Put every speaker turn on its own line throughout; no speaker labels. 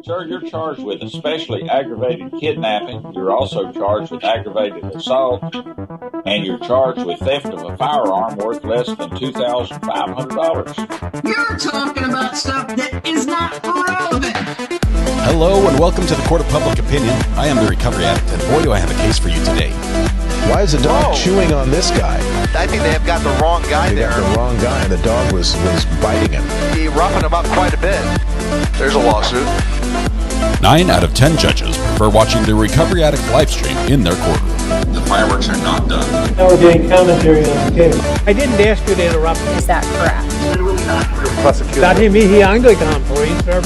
Sir, you're charged with especially aggravated kidnapping. You're also charged with aggravated assault. And you're charged with theft of a firearm worth less than $2,500.
You're talking about stuff that is not relevant.
Hello and welcome to the Court of Public Opinion. I am the Recovery Addict, and boy do I have a case for you today.
Why is the dog chewing on this guy?
I think they have got the wrong guy there.
Got the wrong guy, and the dog was biting him.
He roughened him up quite a bit. There's a lawsuit.
9 out of 10 judges prefer watching the Recovery Addict live stream in their courtroom.
The fireworks are not done.
Now we're getting commentary on the case. I didn't ask you to interrupt me.
Is that correct?
Prosecutor.
Dati mihi Anglican po rin, sir,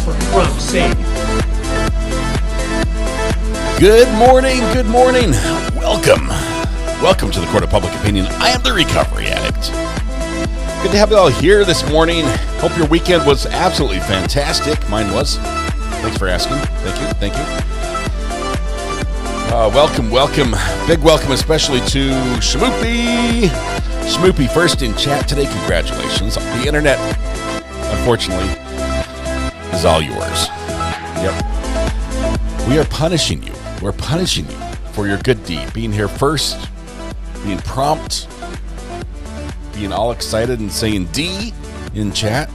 for Trump's sake.
Good morning. Welcome to the Court of Public Opinion. I am the Recovery Addict. Good to have you all here this morning. Hope your weekend was absolutely fantastic. Mine was. Thanks for asking. Thank you. Welcome. Big welcome especially to Shmoopy. Shmoopy first in chat today. Congratulations. The internet, unfortunately, is all yours. Yep. We are punishing you. We're punishing you for your good deed. Being here first, being prompt, being all excited and saying D in chat.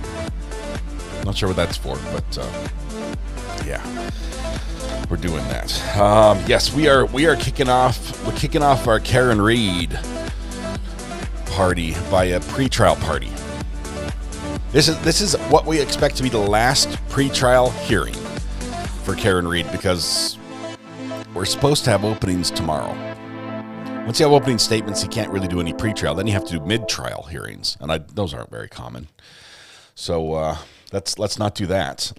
Not sure what that's for, but yeah. We're doing that. Yes, we are kicking off. We're kicking off our Karen Reed party by a pretrial party. This is what we expect to be the last pretrial hearing for Karen Reed because we're supposed to have openings tomorrow. Once you have opening statements, you can't really do any pretrial. Then you have to do mid-trial hearings, and those aren't very common. So let's not do that.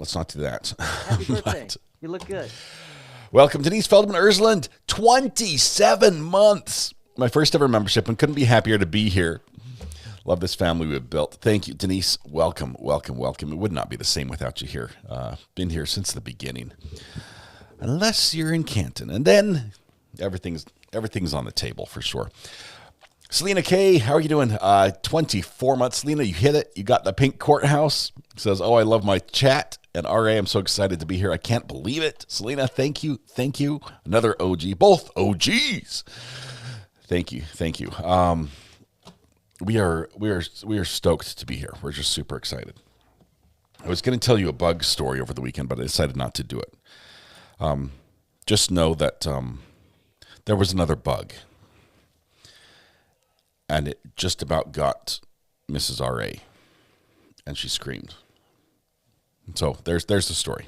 Happy birthday. You look good.
Welcome, Denise Feldman-Ersland. 27 months. My first ever membership, and couldn't be happier to be here. Love this family we've built. Thank you, Denise. Welcome. It would not be the same without you here. Been here since the beginning. Unless you're in Canton. And then everything's on the table for sure. Selena K, how are you doing? 24 months. Selena, you hit it. You got the pink courthouse. Says, oh, I love my chat. And RA, I'm so excited to be here. I can't believe it. Selena, thank you. Another OG. Both OGs. Thank you. We are stoked to be here. We're just super excited. I was going to tell you a bug story over the weekend, but I decided not to do it. Just know that there was another bug. And it just about got Mrs. R.A. And she screamed. So there's the story.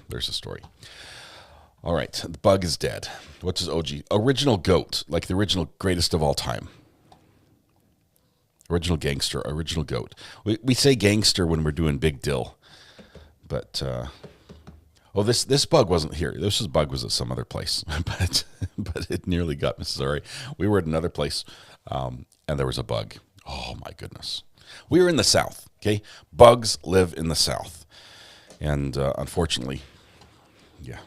All right, the bug is dead. What's his OG? Original goat, like the original greatest of all time. Original gangster, original goat. We say gangster when we're doing Big Dill. But, this bug wasn't here. This bug was at some other place. but it nearly got Mrs. R.A. We were at another place. And there was a bug. Oh, my goodness. We were in the South, okay? Bugs live in the South. And unfortunately, yeah.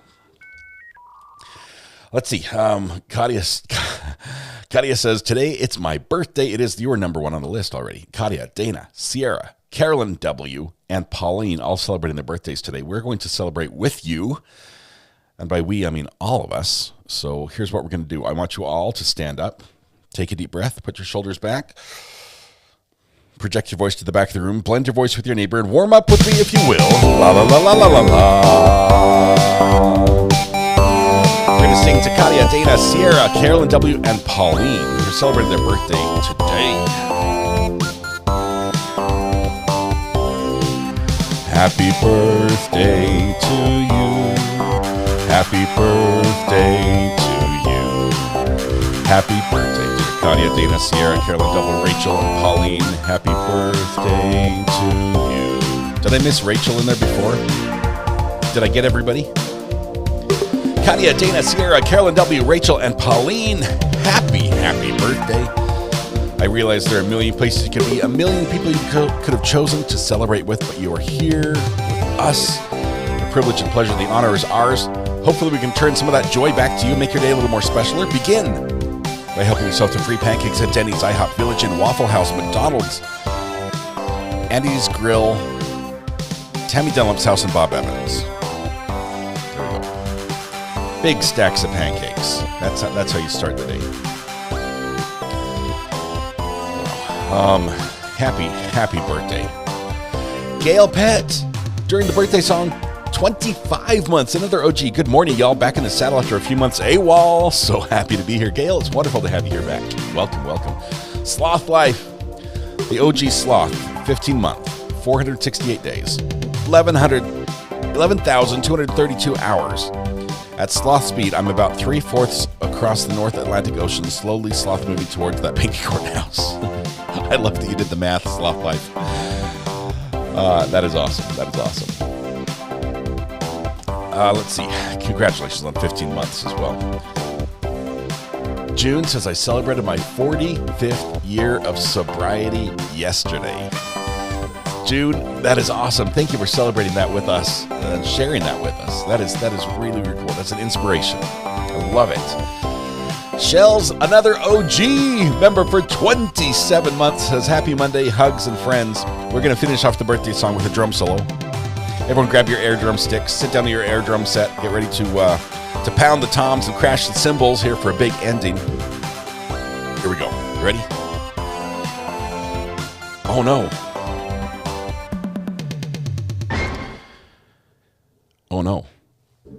Let's see. Katia says, today it's my birthday. It is your number one on the list already. Katia, Dana, Sierra, Carolyn W., and Pauline all celebrating their birthdays today. We're going to celebrate with you. And by we, I mean all of us. So here's what we're going to do. I want you all to stand up. Take a deep breath. Put your shoulders back. Project your voice to the back of the room. Blend your voice with your neighbor and warm up with me if you will. La la la la la la la. We're going to sing to Katia, Dana, Sierra, Carolyn W., and Pauline. We're celebrating their birthday today. Happy birthday to you. Happy birthday to you. Happy birthday to Katia, Dana, Sierra, Carolyn W., Rachel, and Pauline. Happy birthday to you. Did I miss Rachel in there before? Did I get everybody? Katia, Dana, Sierra, Carolyn W., Rachel, and Pauline. Happy birthday. I realize there are a million places you could be, a million people you could have chosen to celebrate with, but you are here with us. The privilege and pleasure, the honor is ours. Hopefully we can turn some of that joy back to you, make your day a little more special, or begin by helping yourself to free pancakes at Denny's, IHOP, Village Inn, Waffle House, McDonald's, Andy's Grill, Tammy Dunlop's House, and Bob Evans. Big stacks of pancakes. That's how you start the day. Happy birthday. Gail Pett, during the birthday song, 25 months, another OG. Good morning, y'all. Back in the saddle after a few months AWOL. So happy to be here. Gail, it's wonderful to have you here back. Welcome. Sloth Life, the OG Sloth, 15 month, 468 days, 11,232 hours. At sloth speed, I'm about 3/4 across the North Atlantic Ocean, slowly sloth moving towards that pinky courthouse. I love that you did the math, Sloth Life. That is awesome. Let's see. Congratulations on 15 months as well. June says, I celebrated my 45th year of sobriety yesterday. June, that is awesome. Thank you for celebrating that with us and sharing that with us. That is really, really cool. That's an inspiration. I love it. Shell's another OG member for 27 months, says happy Monday, hugs and friends. We're going to finish off the birthday song with a drum solo. Everyone grab your air drum sticks, sit down to your air drum set, get ready to pound the toms and crash the cymbals here for a big ending. Here we go. You ready? Oh no. Oh no.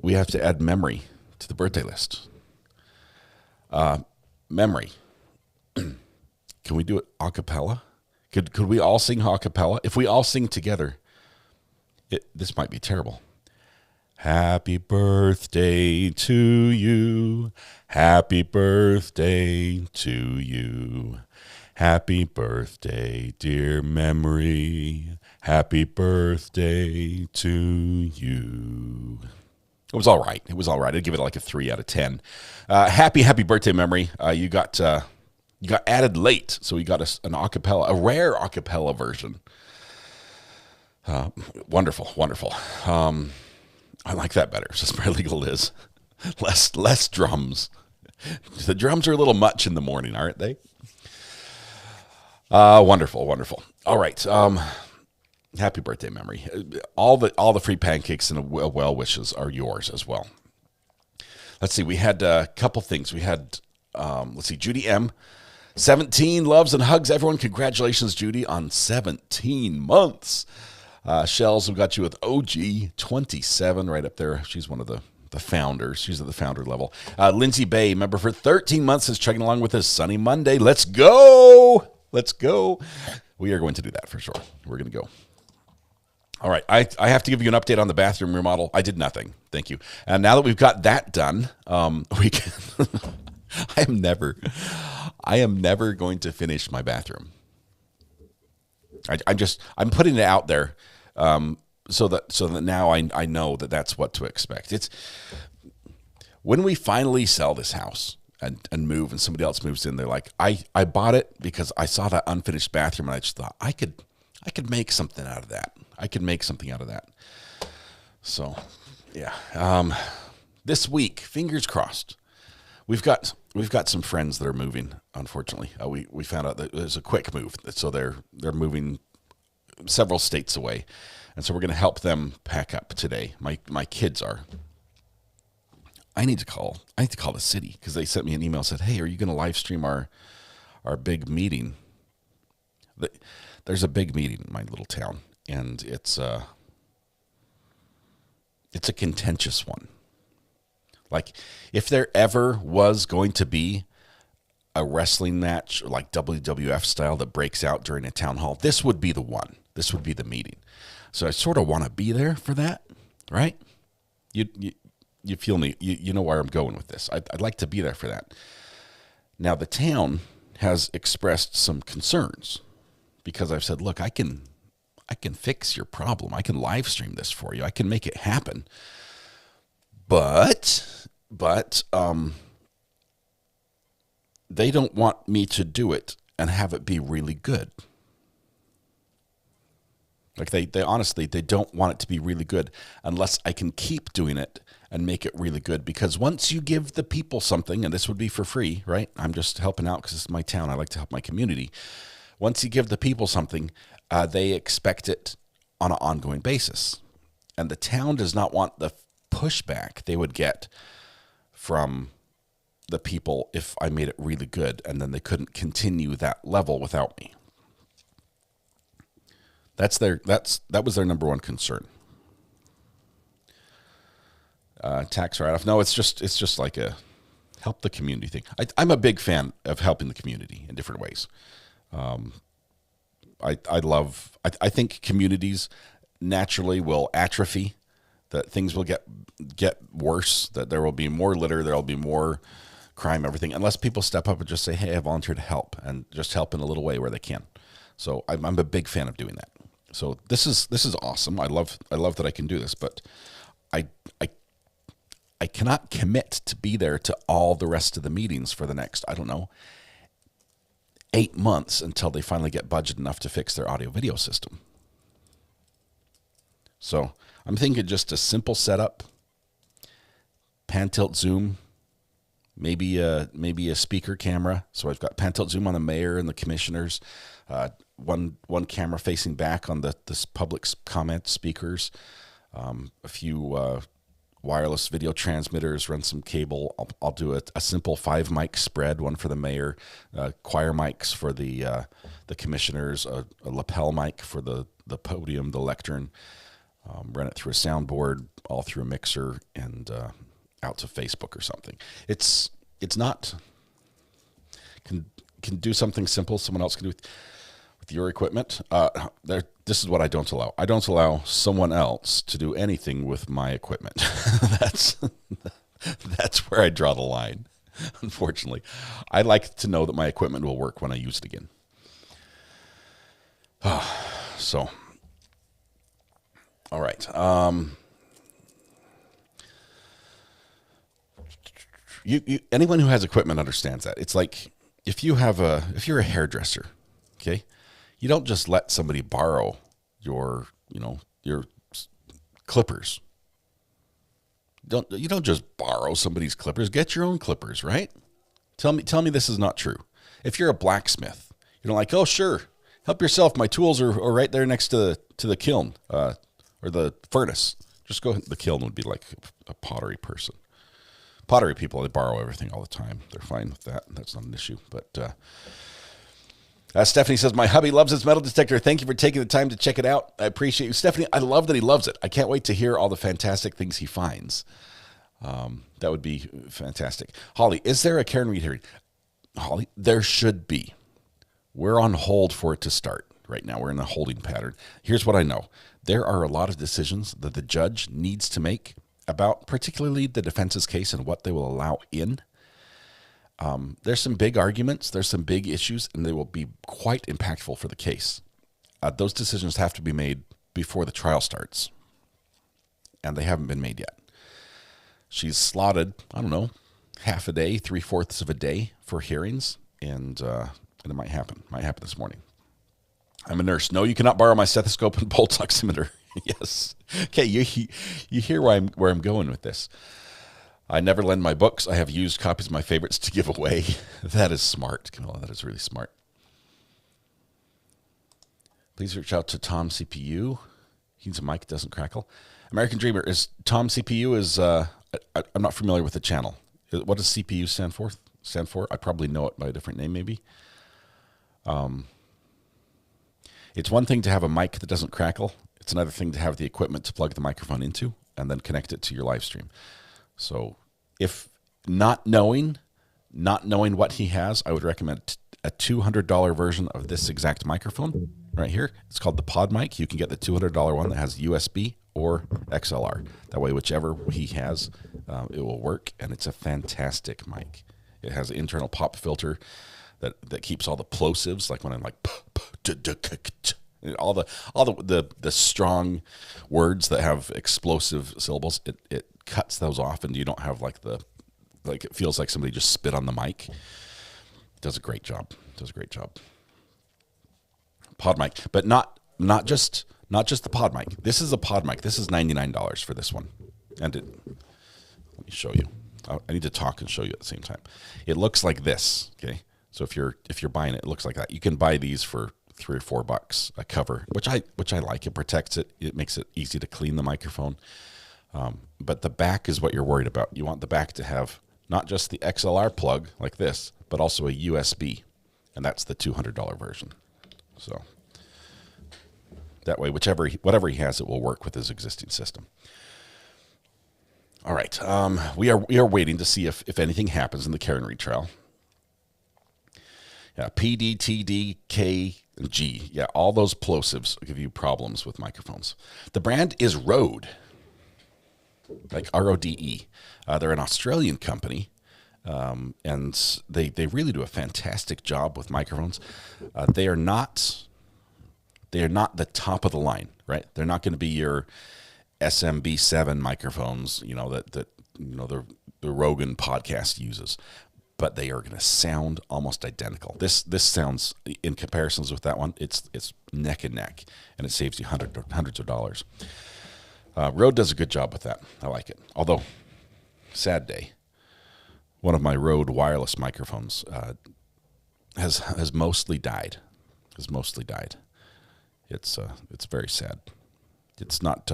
We have to add memory to the birthday list. Memory. Can we do it a cappella? Could we all sing a cappella? If we all sing together, this might be terrible. Happy birthday to you. Happy birthday to you. Happy birthday, dear memory. Happy birthday to you. It was all right. I'd give it like a 3 out of 10. Happy birthday, memory. You got added late, so we got an acapella, a rare acapella version. Wonderful. I like that better. Says Paralegal Liz. Less drums. The drums are a little much in the morning, aren't they? Wonderful. All right. Happy birthday, memory. All the free pancakes and well wishes are yours as well. Let's see. We had a couple things. We had, Judy M. 17 loves and hugs everyone. Congratulations, Judy, on 17 months. Shells, we got you with OG 27 right up there. She's one of the founders. She's at the founder level. Lindsay Bay, member for 13 months, is chugging along with us. Sunny Monday. Let's go. We are going to do that for sure. We're going to go. All right, I have to give you an update on the bathroom remodel. I did nothing. Thank you. And now that we've got that done, we can. I am never going to finish my bathroom. I'm putting it out there, so that now I know that that's what to expect. It's when we finally sell this house and move, and somebody else moves in. They're like, I bought it because I saw that unfinished bathroom, and I just thought I could make something out of that. So, yeah. This week, fingers crossed. We've got some friends that are moving. Unfortunately, we found out that it was a quick move, so they're moving several states away, and so we're going to help them pack up today. My kids are. I need to call the city because they sent me an email and said, "Hey, are you going to live stream our big meeting?" There's a big meeting in my little town, and it's a contentious one. Like, if there ever was going to be a wrestling match, like WWF style, that breaks out during a town hall, this would be the one. This would be the meeting. So I sort of want to be there for that, right? You feel me? You know where I'm going with this. I'd like to be there for that. Now, the town has expressed some concerns because I've said, look, I can fix your problem. I can live stream this for you. I can make it happen. But they don't want me to do it and have it be really good. Like they honestly, they don't want it to be really good unless I can keep doing it and make it really good. Because once you give the people something, and this would be for free, right? I'm just helping out because it's my town. I like to help my community. Once you give the people something, they expect it on an ongoing basis. And the town does not want the pushback they would get from the people if I made it really good, and then they couldn't continue that level without me. That was their number one concern. Tax write-off. No, it's just like a help the community thing. I'm a big fan of helping the community in different ways. I think communities naturally will atrophy, that things will get worse, that there will be more litter, there will be more crime, everything, unless people step up and just say, hey, I volunteer to help, and just help in a little way where they can. So I'm a big fan of doing that. So this is awesome. I love that I can do this, but I cannot commit to be there to all the rest of the meetings for the next, 8 months until they finally get budget enough to fix their audio video system. So I'm thinking just a simple setup, pan tilt zoom, maybe a speaker camera. So I've got pan tilt zoom on the mayor and the commissioners, one camera facing back on the public comment speakers, a few wireless video transmitters, run some cable. I'll do a simple 5 mic spread, one for the mayor, choir mics for the commissioners, a lapel mic for the podium, the lectern, run it through a soundboard, all through a mixer, and out to Facebook or something. It's not, can do something simple someone else can do with your equipment. This is what I don't allow. I don't allow someone else to do anything with my equipment. That's where I draw the line, unfortunately. I like to know that my equipment will work when I use it again. So, all right. Anyone who has equipment understands that. It's like if you're a hairdresser, okay, you don't just let somebody borrow your clippers. You don't just borrow somebody's clippers. Get your own clippers, right? Tell me this is not true. If you're a blacksmith, you don't like, oh sure, help yourself. My tools are right there next to the kiln or the furnace. Just go. The kiln would be like a pottery person. Pottery people, they borrow everything all the time. They're fine with that. That's not an issue. But Stephanie says, my hubby loves his metal detector. Thank you for taking the time to check it out. I appreciate you. Stephanie, I love that he loves it. I can't wait to hear all the fantastic things he finds. That would be fantastic. Holly, is there a Karen Reed hearing? Holly, there should be. We're on hold for it to start right now. We're in a holding pattern. Here's what I know. There are a lot of decisions that the judge needs to make about particularly the defense's case and what they will allow in. There's some big arguments, there's some big issues, and they will be quite impactful for the case. Those decisions have to be made before the trial starts, and they haven't been made yet. She's slotted, half a day, 3/4 of a day for hearings, and it might happen. Might happen this morning. I'm a nurse. No, you cannot borrow my stethoscope and pulse oximeter. Yes. Okay, you hear where I'm going with this. I never lend my books. I have used copies of my favorites to give away. That is smart, Camilla. That is really smart. Please reach out to Tom CPU. He needs a mic, doesn't crackle. American Dreamer, is Tom CPU is, I'm not familiar with the channel. What does CPU stand for? I probably know it by a different name maybe. It's one thing to have a mic that doesn't crackle. It's another thing to have the equipment to plug the microphone into and then connect it to your live stream. So if not knowing what he has, I would recommend a $200 version of this exact microphone right here. It's called the Pod Mic. You can get the $200 one that has USB or XLR. That way, whichever he has, it will work, and it's a fantastic mic. It has an internal pop filter that keeps all the plosives, like when I'm like all the strong words that have explosive syllables. It cuts those off, and you don't have it feels like somebody just spit on the mic. Does a great job. Pod mic, but not just the pod mic. This is a pod mic. This is $99 for this one, and let me show you. I need to talk and show you at the same time. It looks like this. Okay, so if you're buying it, it looks like that. You can buy these for $3 or $4 a cover, which I like. It protects it. It makes it easy to clean the microphone. But the back is what you're worried about. You want the back to have not just the XLR plug like this, but also a USB, and that's the $200 version. So that way, whatever he has, it will work with his existing system. All right, we are waiting to see if anything happens in the Karen retrial. Yeah, P, D, T, D, K, and G. Yeah, all those plosives give you problems with microphones. The brand is Rode, like R-O-D-E. They're an Australian company, and they really do a fantastic job with microphones. They are not the top of the line, right? They're not going to be your SMB7 microphones, that the Rogan podcast uses. But they are going to sound almost identical. This sounds, in comparisons with that one, it's neck and neck, and it saves you hundreds of dollars. Rode does a good job with that. I like it. Although, sad day, one of my Rode wireless microphones has mostly died. It's very sad. It's not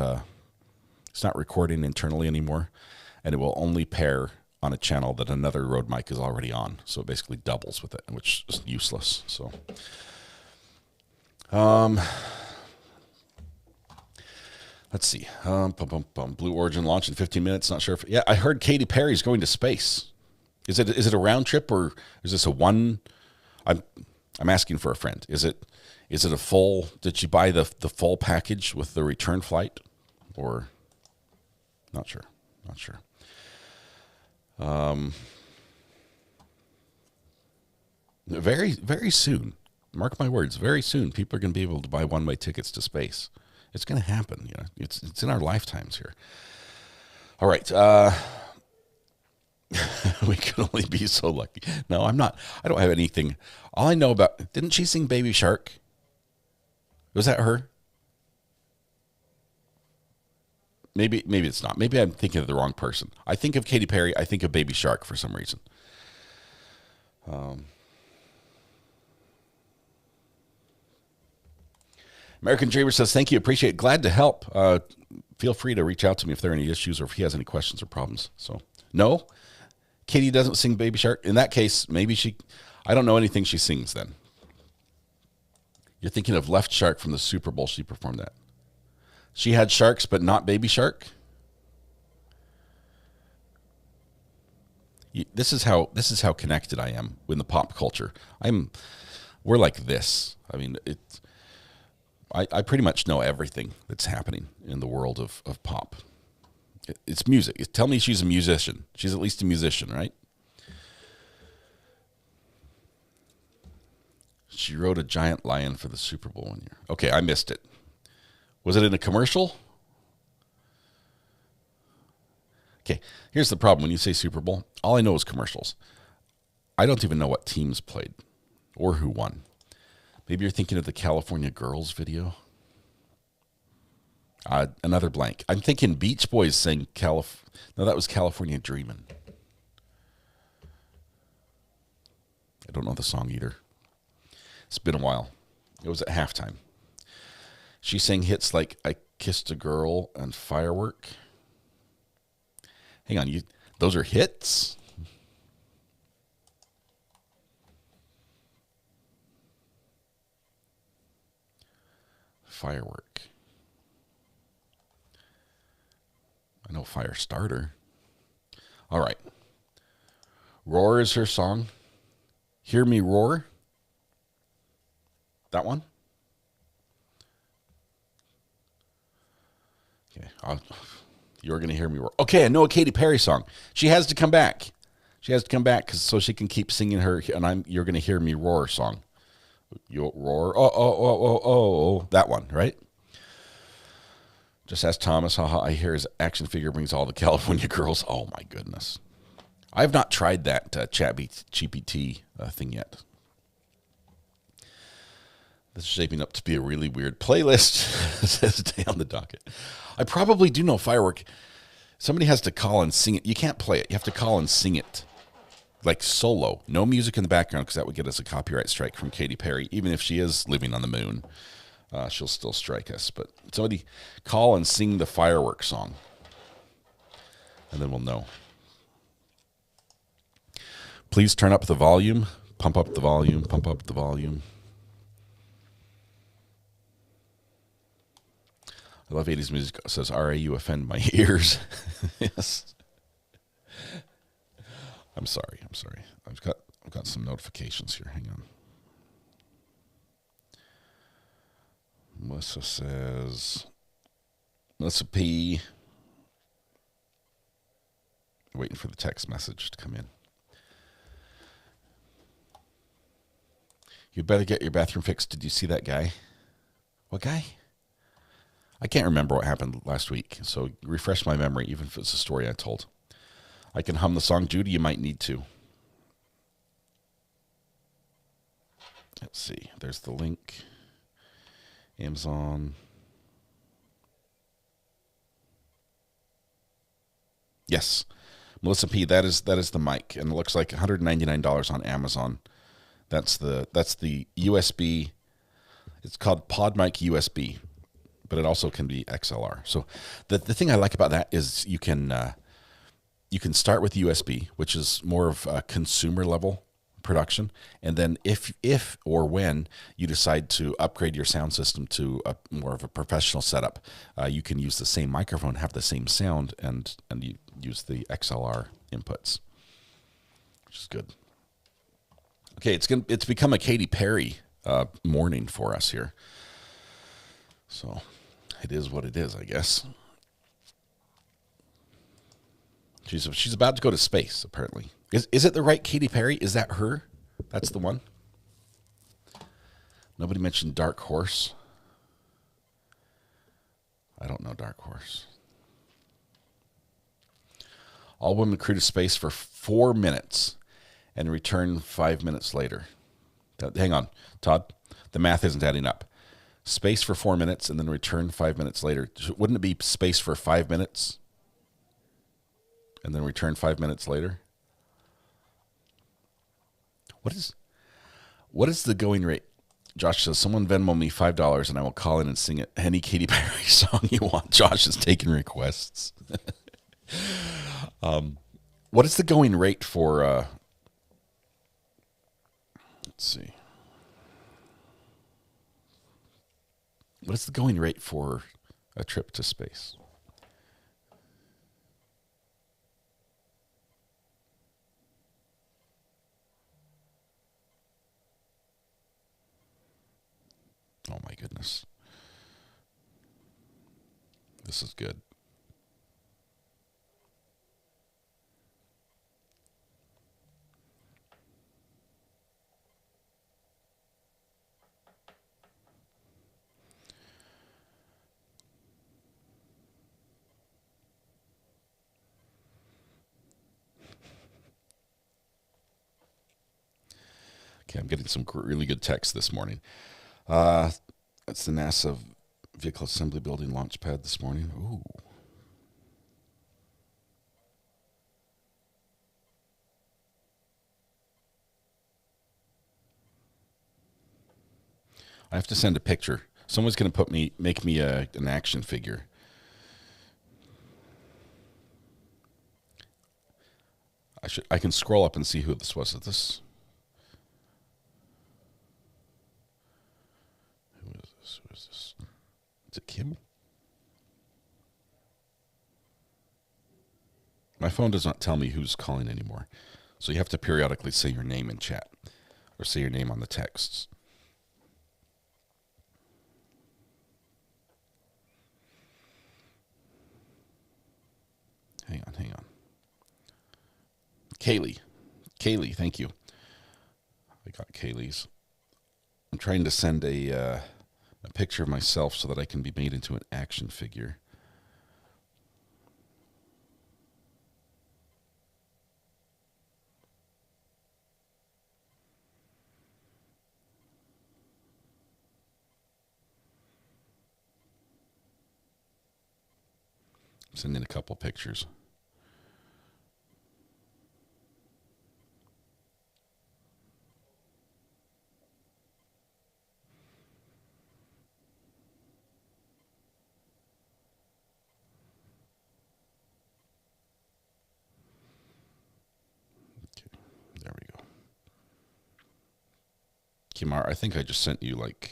recording internally anymore, and it will only pair on a channel that another Rode mic is already on. So it basically doubles with it, which is useless. So, let's see. Blue Origin launch in 15 minutes. Not sure if, I heard Katy Perry's going to space. Is it a round trip, or is this a one? I'm asking for a friend. Is it a full, did she buy the full package with the return flight, or not sure. Very, very soon, mark my words, very soon, people are going to be able to buy one-way tickets to space. It's going to happen. It's in our lifetimes here. All right. We can only be so lucky. No, I don't have anything. All I know about, didn't she sing Baby Shark? Was that her? Maybe it's not. Maybe I'm thinking of the wrong person. I think of Katy Perry. I think of Baby Shark for some reason. American Dreamer says, thank you. Appreciate it. Glad to help. Feel free to reach out to me if there are any issues or if he has any questions or problems. So, no, Katy doesn't sing Baby Shark. In that case, maybe I don't know anything she sings then. You're thinking of Left Shark from the Super Bowl. She performed that. She had sharks, but not Baby Shark. This is how connected I am with the pop culture. We're like this. I mean, I pretty much know everything that's happening in the world of pop. It's music. Tell me she's a musician. She's at least a musician, right? She rode a giant lion for the Super Bowl one year. Okay, I missed it. Was it in a commercial? Okay, here's the problem. When you say Super Bowl, all I know is commercials. I don't even know what teams played or who won. Maybe you're thinking of the California Girls video. Another blank. I'm thinking Beach Boys sang No, that was California Dreamin'. I don't know the song either. It's been a while. It was at halftime. She sang hits like I Kissed a Girl and Firework. Hang on, those are hits? Firework. I know Firestarter. All right. Roar is her song. Hear Me Roar. That one? Okay. You're going to hear me roar. Okay, I know a Katy Perry song. She has to come back. She has to come back so she can keep singing her You're Going to Hear Me Roar song. You'll roar. Oh. That one, right? Just ask Thomas how I hear his action figure brings all the California girls. Oh, my goodness. I have not tried that ChatGPT thing yet. This is shaping up to be a really weird playlist. It says stay on the docket. I probably do know Firework. Somebody has to call and sing it. You can't play it. You have to call and sing it. Like solo. No music in the background because that would get us a copyright strike from Katy Perry. Even if she is living on the moon, she'll still strike us. But somebody call and sing the Firework song. And then we'll know. Please turn up the volume. Pump up the volume. Pump up the volume. I love 80s music. It says, "R.A. you offend my ears." Yes. I'm sorry. I've got some notifications here. Hang on. Melissa says, Melissa P. Waiting for the text message to come in. You better get your bathroom fixed. Did you see that guy? What guy? I can't remember what happened last week, so refresh my memory, even if it's a story I told. I can hum the song. Judy, you might need to. Let's see. There's the link. Amazon. Yes. Melissa P, that is the mic, and it looks like $199 on Amazon. That's the USB. It's called PodMic USB, but it also can be XLR. So the thing I like about that is you can start with USB, which is more of a consumer level production, and then if or when you decide to upgrade your sound system to a more of a professional setup, you can use the same microphone, have the same sound, and you use the XLR inputs, which is good. Okay, it's become a Katy Perry morning for us here, so it is what it is, I guess. She's about to go to space, apparently. Is it the right Katy Perry? Is that her? That's the one? Nobody mentioned Dark Horse. I don't know Dark Horse. All women crew to space for 4 minutes and return 5 minutes later. Hang on, Todd. The math isn't adding up. Space for 4 minutes and then return 5 minutes later. Wouldn't it be space for 5 minutes and then return 5 minutes later? What is the going rate? Josh says, someone Venmo me $5 and I will call in and sing it. Any Katy Perry song you want. Josh is taking requests. What is the going rate for, let's see. What is the going rate for a trip to space? Oh my goodness. This is good. Okay, I'm getting some really good text this morning. That's the NASA Vehicle Assembly Building launch pad this morning. Ooh. I have to send a picture. Someone's going to make me an action figure. I can scroll up and see who this was. Is it Kim? My phone does not tell me who's calling anymore. So you have to periodically say your name in chat or say your name on the texts. Hang on. Kaylee, thank you. I got Kaylee's. I'm trying to send a picture of myself so that I can be made into an action figure. I'm sending a couple pictures. There we Kimar, I think I just sent you like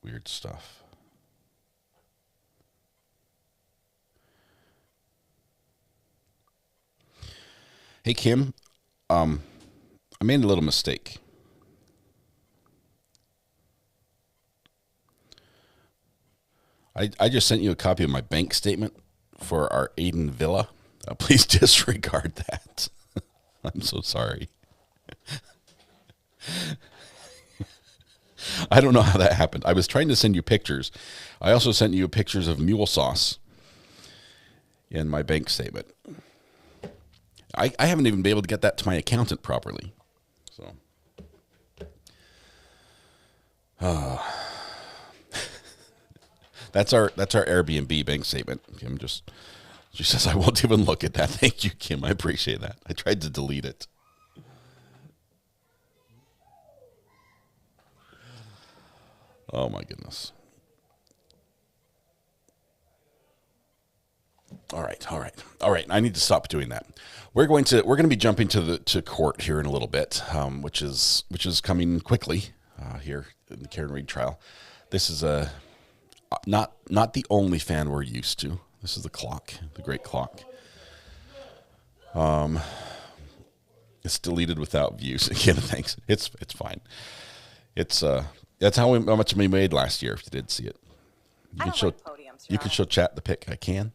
weird stuff. Hey Kim, I made a little mistake. I just sent you a copy of my bank statement for our Ayden villa. Please disregard that. I'm so sorry. I don't know how that happened. I was trying to send you pictures. I also sent you pictures of mule sauce in my bank statement. I haven't even been able to get that to my accountant properly. So, that's our Airbnb bank statement. Kim she says I won't even look at that. Thank you, Kim. I appreciate that. I tried to delete it. Oh my goodness. All right. I need to stop doing that. We're going to be jumping to court here in a little bit, which is coming quickly here in the Karen Reed trial. This is not the only fan we're used to. This is the clock, the great clock. It's deleted without views. Again, thanks. It's fine. That's how much we made last year. If you did see it, you can show chat the pic. I can.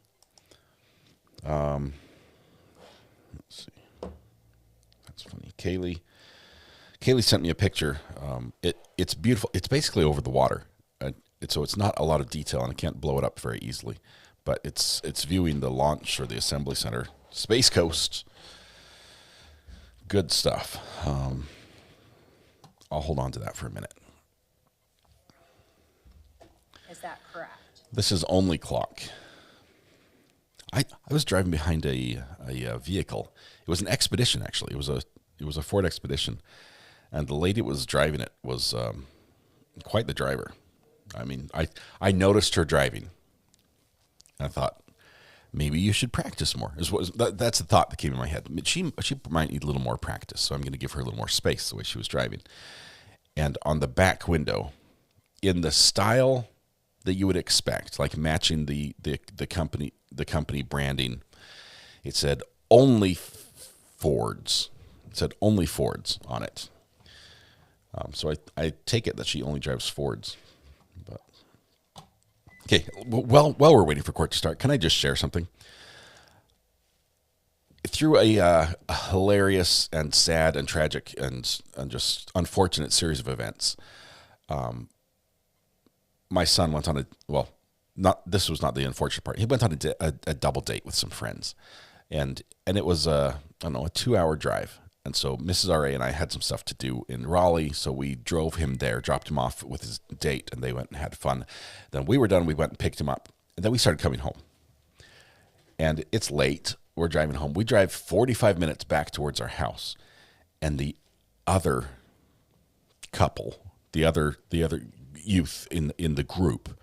Let's see. That's funny. Kaylee sent me a picture. It's beautiful. It's basically over the water. So it's not a lot of detail, and I can't blow it up very easily. But it's viewing the launch or the assembly center, Space Coast. Good stuff. I'll hold on to that for a minute.
Is that correct?
This is only clock. I was driving behind a vehicle. It was an Expedition, actually. It was a Ford Expedition, and the lady that was driving it was quite the driver. I mean, I noticed her driving, and I thought maybe you should practice more. That's the thought that came in my head. She might need a little more practice, so I'm going to give her a little more space the way she was driving. And on the back window, in the style that you would expect, like matching the company branding, it said only Fords. It said only Fords on it. So I take it that she only drives Fords. But okay, well, while we're waiting for court to start, can I just share something? Through a hilarious and sad and tragic and just unfortunate series of events, my son went on this was not the unfortunate part. He went on a double date with some friends, and it was a 2-hour drive. And so Mrs. R.A. and I had some stuff to do in Raleigh, so we drove him there, dropped him off with his date, and they went and had fun. Then we were done. We went and picked him up, and then we started coming home. And it's late. We're driving home. We drive 45 minutes back towards our house, and the other couple, the other youth in the group,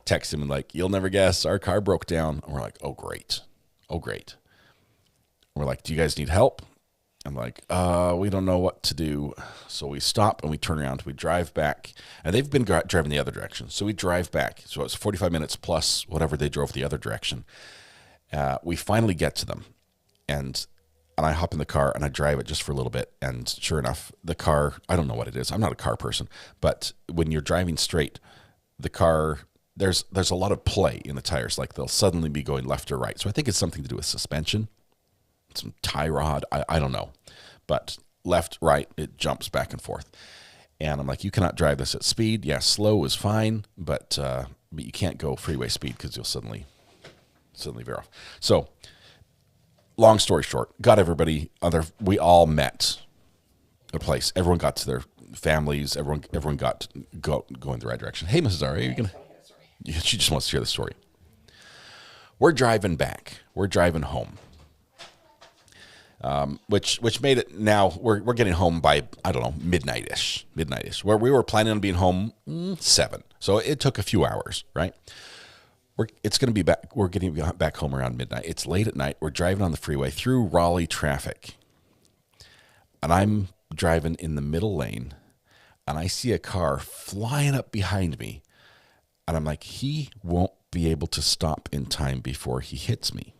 text him and like, "You'll never guess, our car broke down." And we're like, "Oh great." And we're like, "Do you guys need help?" I'm like, "We don't know what to do." So we stop and we turn around. We drive back, and they've been driving the other direction. So we drive back. So it's 45 minutes plus whatever they drove the other direction. We finally get to them, and I hop in the car and I drive it just for a little bit. And sure enough, the car, I don't know what it is. I'm not a car person, but when you're driving straight, the car, there's a lot of play in the tires. Like they'll suddenly be going left or right. So I think it's something to do with suspension, some tie rod. I don't know, but left, right, it jumps back and forth. And I'm like, "You cannot drive this at speed." Yeah, slow is fine, but you can't go freeway speed because you'll suddenly veer off. So long story short, got everybody we all met a place. Everyone got to their families. Everyone got to go in the right direction. Hey, Mrs. R, are you gonna? She just wants to hear the story. We're driving back. We're driving home. Which made it now we're getting home by, I don't know, midnight-ish, where we were planning on being home 7. So it took a few hours, right? We're getting back home around midnight. It's late at night. We're driving on the freeway through Raleigh traffic, and I'm driving in the middle lane, and I see a car flying up behind me, and I'm like, he won't be able to stop in time before he hits me.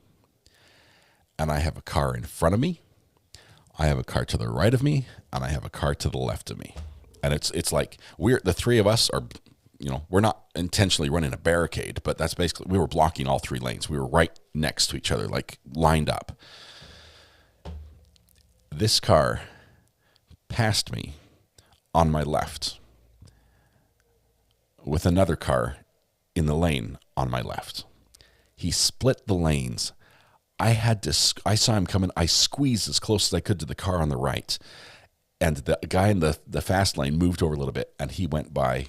And I have a car in front of me, I have a car to the right of me, and I have a car to the left of me. And it's like the three of us are, we're not intentionally running a barricade, but that's basically, we were blocking all three lanes. We were right next to each other, like lined up. This car passed me on my left with another car in the lane on my left. He split the lanes. I saw him coming. I squeezed as close as I could to the car on the right. And the guy in the fast lane moved over a little bit, and he went by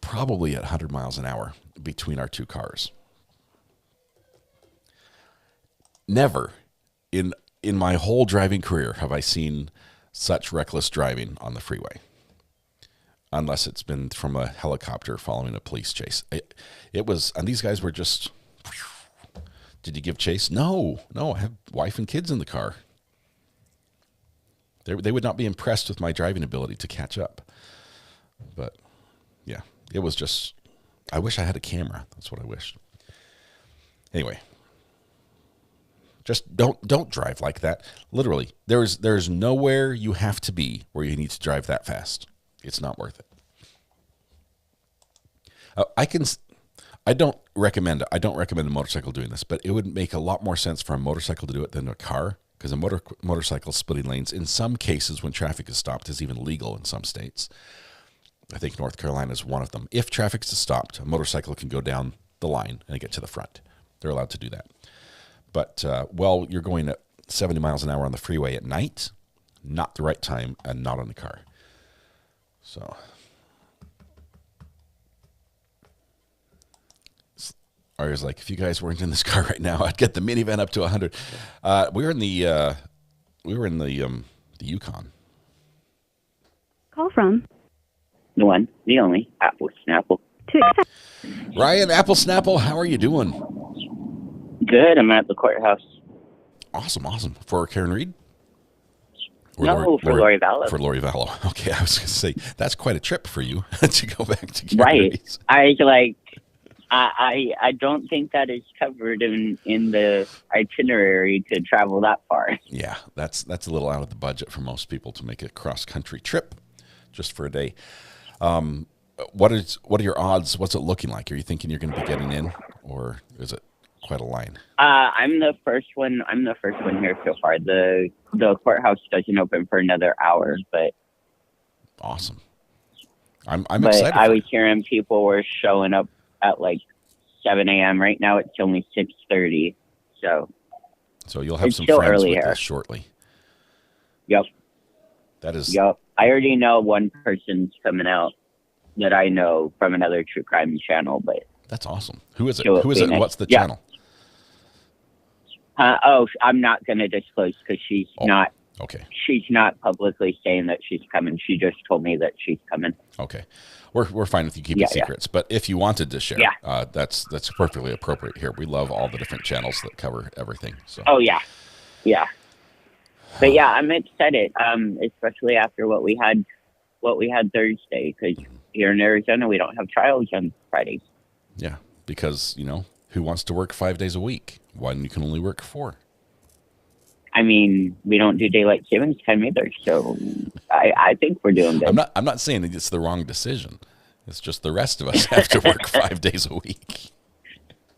probably at 100 miles an hour between our two cars. Never in my whole driving career have I seen such reckless driving on the freeway, unless it's been from a helicopter following a police chase. It was, and these guys were just, did you give chase? No, I have wife and kids in the car. They would not be impressed with my driving ability to catch up. But yeah, it was just, I wish I had a camera. That's what I wished. Anyway, just don't drive like that. Literally, there's nowhere you have to be where you need to drive that fast. It's not worth it. I don't recommend a motorcycle doing this, but it would make a lot more sense for a motorcycle to do it than a car, because a motorcycle splitting lanes, in some cases when traffic is stopped, is even legal in some states. I think North Carolina is one of them. If traffic is stopped, a motorcycle can go down the line and get to the front. They're allowed to do that. But while you're going at 70 miles an hour on the freeway at night, not the right time and not on the car. So I was like, if you guys weren't in this car right now, I'd get the minivan up to 100. We were in the Yukon.
Call from
the one, the only, Apple Snapple.
Ryan, Apple Snapple, how are you doing?
Good. I'm at the courthouse.
Awesome. For Karen Reed?
For Lori Vallow.
For Lori Vallow. Okay, I was going to say, that's quite a trip for you to go back to Karen
Right.
Reed's.
I don't think that is covered in the itinerary to travel that far.
Yeah, that's a little out of the budget for most people to make a cross-country trip just for a day. What are your odds? What's it looking like? Are you thinking you're going to be getting in, or is it quite a line?
I'm the first one. I'm the first one here so far. The courthouse doesn't open for another hour, but
awesome. I'm excited.
I was hearing people were showing up at like 7 a.m. Right now it's only 6:30, so
you'll have some friends with us shortly.
Yep.
That is.
Yep. I already know one person's coming out that I know from another true crime channel, but
that's awesome. Who is it? Who is it? And what's the channel?
I'm not going to disclose because she's not.
Okay.
She's not publicly saying that she's coming. She just told me that she's coming.
Okay. We're fine with you keeping secrets, but if you wanted to share, that's perfectly appropriate here. We love all the different channels that cover everything. So.
Oh yeah. But yeah, I'm excited, especially after what we had Thursday, because here in Arizona we don't have trials on Fridays.
Yeah, because who wants to work 5 days a week when you can only work 4?
I mean, we don't do daylight savings time either, so I think we're doing good.
I'm not saying that it's the wrong decision. It's just the rest of us have to work 5 days a week.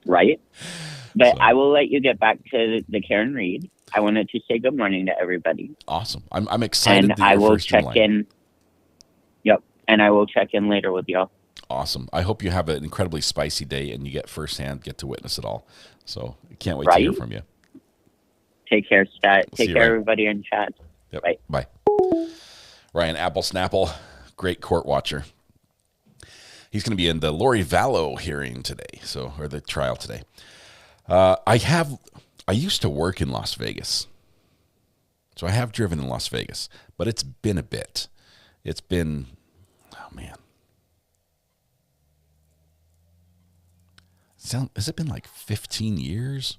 Right. But I will let you get back to the Karen Reed. I wanted to say good morning to everybody.
Awesome. I'm excited.
And I will check in. Yep. And I will check in later with y'all.
Awesome. I hope you have an incredibly spicy day and you get to witness it all. So I can't wait to hear from you.
Take care, Stat. Take care, everybody in chat.
Yep. Bye. Ryan Apple Snapple, great court watcher. He's going to be in the Lori Vallow hearing today, or the trial today. I used to work in Las Vegas, so I have driven in Las Vegas, but it's been a bit. It's been, has it been like 15 years?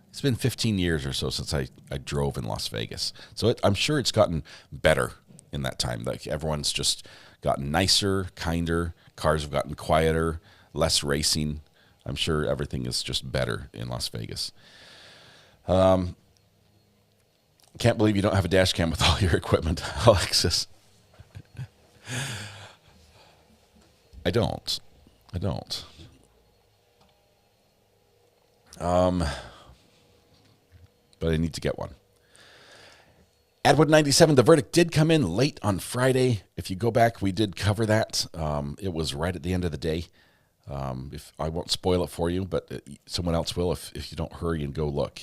It's been 15 years or so since I drove in Las Vegas. So I'm sure it's gotten better in that time. Like everyone's just gotten nicer, kinder. Cars have gotten quieter, less racing. I'm sure everything is just better in Las Vegas. Can't believe you don't have a dash cam with all your equipment, Alexis. I don't. But I need to get one. Atwood 97, the verdict did come in late on Friday. If you go back, we did cover that. It was right at the end of the day. If I won't spoil it for you, but someone else will if you don't hurry and go look.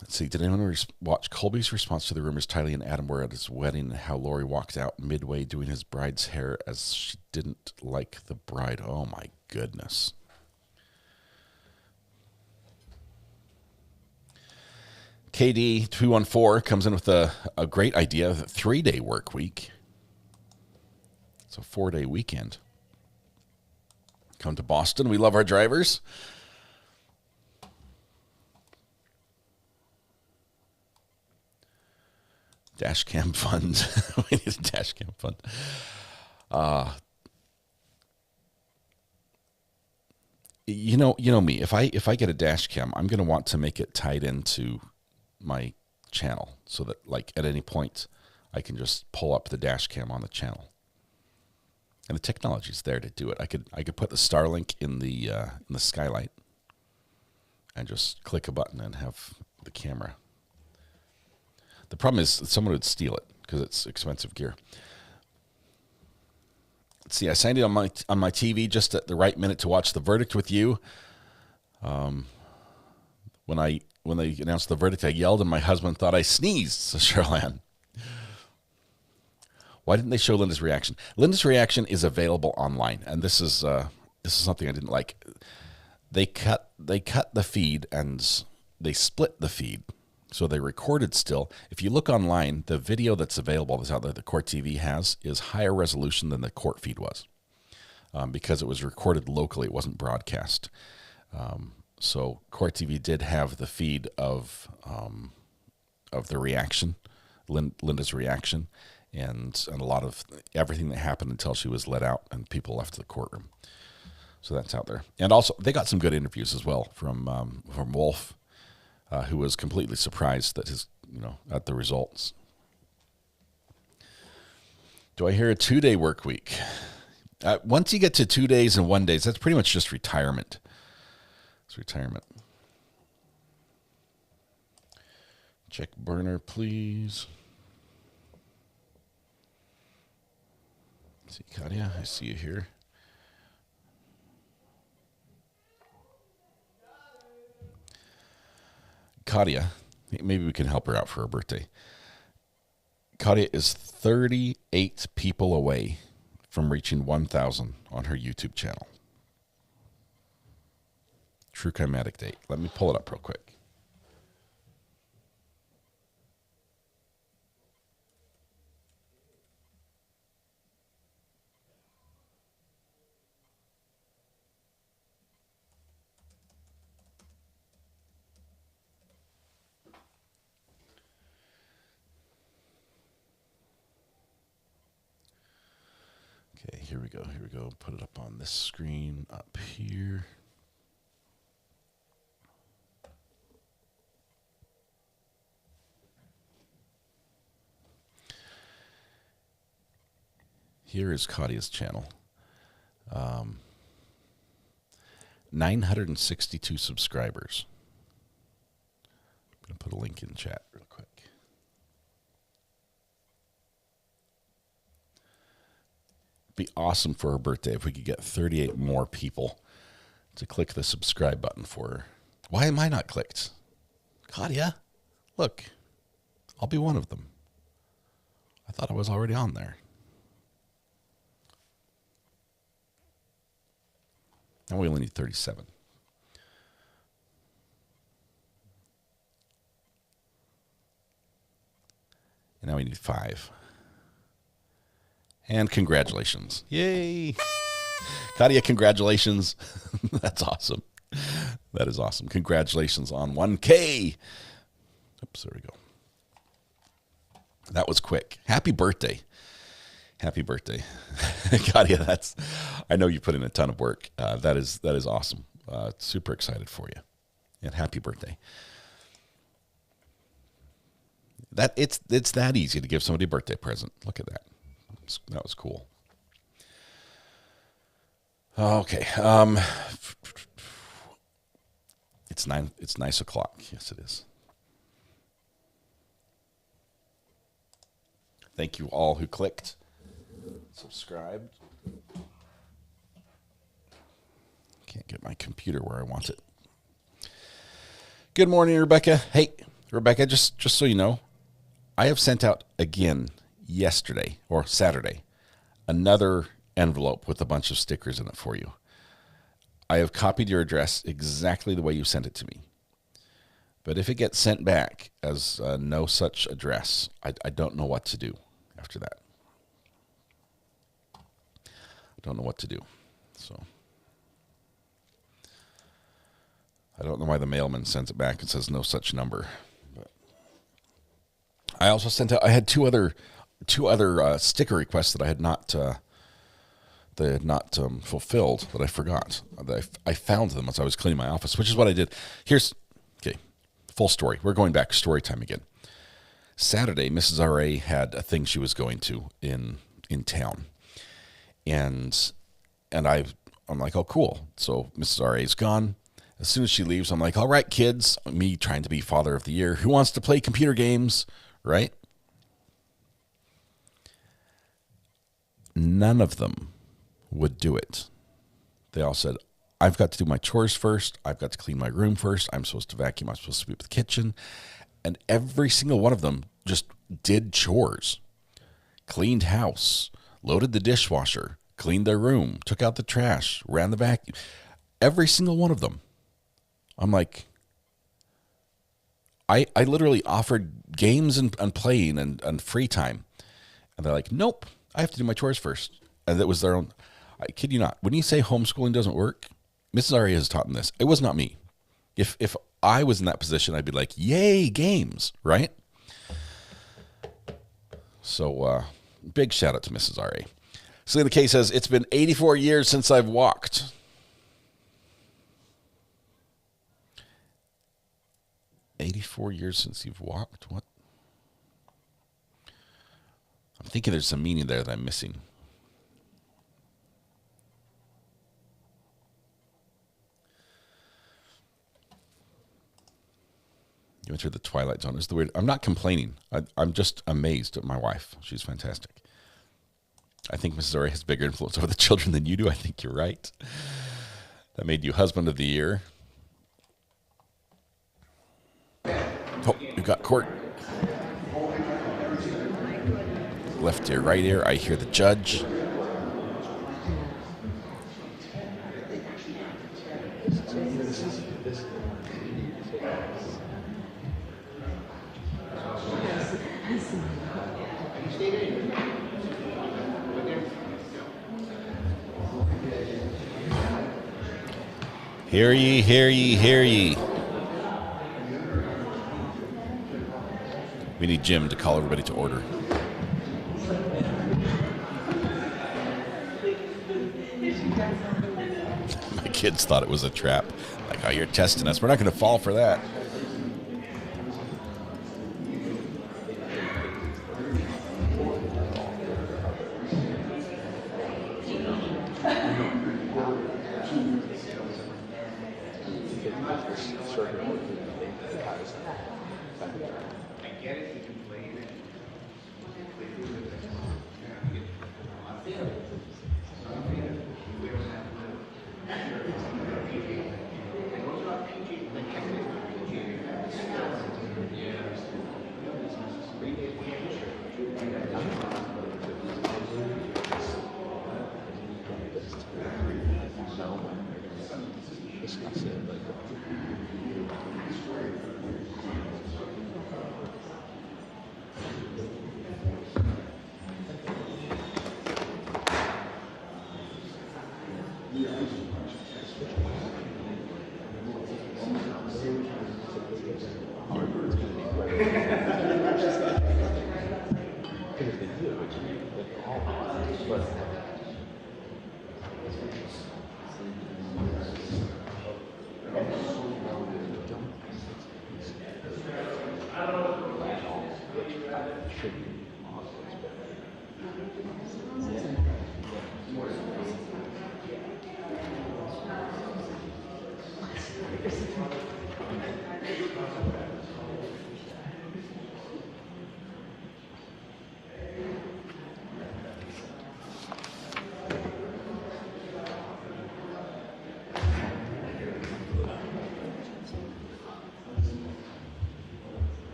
Let's see, did anyone watch Colby's response to the rumors Tylee and Adam were at his wedding and how Lori walked out midway doing his bride's hair as she didn't like the bride? Oh, my goodness. KD214 comes in with a great idea, a 3-day work week. It's a 4-day weekend. Come to Boston. We love our drivers. Dash cam fund. We need a dash cam fund. You know me. If I get a dash cam, I'm going to want to make it tied into my channel so that, like, at any point, I can just pull up the dash cam on the channel. And the technology's there to do it. I could put the Starlink in the skylight and just click a button and have the camera. The problem is someone would steal it because it's expensive gear. Let's see, I signed it on my TV just at the right minute to watch the verdict with you. When they announced the verdict, I yelled and my husband thought I sneezed, says Cheryl-Ann. Why didn't they show Linda's reaction? Linda's reaction is available online, and this is something I didn't like. They cut the feed and they split the feed. So they recorded still. If you look online, the video that's available that's out there, the Court TV has, is higher resolution than the court feed was because it was recorded locally. It wasn't broadcast. So Court TV did have the feed of the reaction, Linda's reaction, and a lot of everything that happened until she was let out and people left the courtroom. So that's out there. And also, they got some good interviews as well from Wolf. Who was completely surprised that at the results. Do I hear a 2-day work week? Once you get to 2 days and 1 days, that's pretty much just retirement. It's retirement. Check burner, please. Let's see, Katia, I see you here. Katia, maybe we can help her out for her birthday. Katia is 38 people away from reaching 1,000 on her YouTube channel. True Cremated date. Let me pull it up real quick. Okay, here we go. Put it up on this screen up here. Here is Katia's channel. 962 subscribers. I'm going to put a link in chat real quick. Be awesome for her birthday if we could get 38 more people to click the subscribe button for her. Why am I not clicked? Katia, look, I'll be one of them. I thought I was already on there. Now we only need 37. And now we need 5. And congratulations. Yay. Katia, congratulations. That's awesome. That is awesome. Congratulations on 1K. Oops, there we go. That was quick. Happy birthday. Happy birthday. God, yeah, I know you put in a ton of work. That is awesome. Super excited for you. And happy birthday. It's that easy to give somebody a birthday present. Look at that. That was cool. Okay. It's 9 o'clock. Yes, it is. Thank you all who clicked, subscribed. Can't get my computer where I want it. Good morning, Rebecca. Hey, Rebecca, just so you know, I have sent out again yesterday or Saturday another envelope with a bunch of stickers in it for you. I have copied your address exactly the way you sent it to me. But if it gets sent back as no such address, I don't know what to do after that. I don't know what to do. So I don't know why the mailman sends it back and says no such number. But I also sent out, I had two other sticker requests that I had not fulfilled, that I forgot. I found them as I was cleaning my office, which is what I did. Okay, full story. We're going back story time again. Saturday, Mrs. R.A. had a thing she was going to in town. And I'm like, oh, cool. So Mrs. R.A.'s gone. As soon as she leaves, I'm like, all right, kids, me trying to be father of the year. Who wants to play computer games, right? None of them would do it. They all said, I've got to do my chores first. I've got to clean my room first. I'm supposed to vacuum. I'm supposed to sweep the kitchen. And every single one of them just did chores. Cleaned house, loaded the dishwasher, cleaned their room, took out the trash, ran the vacuum. Every single one of them. I'm like, I literally offered games and playing and free time. And they're like, nope, I have to do my chores first. And that was their own. I kid you not. When you say homeschooling doesn't work, Mrs. Aria has taught them this. It was not me. If I was in that position, I'd be like, yay, games, right? So big shout out to Mrs. Aria. Selena K says, it's been 84 years since I've walked. 84 years since you've walked? What? I'm thinking there's some meaning there that I'm missing. You entered the Twilight Zone. It's the weird. I'm not complaining. I'm just amazed at my wife. She's fantastic. I think Mrs. Ori has bigger influence over the children than you do. I think you're right. That made you husband of the year. Oh, you got court. Left ear, right ear. I hear the judge. Hear ye, hear ye, hear ye. We need Jim to call everybody to order. My kids thought it was a trap. Like, oh, you're testing us. We're not going to fall for that.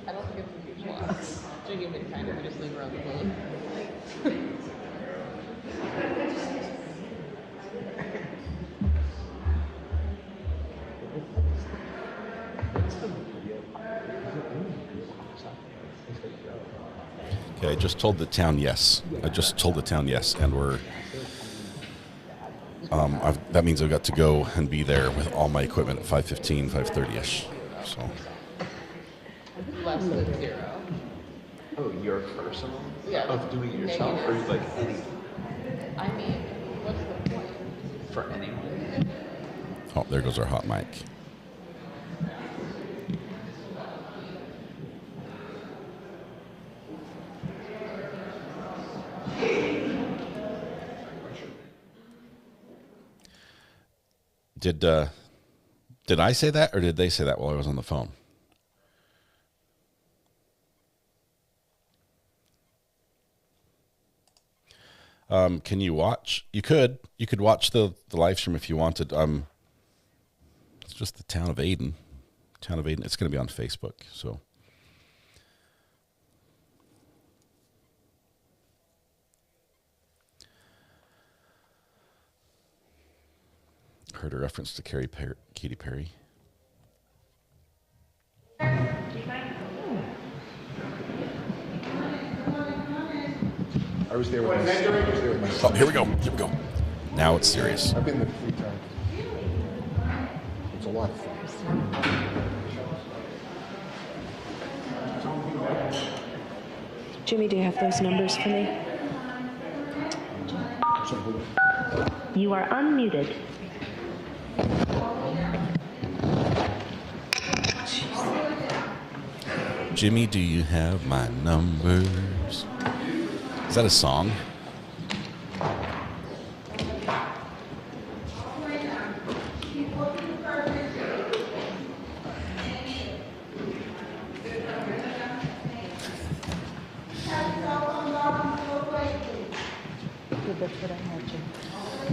I don't think it's a huge loss. Jiggy would kind of just leave her on the phone.
Okay, I just told the town yes. And we're. That means I've got to go and be there with all my equipment at 5:15, 5:30ish. So.
Less than 0.
Oh, your personal?
Yeah.
Of doing it yourself, or like any?
I mean, what's the point?
For anyone?
Oh, there goes our hot mic. Did I say that, or did they say that while I was on the phone? Can you watch? You could watch the live stream if you wanted. It's just the town of Ayden. It's going to be on Facebook. So. Heard a reference to Katy Perry.
I was there with my son.
Oh, here we go. Now it's serious.
I've been there 3 times. It's a lot of fun.
Jimmy, do you have those numbers for me? You are unmuted.
Jimmy, do you have my numbers? Is that a song?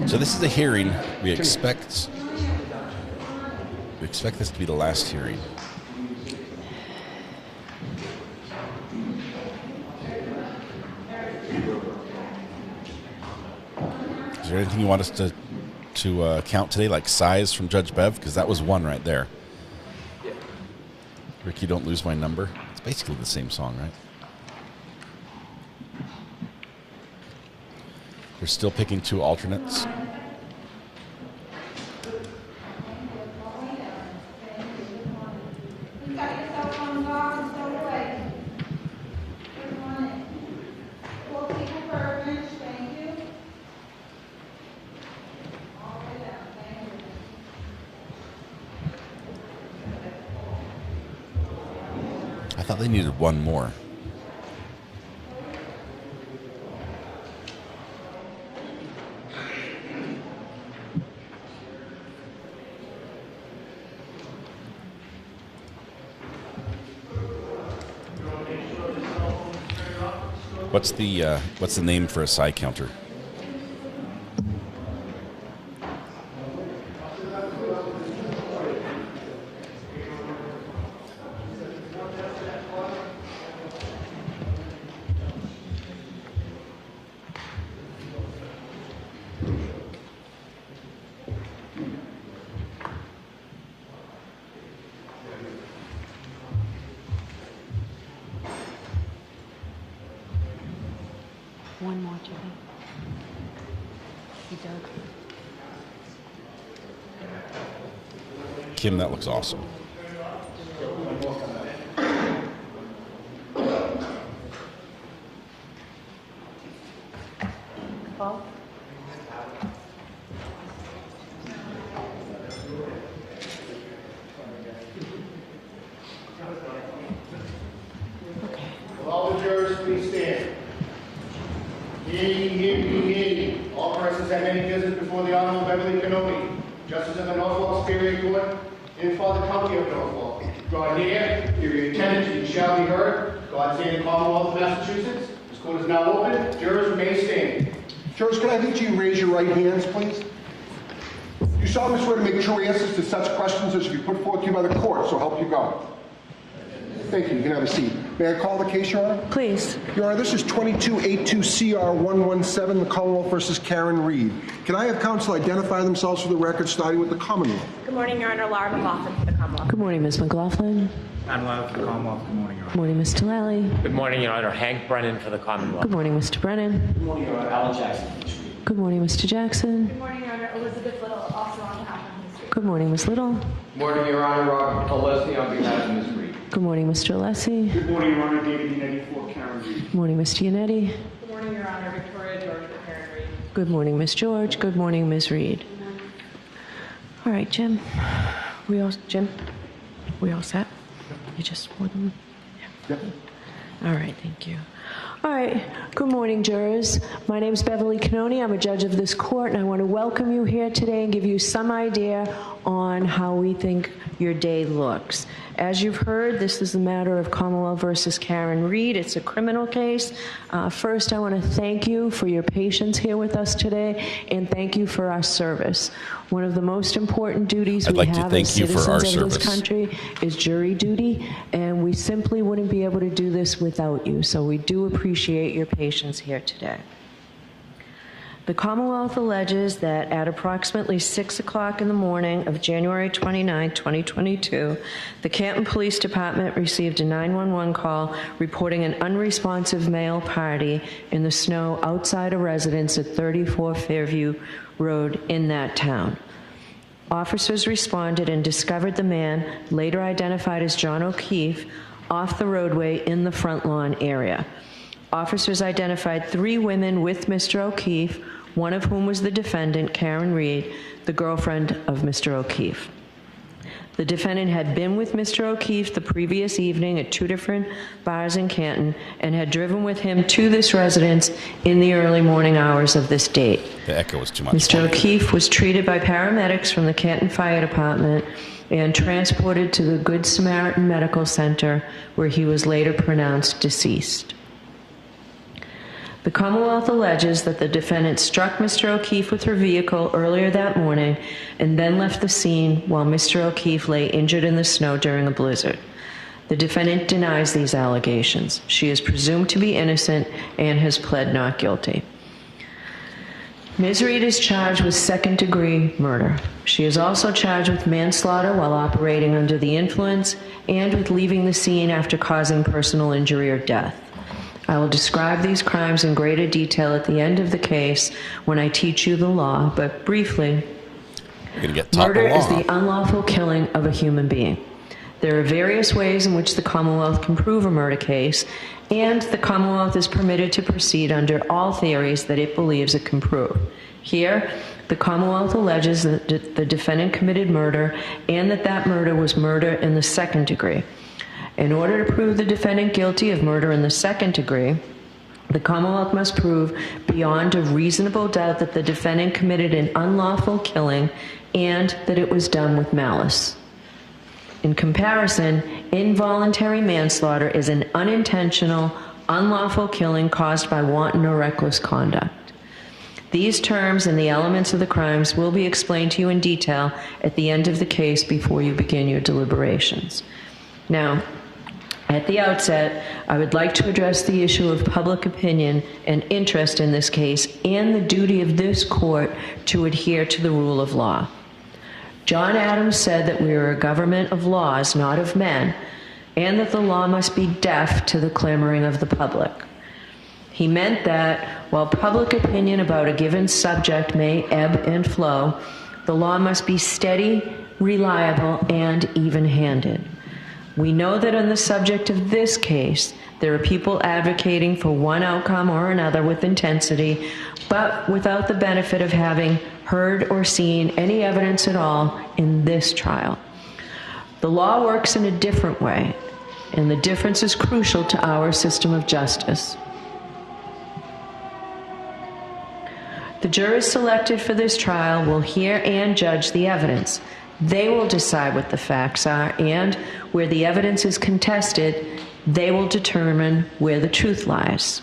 So this is a hearing. We expect this to be the last hearing. Is there anything you want us to count today, like size from Judge Bev? Because that was 1 right there.
Yeah.
Ricky, don't lose my number. It's basically the same song, right? They're still picking 2 alternates. I thought they needed 1 more. What's the name for a side counter?
One more, Jimmy. He does.
Kim, that looks awesome.
Paul?
All the jurors, please stand. Hear. All persons have any business before the Honorable Beverly Kenobi, Justice of the Norfolk Superior Court, in for the County of Norfolk. God hear, give your attention, you shall be heard. God save the Commonwealth of Massachusetts. This court is now open. Jurors may stand.
Jurors, can I have each of you raise your right hands, please? You solemnly swear to make true answers to such questions as should be put forth to you by the court, so help you God. Thank you. You can have a seat. May I call the case, Your Honor?
Please.
Your Honor, this is 2282CR117, the Commonwealth versus Karen Reed. Can I have counsel identify themselves for the record, starting with the Commonwealth?
Good morning, Your Honor. Laura McLaughlin for the Commonwealth.
Good morning, Ms. McLaughlin.
I'm Lyle for the Commonwealth. Good morning, Your Honor.
Good morning, Mr. Lally.
Good morning, Your Honor. Hank Brennan for the Commonwealth.
Good morning, Mr. Brennan.
Good morning, Your Honor. Alan Jackson.
Good morning, Mr. Jackson.
Good morning, Your Honor. Elizabeth Little, also on behalf of Ms. Reed.
Good morning, Ms. Little.
Good morning, Your Honor. Robert Alessi on behalf of Ms. Reed.
Good morning, Mr. Alessi.
Good morning, Your Honor. David Yannetti for Karen Reed.
Good morning, Mr. Yannetti.
Good morning, Your Honor. Victoria George for Karen Reed.
Good morning, Ms. George. Good morning, Ms. Reed. All right, Jim. We all set? You just more than...
Yep.
All right, thank you. All right, good morning, jurors. My name is Beverly Cannoni. I'm a judge of this court, and I want to welcome you here today and give you some idea on how we think your day looks. As you've heard, this is the matter of Commonwealth versus Karen Reed. It's a criminal case. First, I want to thank you for your patience here with us today, and thank you for our service. One of the most important duties we have as citizens of this country is jury duty, and we simply wouldn't be able to do this without you. So we do appreciate your patience here today. The Commonwealth alleges that at approximately 6 o'clock in the morning of January 29, 2022, the Canton Police Department received a 911 call reporting an unresponsive male party in the snow outside a residence at 34 Fairview Road in that town. Officers responded and discovered the man, later identified as John O'Keefe, off the roadway in the front lawn area. Officers identified 3 women with Mr. O'Keefe, one of whom was the defendant, Karen Reed, the girlfriend of Mr. O'Keefe. The defendant had been with Mr. O'Keefe the previous evening at 2 different bars in Canton and had driven with him to this residence in the early morning hours of this date.
The echo was too much.
Mr. O'Keefe was treated by paramedics from the Canton Fire Department and transported to the Good Samaritan Medical Center, where he was later pronounced deceased. The Commonwealth alleges that the defendant struck Mr. O'Keefe with her vehicle earlier that morning and then left the scene while Mr. O'Keefe lay injured in the snow during a blizzard. The defendant denies these allegations. She is presumed to be innocent and has pled not guilty. Ms. Reed is charged with second-degree murder. She is also charged with manslaughter while operating under the influence and with leaving the scene after causing personal injury or death. I will describe these crimes in greater detail at the end of the case when I teach you the law, but briefly, murder is the unlawful killing of a human being. There are various ways in which the Commonwealth can prove a murder case, and the Commonwealth is permitted to proceed under all theories that it believes it can prove. Here, the Commonwealth alleges that the defendant committed murder and that that murder was murder in the second degree. In order to prove the defendant guilty of murder in the second degree, the Commonwealth must prove beyond a reasonable doubt that the defendant committed an unlawful killing and that it was done with malice. In comparison, involuntary manslaughter is an unintentional, unlawful killing caused by wanton or reckless conduct. These terms and the elements of the crimes will be explained to you in detail at the end of the case before you begin your deliberations. Now, at the outset, I would like to address the issue of public opinion and interest in this case and the duty of this court to adhere to the rule of law. John Adams said that we are a government of laws, not of men, and that the law must be deaf to the clamoring of the public. He meant that while public opinion about a given subject may ebb and flow, the law must be steady, reliable, and even-handed. We know that on the subject of this case, there are people advocating for one outcome or another with intensity, but without the benefit of having heard or seen any evidence at all in this trial. The law works in a different way, and the difference is crucial to our system of justice. The jurors selected for this trial will hear and judge the evidence. They will decide what the facts are, and where the evidence is contested, they will determine where the truth lies.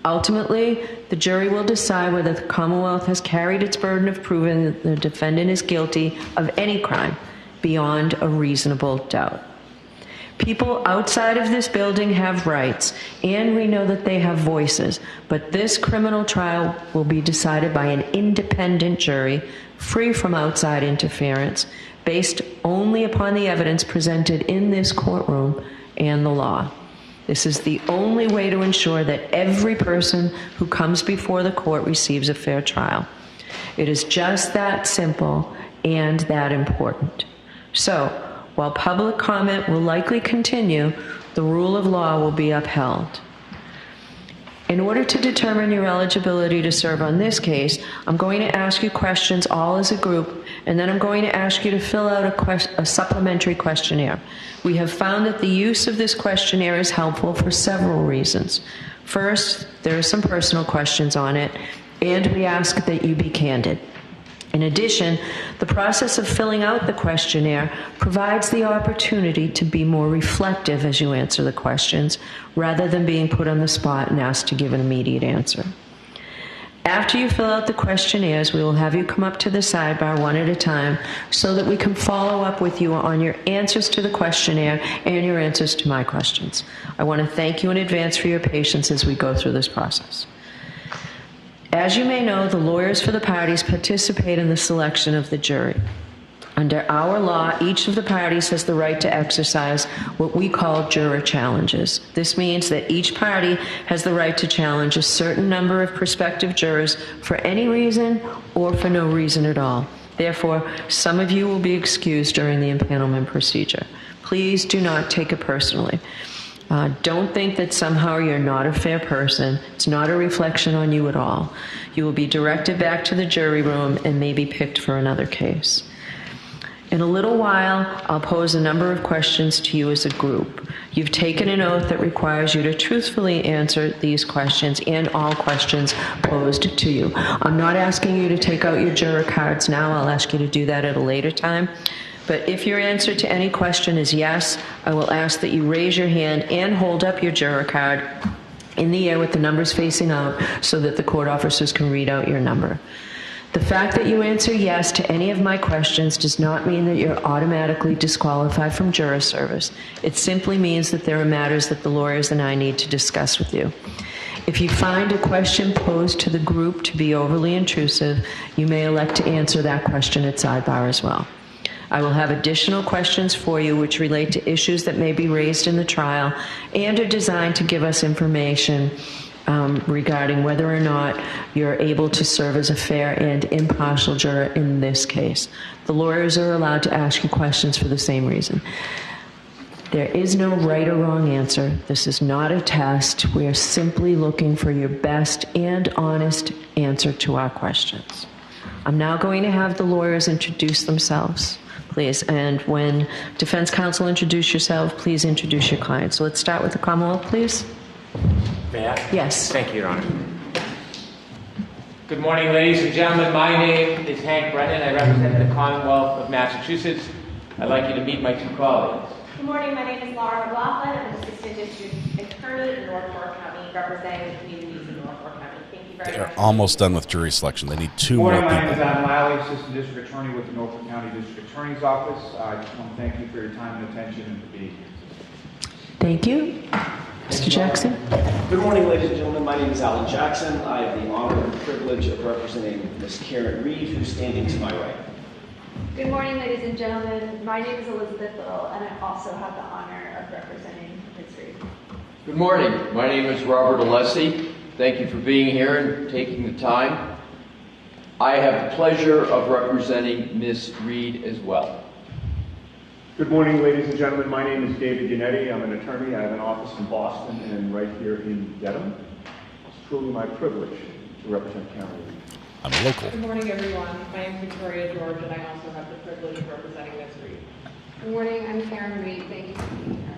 Ultimately, the jury will decide whether the Commonwealth has carried its burden of proving that the defendant is guilty of any crime beyond a reasonable doubt. People outside of this building have rights, and we know that they have voices, but this criminal trial will be decided by an independent jury, free from outside interference, based only upon the evidence presented in this courtroom and the law. This is the only way to ensure that every person who comes before the court receives a fair trial. It is just that simple and that important. So, while public comment will likely continue, the rule of law will be upheld. In order to determine your eligibility to serve on this case, I'm going to ask you questions all as a group, and then I'm going to ask you to fill out a supplementary questionnaire. We have found that the use of this questionnaire is helpful for several reasons. First, there are some personal questions on it, and we ask that you be candid. In addition, the process of filling out the questionnaire provides the opportunity to be more reflective as you answer the questions, rather than being put on the spot and asked to give an immediate answer. After you fill out the questionnaires, we will have you come up to the sidebar one at a time so that we can follow up with you on your answers to the questionnaire and your answers to my questions. I want to thank you in advance for your patience as we go through this process. As you may know, the lawyers for the parties participate in the selection of the jury. Under our law, each of the parties has the right to exercise what we call juror challenges. This means that each party has the right to challenge a certain number of prospective jurors for any reason or for no reason at all. Therefore, some of you will be excused during the impanelment procedure. Please do not take it personally. Don't think that somehow you're not a fair person. It's not a reflection on you at all. You will be directed back to the jury room and may be picked for another case. In a little while, I'll pose a number of questions to you as a group. You've taken an oath that requires you to truthfully answer these questions and all questions posed to you. I'm not asking you to take out your juror cards now. I'll ask you to do that at a later time. But if your answer to any question is yes, I will ask that you raise your hand and hold up your juror card in the air with the numbers facing out so that the court officers can read out your number. The fact that you answer yes to any of my questions does not mean that you're automatically disqualified from juror service. It simply means that there are matters that the lawyers and I need to discuss with you. If you find a question posed to the group to be overly intrusive, you may elect to answer that question at sidebar as well. I will have additional questions for you which relate to issues that may be raised in the trial and are designed to give us information regarding whether or not you're able to serve as a fair and impartial juror in this case. The lawyers are allowed to ask you questions for the same reason. There is no right or wrong answer. This is not a test. We are simply looking for your best and honest answer to our questions. I'm now going to have the lawyers introduce themselves, please. And when defense counsel introduce yourself, please introduce your client. So let's start with the Commonwealth, please.
May I?
Yes.
Thank you, Your Honor. Good morning, ladies and gentlemen. My name is Hank Brennan. I represent the Commonwealth of Massachusetts. I'd like you to meet my two colleagues.
Good morning, my name is Laura McLaughlin. I'm an Assistant District Attorney in Norfolk County, representing the communities in Norfolk County. Thank you very much.
They're almost done with jury selection. They need two
Good
more
morning,
people.
my name is Adam Lally, Assistant District Attorney with the Norfolk County District Attorney's Office. I just want to thank you for your time and attention and for being here.
Thank you. Mr. Jackson.
Good morning, ladies and gentlemen. My name is Alan Jackson. I have the honor and privilege of representing Ms. Karen Reed, who's standing to my right.
Good morning, ladies and gentlemen. My name is Elizabeth Little, and I also have the honor of representing Ms. Reed.
Good morning. My name is Robert Alessi. Thank you for being here and taking the time. I have the pleasure of representing Ms. Reed as well.
Good morning, ladies and gentlemen. My name is David Yannetti. I'm an attorney. I have an office in Boston and right here in Dedham. It's truly my privilege to represent Karen Reed.
I'm a local.
Good morning, everyone. My name is Victoria George, and I also have the privilege of representing Ms. Reed.
Good morning. I'm Karen Reed. Thank you for being here.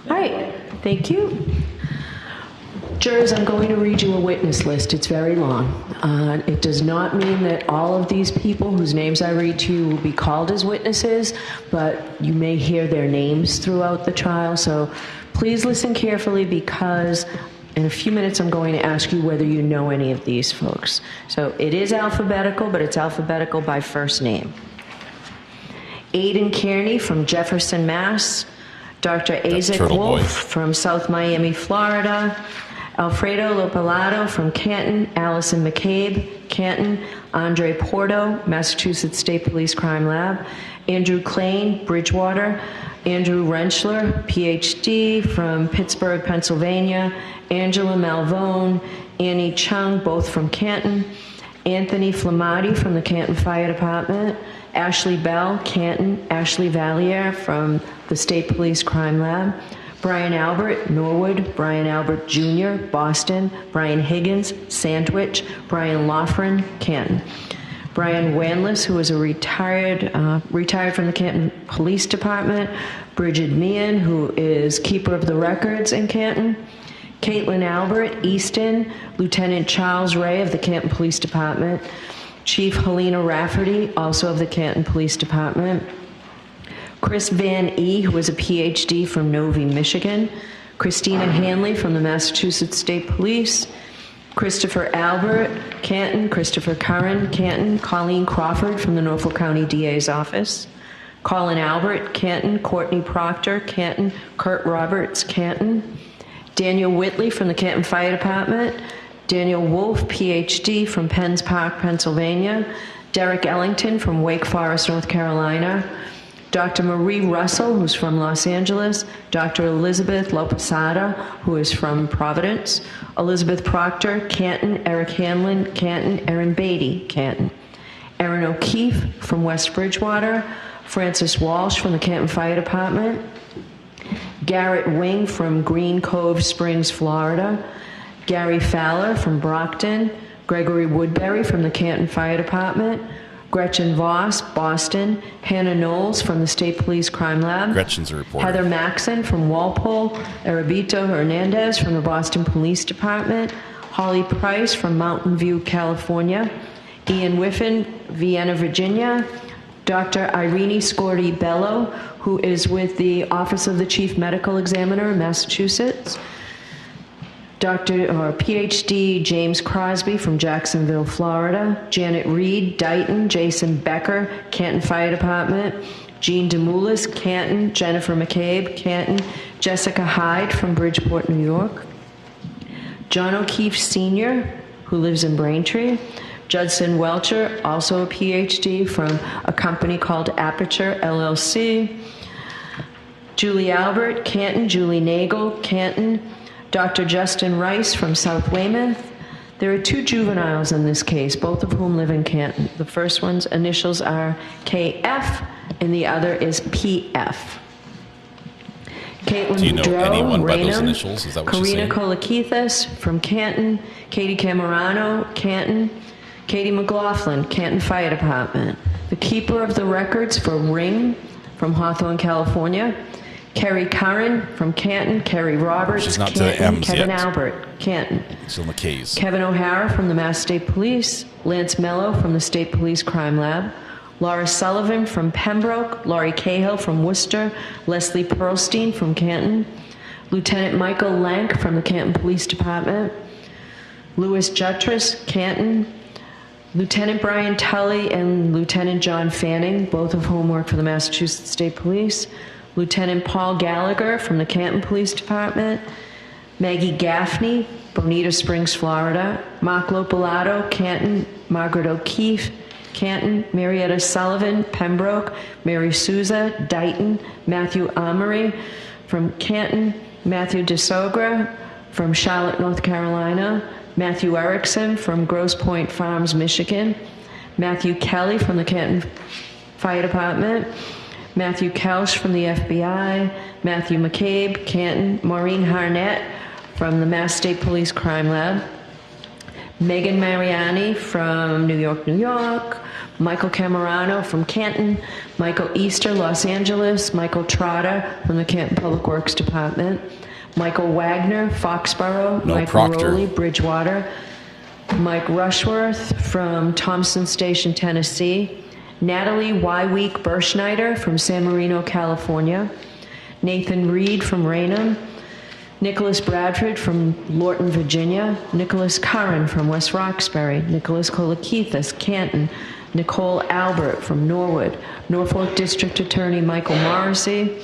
Hi, thank you. Jurors, I'm going to read you a witness list. It's very long. It does not mean that all of these people whose names I read to you will be called as witnesses, but you may hear their names throughout the trial. So please listen carefully, because in a few minutes I'm going to ask you whether you know any of these folks. So it is alphabetical, but it's alphabetical by first name. Ayden Kearney from Jefferson, Mass. Dr. Isaac Wolf from South Miami, Florida. Alfredo Lopalato from Canton. Allison McCabe, Canton. Andre Porto, Massachusetts State Police Crime Lab. Andrew Klain, Bridgewater. Andrew Rentschler, PhD from Pittsburgh, Pennsylvania. Angela Malvone, Annie Chung, both from Canton. Anthony Flamati from the Canton Fire Department. Ashley Bell, Canton. Ashley Valliere from the State Police Crime Lab. Brian Albert, Norwood. Brian Albert Jr., Boston. Brian Higgins, Sandwich. Brian Loughran, Canton. Brian Wanless, who is a retired from the Canton Police Department. Bridget Meehan, who is keeper of the records in Canton. Caitlin Albert, Easton. Lieutenant Charles Ray of the Canton Police Department. Chief Helena Rafferty, also of the Canton Police Department. Chris Van E., who is a PhD from Novi, Michigan. Christina Hanley from the Massachusetts State Police. Christopher Albert, Canton. Christopher Curran, Canton. Colleen Crawford from the Norfolk County DA's office. Colin Albert, Canton. Courtney Proctor, Canton. Kurt Roberts, Canton. Daniel Whitley from the Canton Fire Department. Daniel Wolf, PhD from Penns Park, Pennsylvania. Derek Ellington from Wake Forest, North Carolina. Dr. Marie Russell, who's from Los Angeles. Dr. Elizabeth Loposada, who is from Providence. Elizabeth Proctor, Canton. Eric Hanlon, Canton. Erin Beatty, Canton. Erin O'Keefe from West Bridgewater. Francis Walsh from the Canton Fire Department. Garrett Wing from Green Cove Springs, Florida. Gary Fowler from Brockton. Gregory Woodbury from the Canton Fire Department. Gretchen Voss, Boston. Hannah Knowles from the State Police Crime Lab.
Gretchen's a reporter.
Heather Maxon from Walpole. Erabito Hernandez from the Boston Police Department. Holly Price from Mountain View, California. Ian Whiffen, Vienna, Virginia. Dr. Irene Scorti Bello, who is with the Office of the Chief Medical Examiner in Massachusetts. PhD James Crosby from Jacksonville, Florida. Janet Reed, Dighton. Jason Becker, Canton Fire Department. Jean DeMoulis, Canton. Jennifer McCabe, Canton. Jessica Hyde from Bridgeport, New York. John O'Keefe Sr., who lives in Braintree. Judson Welcher, also a PhD from a company called Aperture, LLC. Julie Albert, Canton. Julie Nagel, Canton. Dr. Justin Rice from South Weymouth. There are two juveniles in this case, both of whom live in Canton. The first one's initials are KF, and the other is PF. Caitlin
Do you know anyone by those
Raynham,
initials? Is that what she's
Karina
saying?
Kolakithas from Canton. Katie Camerano, Canton. Katie McLaughlin, Canton Fire Department. The keeper of the records for Ring from Hawthorne, California. Kerry Curran from Canton. Kerry Roberts,
She's not to
Canton.
the M's
Kevin
yet.
Albert, Canton.
Still in the K's.
Kevin O'Hara from the Mass State Police. Lance Mello from the State Police Crime Lab. Laura Sullivan from Pembroke. Laurie Cahill from Worcester. Leslie Pearlstein from Canton. Lieutenant Michael Lank from the Canton Police Department. Louis Jutras, Canton. Lieutenant Brian Tully and Lieutenant John Fanning, both of whom work for the Massachusetts State Police. Lieutenant Paul Gallagher from the Canton Police Department. Maggie Gaffney, Bonita Springs, Florida. Mark Lopalato, Canton. Margaret O'Keefe, Canton. Marietta Sullivan, Pembroke. Mary Souza, Dighton. Matthew Amory from Canton. Matthew DeSogra, from Charlotte, North Carolina. Matthew Erickson from Grosse Pointe Farms, Michigan. Matthew Kelly from the Canton Fire Department. Matthew Kelsch from the FBI. Matthew McCabe, Canton. Maureen Harnett from the Mass State Police Crime Lab. Megan Mariani from New York, New York. Michael Camerano from Canton. Michael Easter, Los Angeles. Michael Trotter from the Canton Public Works Department. Michael Wagner, Foxborough.
No
Michael
Proctor.
Rowley, Bridgewater. Mike Rushworth from Thompson Station, Tennessee. Natalie Wyweek Berschneider from San Marino, California. Nathan Reed from Raynham. Nicholas Bradford from Lorton, Virginia. Nicholas Curran from West Roxbury. Nicholas Kolakithis, Canton. Nicole Albert from Norwood. Norfolk District Attorney Michael Morrissey.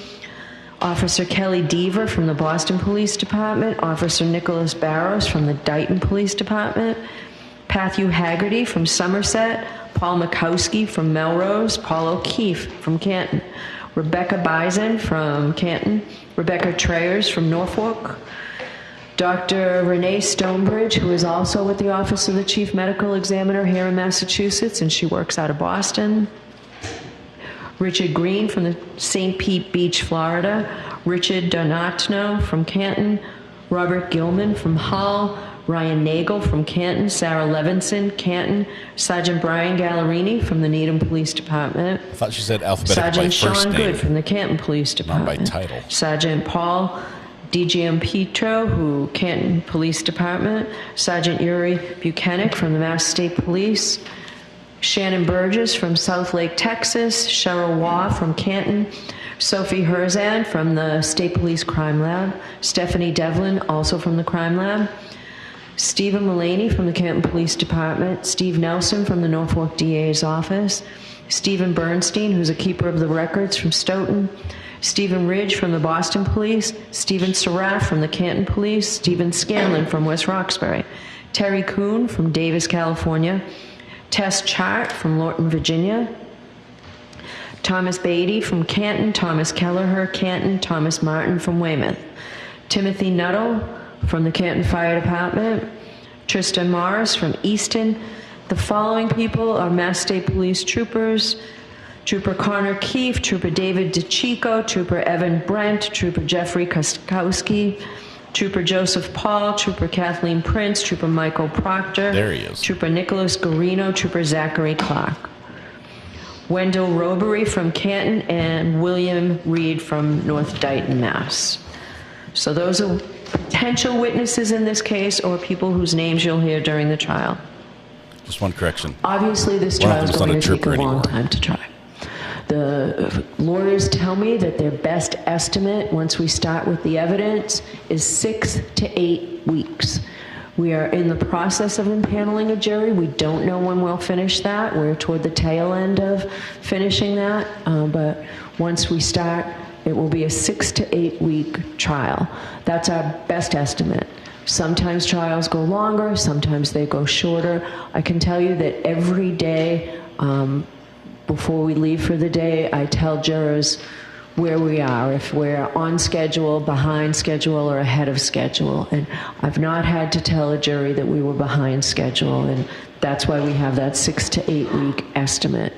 Officer Kelly Deaver from the Boston Police Department. Officer Nicholas Barrows from the Dighton Police Department. Matthew Haggerty from Somerset. Paul Mikowski from Melrose. Paul O'Keefe from Canton. Rebecca Bison from Canton. Rebecca Trayers from Norfolk. Dr. Renee Stonebridge, who is also with the Office of the Chief Medical Examiner here in Massachusetts, and she works out of Boston. Richard Green from the St. Pete Beach, Florida. Richard Donatno from Canton. Robert Gilman from Hull. Ryan Nagel from Canton. Sarah Levinson, Canton. Sergeant Brian Gallerini from the Needham Police Department.
I thought she said alphabetical by
Sergeant
first
Sean
name.
Good from the Canton Police Department.
Not by title.
Sergeant Paul DGM Petro, who Canton Police Department. Sergeant Yuri Buchanan from the Mass State Police. Shannon Burgess from South Lake, Texas. Cheryl Waugh from Canton. Sophie Herzan from the State Police Crime Lab. Stephanie Devlin, also from the Crime Lab. Stephen Mullaney from the Canton Police Department. Steve Nelson from the Norfolk DA's office. Stephen Bernstein, who's a keeper of the records from Stoughton. Stephen Ridge from the Boston Police. Stephen Seraf from the Canton Police. Stephen Scanlon from West Roxbury. Terry Kuhn from Davis, California. Tess Chart from Lorton, Virginia. Thomas Beatty from Canton. Thomas Kelleher, Canton. Thomas Martin from Weymouth. Timothy Nuttall from the Canton Fire Department. Tristan Morris from Easton. The following people are Mass State Police troopers: Trooper Connor Keefe, Trooper David DeChico, Trooper Evan Brent, Trooper Jeffrey Koskowski, Trooper Joseph Paul, Trooper Kathleen Prince, Trooper Michael Proctor.
There he is.
Trooper Nicholas Garino, Trooper Zachary Clark. Wendell Robery from Canton, and William Reed from North Dighton, Mass. So those are potential witnesses in this case, or people whose names you'll hear during the trial.
Just one correction.
Obviously, this
One of
trial is
them's
going
not a
to take a
trooper
long
anymore.
time to try. The lawyers tell me that their best estimate, once we start with the evidence, is 6 to 8 weeks. We are in the process of impaneling a jury. We don't know when we'll finish that. We're toward the tail end of finishing that. But once we start, it will be a 6 to 8 week trial. That's our best estimate. Sometimes trials go longer, sometimes they go shorter. I can tell you that every day before we leave for the day, I tell jurors where we are, if we're on schedule, behind schedule, or ahead of schedule. And I've not had to tell a jury that we were behind schedule, and that's why we have that 6 to 8 week estimate.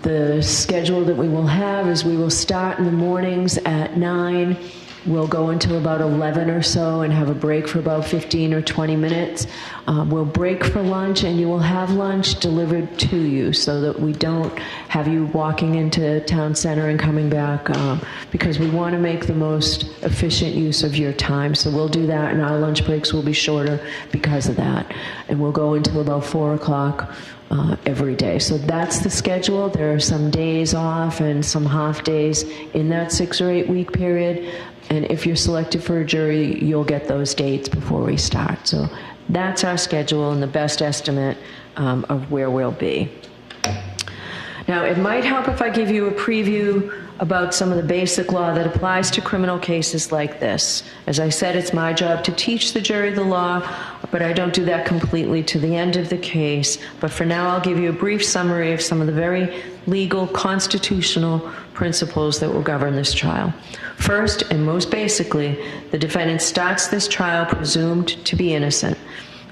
The schedule that we will have is we will start in the mornings at 9. We'll go until about 11 or so and have a break for about 15 or 20 minutes. We'll break for lunch, and you will have lunch delivered to you so that we don't have you walking into town center and coming back, because we want to make the most efficient use of your time. So we'll do that, and our lunch breaks will be shorter because of that. And we'll go until about 4 o'clock every day. So that's the schedule. There are some days off and some half days in that 6 or 8 week period. And if you're selected for a jury, you'll get those dates before we start. So that's our schedule and the best estimate of where we'll be. Now, it might help if I give you a preview about some of the basic law that applies to criminal cases like this. As I said, it's my job to teach the jury the law, but I don't do that completely to the end of the case. But for now, I'll give you a brief summary of some of the very legal, constitutional principles that will govern this trial. First, and most basically, the defendant starts this trial presumed to be innocent.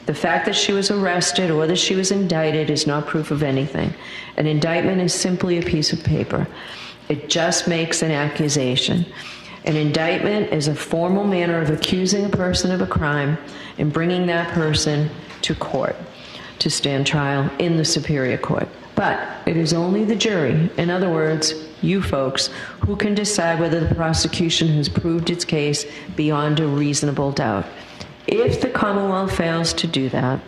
The fact that she was arrested or that she was indicted is not proof of anything. An indictment is simply a piece of paper. It just makes an accusation. An indictment is a formal manner of accusing a person of a crime and bringing that person to court to stand trial in the superior court. But it is only the jury, in other words, you folks, who can decide whether the prosecution has proved its case beyond a reasonable doubt. If the Commonwealth fails to do that,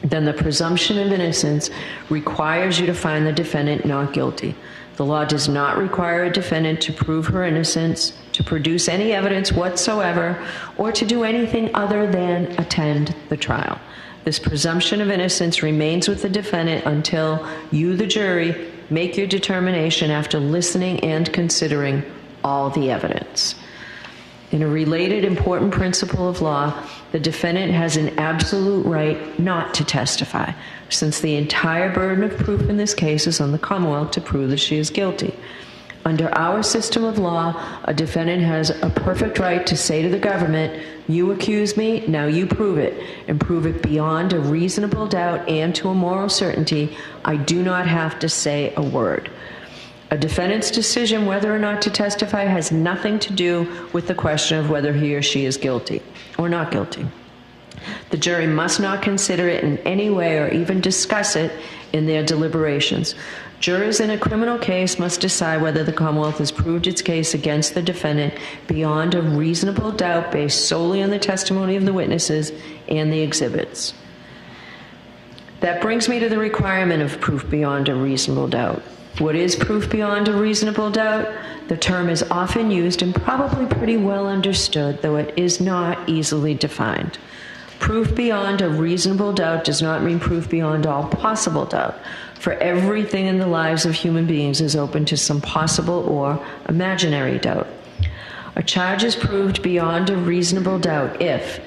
then the presumption of innocence requires you to find the defendant not guilty. The law does not require a defendant to prove her innocence, to produce any evidence whatsoever, or to do anything other than attend the trial. This presumption of innocence remains with the defendant until you, the jury, make your determination after listening and considering all the evidence. In a related important principle of law, the defendant has an absolute right not to testify, since the entire burden of proof in this case is on the Commonwealth to prove that she is guilty. Under our system of law, a defendant has a perfect right to say to the government, "You accuse me, now you prove it, and prove it beyond a reasonable doubt and to a moral certainty. I do not have to say a word." A defendant's decision whether or not to testify has nothing to do with the question of whether he or she is guilty or not guilty. The jury must not consider it in any way or even discuss it in their deliberations. Jurors in a criminal case must decide whether the Commonwealth has proved its case against the defendant beyond a reasonable doubt based solely on the testimony of the witnesses and the exhibits. That brings me to the requirement of proof beyond a reasonable doubt. What is proof beyond a reasonable doubt? The term is often used and probably pretty well understood, though it is not easily defined. Proof beyond a reasonable doubt does not mean proof beyond all possible doubt, for everything in the lives of human beings is open to some possible or imaginary doubt. A charge is proved beyond a reasonable doubt if,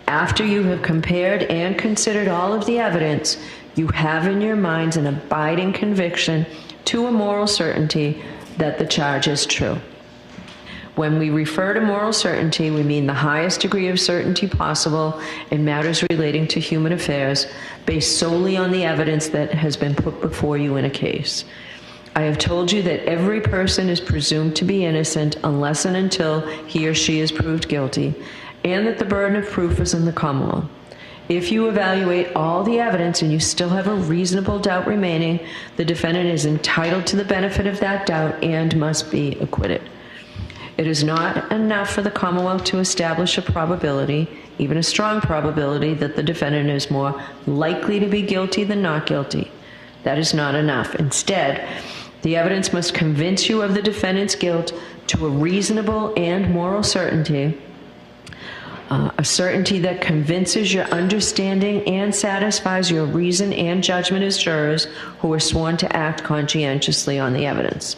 after you have compared and considered all of the evidence, you have in your minds an abiding conviction to a moral certainty that the charge is true. When we refer to moral certainty, we mean the highest degree of certainty possible in matters relating to human affairs, based solely on the evidence that has been put before you in a case. I have told you that every person is presumed to be innocent unless and until he or she is proved guilty, and that the burden of proof is in the Commonwealth. If you evaluate all the evidence and you still have a reasonable doubt remaining, the defendant is entitled to the benefit of that doubt and must be acquitted. It is not enough for the Commonwealth to establish a probability, even a strong probability, that the defendant is more likely to be guilty than not guilty. That is not enough. Instead, the evidence must convince you of the defendant's guilt to a reasonable and moral certainty, a certainty that convinces your understanding and satisfies your reason and judgment as jurors who are sworn to act conscientiously on the evidence.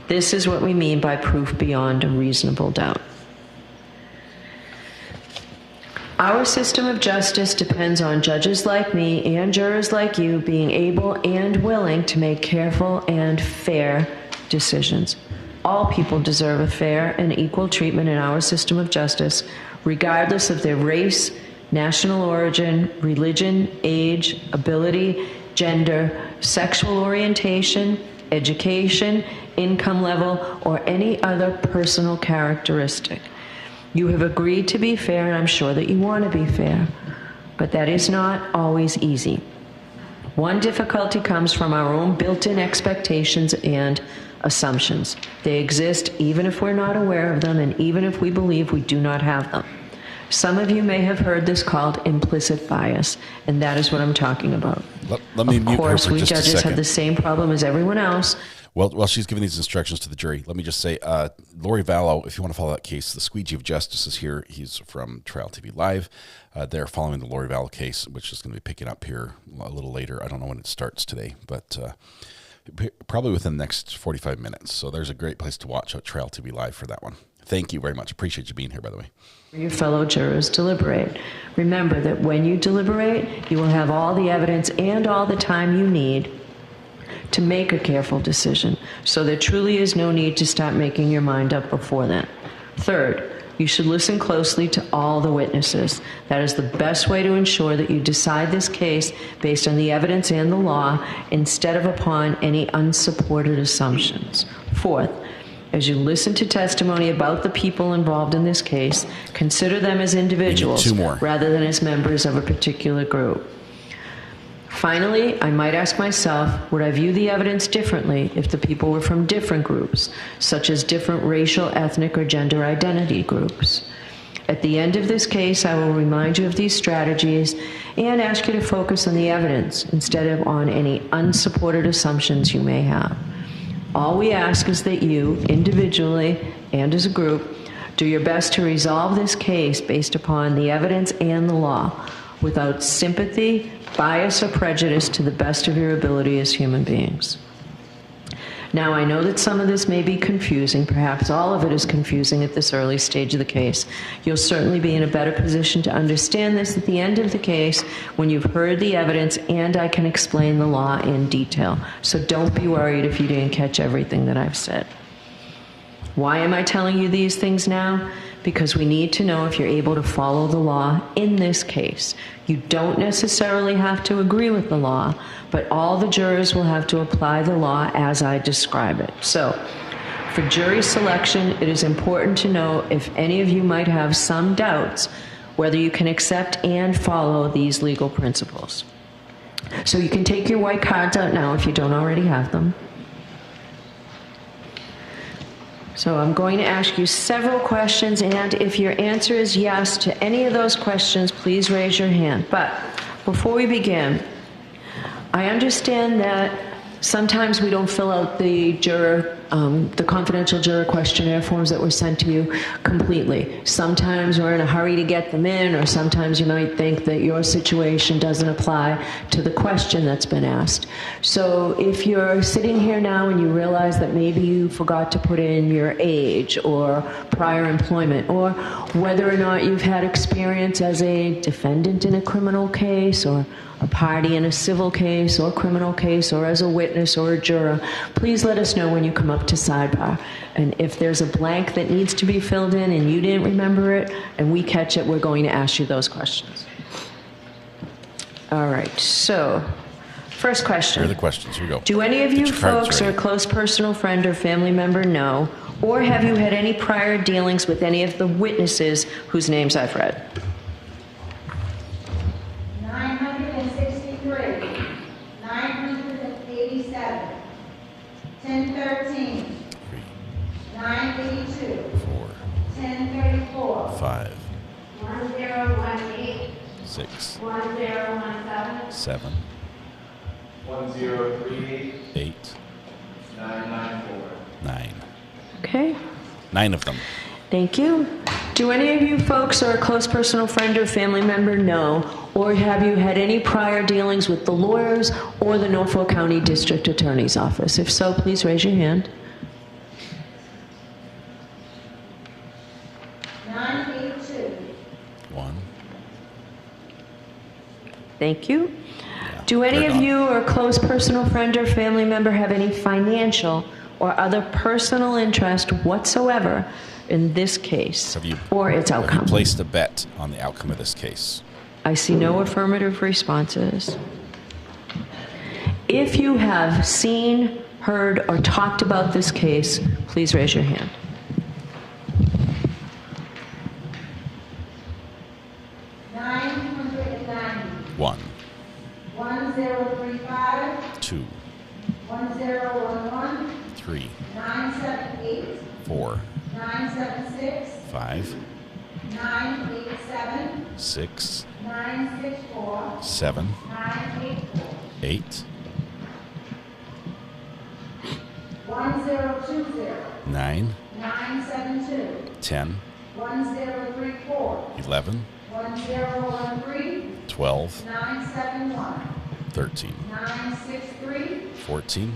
This is what we mean by proof beyond a reasonable doubt. Our system of justice depends on judges like me and jurors like you being able and willing to make careful and fair decisions. All people deserve a fair and equal treatment in our system of justice, regardless of their race, national origin, religion, age, ability, gender, sexual orientation, education, income level, or any other personal characteristic. You have agreed to be fair, and I'm sure that you want to be fair, but that is not always easy. One difficulty comes from our own built-in expectations and assumptions. They exist even if we're not aware of them and even if we believe we do not have them. Some of you may have heard this called implicit bias, and that is what I'm talking about.
Let me mute her for just a second. Of course, we
judges have the same problem as everyone else.
Well, while she's giving these instructions to the jury, let me just say, Lori Vallow, if you want to follow that case, the squeegee of justice is here. He's from Trial TV Live. They're following the Lori Vallow case, which is going to be picking up here a little later. I don't know when it starts today, but probably within the next 45 minutes. So there's a great place to watch at Trial TV Live for that one. Thank you very much. Appreciate you being here, by the way.
Your fellow jurors deliberate. Remember that when you deliberate, you will have all the evidence and all the time you need to make a careful decision, so there truly is no need to start making your mind up before then. Third, you should listen closely to all the witnesses. That is the best way to ensure that you decide this case based on the evidence and the law instead of upon any unsupported assumptions. Fourth, as you listen to testimony about the people involved in this case, consider them as individuals rather than as members of a particular group. Finally, I might ask myself, would I view the evidence differently if the people were from different groups, such as different racial, ethnic, or gender identity groups? At the end of this case, I will remind you of these strategies and ask you to focus on the evidence instead of on any unsupported assumptions you may have. All we ask is that you, individually and as a group, do your best to resolve this case based upon the evidence and the law, without sympathy, bias, or prejudice, to the best of your ability as human beings. Now, I know that some of this may be confusing. Perhaps all of it is confusing at this early stage of the case. You'll certainly be in a better position to understand this at the end of the case when you've heard the evidence and I can explain the law in detail. So don't be worried if you didn't catch everything that I've said. Why am I telling you these things now? Because we need to know if you're able to follow the law in this case. You don't necessarily have to agree with the law, but all the jurors will have to apply the law as I describe it. So, for jury selection, it is important to know if any of you might have some doubts whether you can accept and follow these legal principles. So you can take your white cards out now if you don't already have them. So I'm going to ask you several questions, and if your answer is yes to any of those questions, please raise your hand. But before we begin, I understand that sometimes we don't fill out the confidential juror questionnaire forms that were sent to you completely. Sometimes we're in a hurry to get them in, or sometimes you might think that your situation doesn't apply to the question that's been asked. So if you're sitting here now and you realize that maybe you forgot to put in your age or prior employment, or whether or not you've had experience as a defendant in a criminal case, or a party in a civil case or criminal case, or as a witness or a juror, please let us know when you come up to sidebar. And if there's a blank that needs to be filled in and you didn't remember it and we catch it, we're going to ask you those questions. All right, so first question.
Here are the questions. Here we go.
Do any of you folks or a close personal friend or family member know, or have you had any prior dealings with any of the witnesses whose names I've read?
963, 987, 1013, 982, 1034,
5,
1018,
6,
1017,
7,
1038,
8,
994.
9.
Okay.
9 of them.
Thank you. Do any of you folks or a close personal friend or family member know, or have you had any prior dealings with the lawyers or the Norfolk County District Attorney's Office? If so, please raise your hand.
982,
1.
Thank you. Do any of you or a close personal friend or family member have any financial or other personal interest whatsoever in this case or its outcome?
Have you placed a bet on the outcome of this case?
I see no affirmative responses. If you have seen, heard, or talked about this case, please raise your hand.
One.
1035,
2.
1011,
3.
978,
4.
976,
5.
987,
6.
964,
7.
984,
8.
1020,
9.
972,
10.
1034,
11.
1013,
12.
971,
13.
963,
14.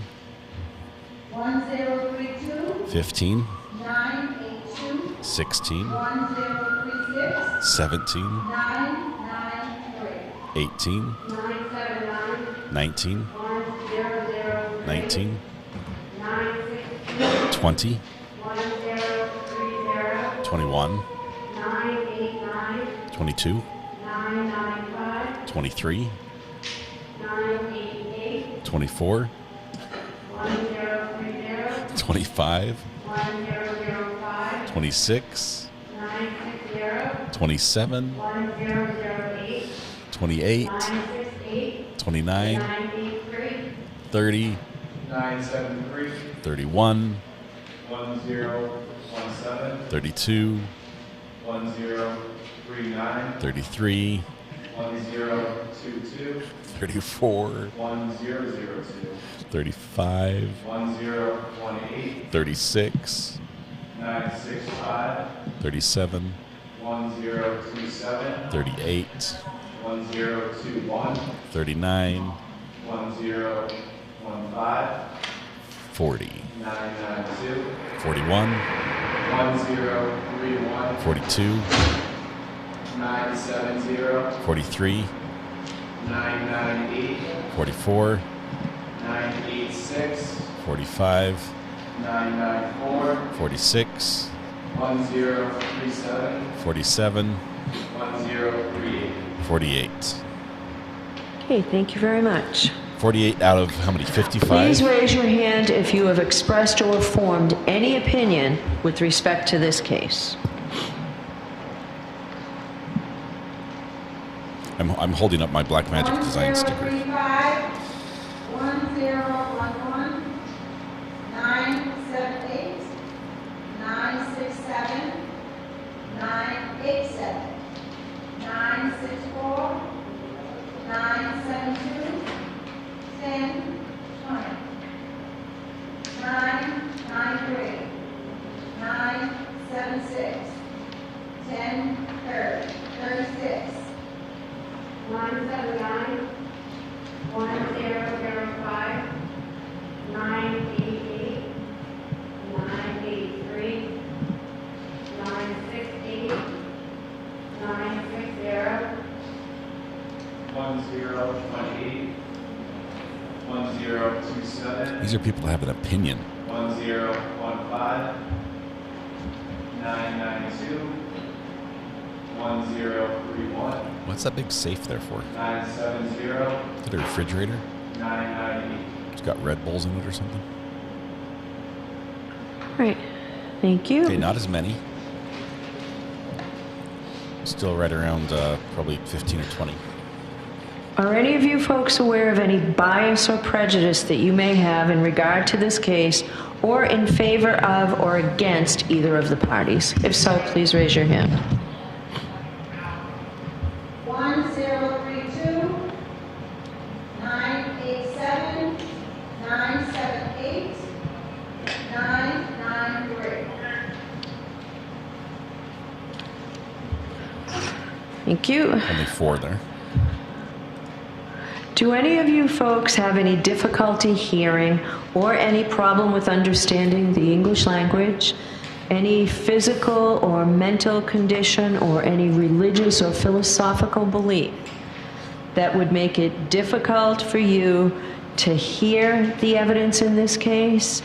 1032,
15.
982,
16.
1036,
17.
993,
18.
979,
19.
1009,
19, 20, 21, 22, 23, 24, 25, 26, 27, 28, 29, 30,
973
31,
1017
32,
1039
33,
1022
34,
1002
35,
1018
36,
965
37,
1027
38,
1021
39,
1015
40,
992
41,
1031
42,
970
43,
998
44,
986
45,
994
46,
1037
47,
1038
48.
Okay, thank you very much.
48 out of how many? 55?
Please raise your hand if you have expressed or formed any opinion with respect to this case.
I'm holding up my Black Magic Design sticker.
1035, 1011, 978, 967, 987, 964, 972, 10, 20, 993, 976, 10, 30, 36, 979, 1005, 988, 983, 968, 960,
1028 1027
These are people that have an opinion.
1015 992 1031
What's that big safe there for?
970
Is it a refrigerator?
998
It's got Red Bulls in it or something?
Right. Thank you.
Okay, not as many. Still right around probably 15 or 20.
Are any of you folks aware of any bias or prejudice that you may have in regard to this case or in favor of or against either of the parties? If so, please raise your hand.
1032, 987, 978, 993.
Thank you.
Only 4 there.
Do any of you folks have any difficulty hearing or any problem with understanding the English language, any physical or mental condition, or any religious or philosophical belief that would make it difficult for you to hear the evidence in this case,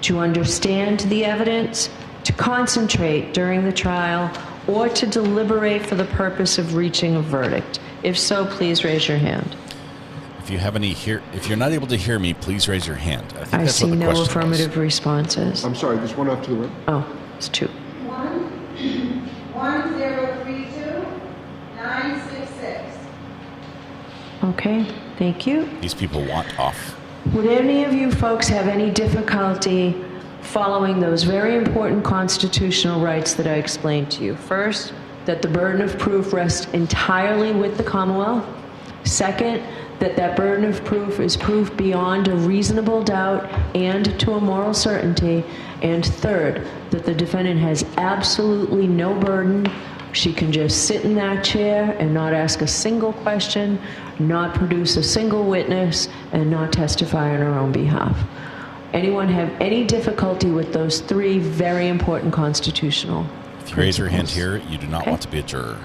to understand the evidence, to concentrate during the trial, or to deliberate for the purpose of reaching a verdict? If so, please raise your hand.
If you have any if you're not able to hear me, please raise your hand. I think
I
that's
see
what the
no
question
affirmative responses.
I'm sorry, there's one off to the right.
Oh, it's 2.
1032, 966.
Okay, thank you.
was. These people want off.
Would any of you folks have any difficulty following those very important constitutional rights that I explained to you? First, that the burden of proof rests entirely with the Commonwealth. Second, that burden of proof is proof beyond a reasonable doubt and to a moral certainty. And third, that the defendant has absolutely no burden. She can just sit in that chair and not ask a single question, not produce a single witness, and not testify on her own behalf. Anyone have any difficulty with those 3 very important constitutional
If you raise your hand here, you do not want to be a juror.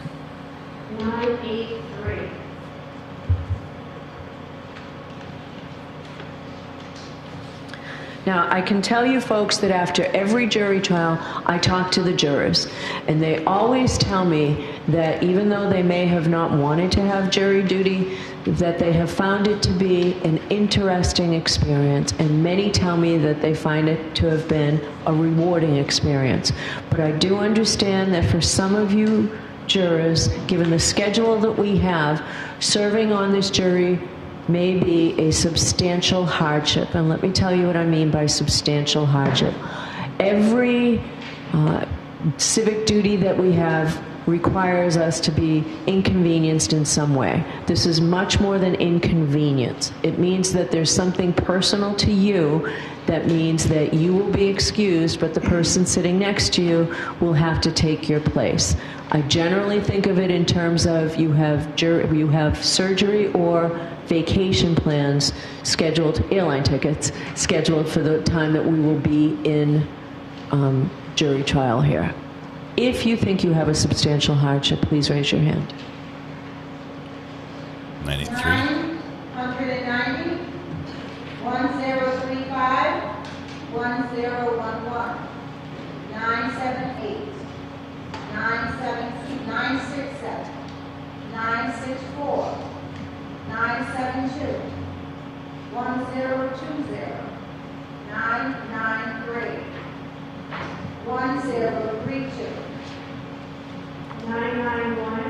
983.
Now, I can tell you folks that after every jury trial, I talk to the jurors, and they always tell me that even though they may have not wanted to have jury duty, that they have found it to be an interesting experience, and many tell me that they find it to have been a rewarding experience. But I do understand that for some of you jurors, given the schedule that we have, serving on this jury may be a substantial hardship. And let me tell you what I mean by substantial hardship. Every civic duty that we have requires us to be inconvenienced in some way. This is much more than inconvenience. It means that there's something personal to you that means that you will be excused, but the person sitting next to you will have to take your place. I generally think of it in terms of you have surgery or vacation plans scheduled, airline tickets scheduled for the time that we will be in jury trial here. If you think you have a substantial hardship, please raise your hand.
93.
990, 1035, 1011, 978, 967, 964, 972, 1020, 993, 1032, 991,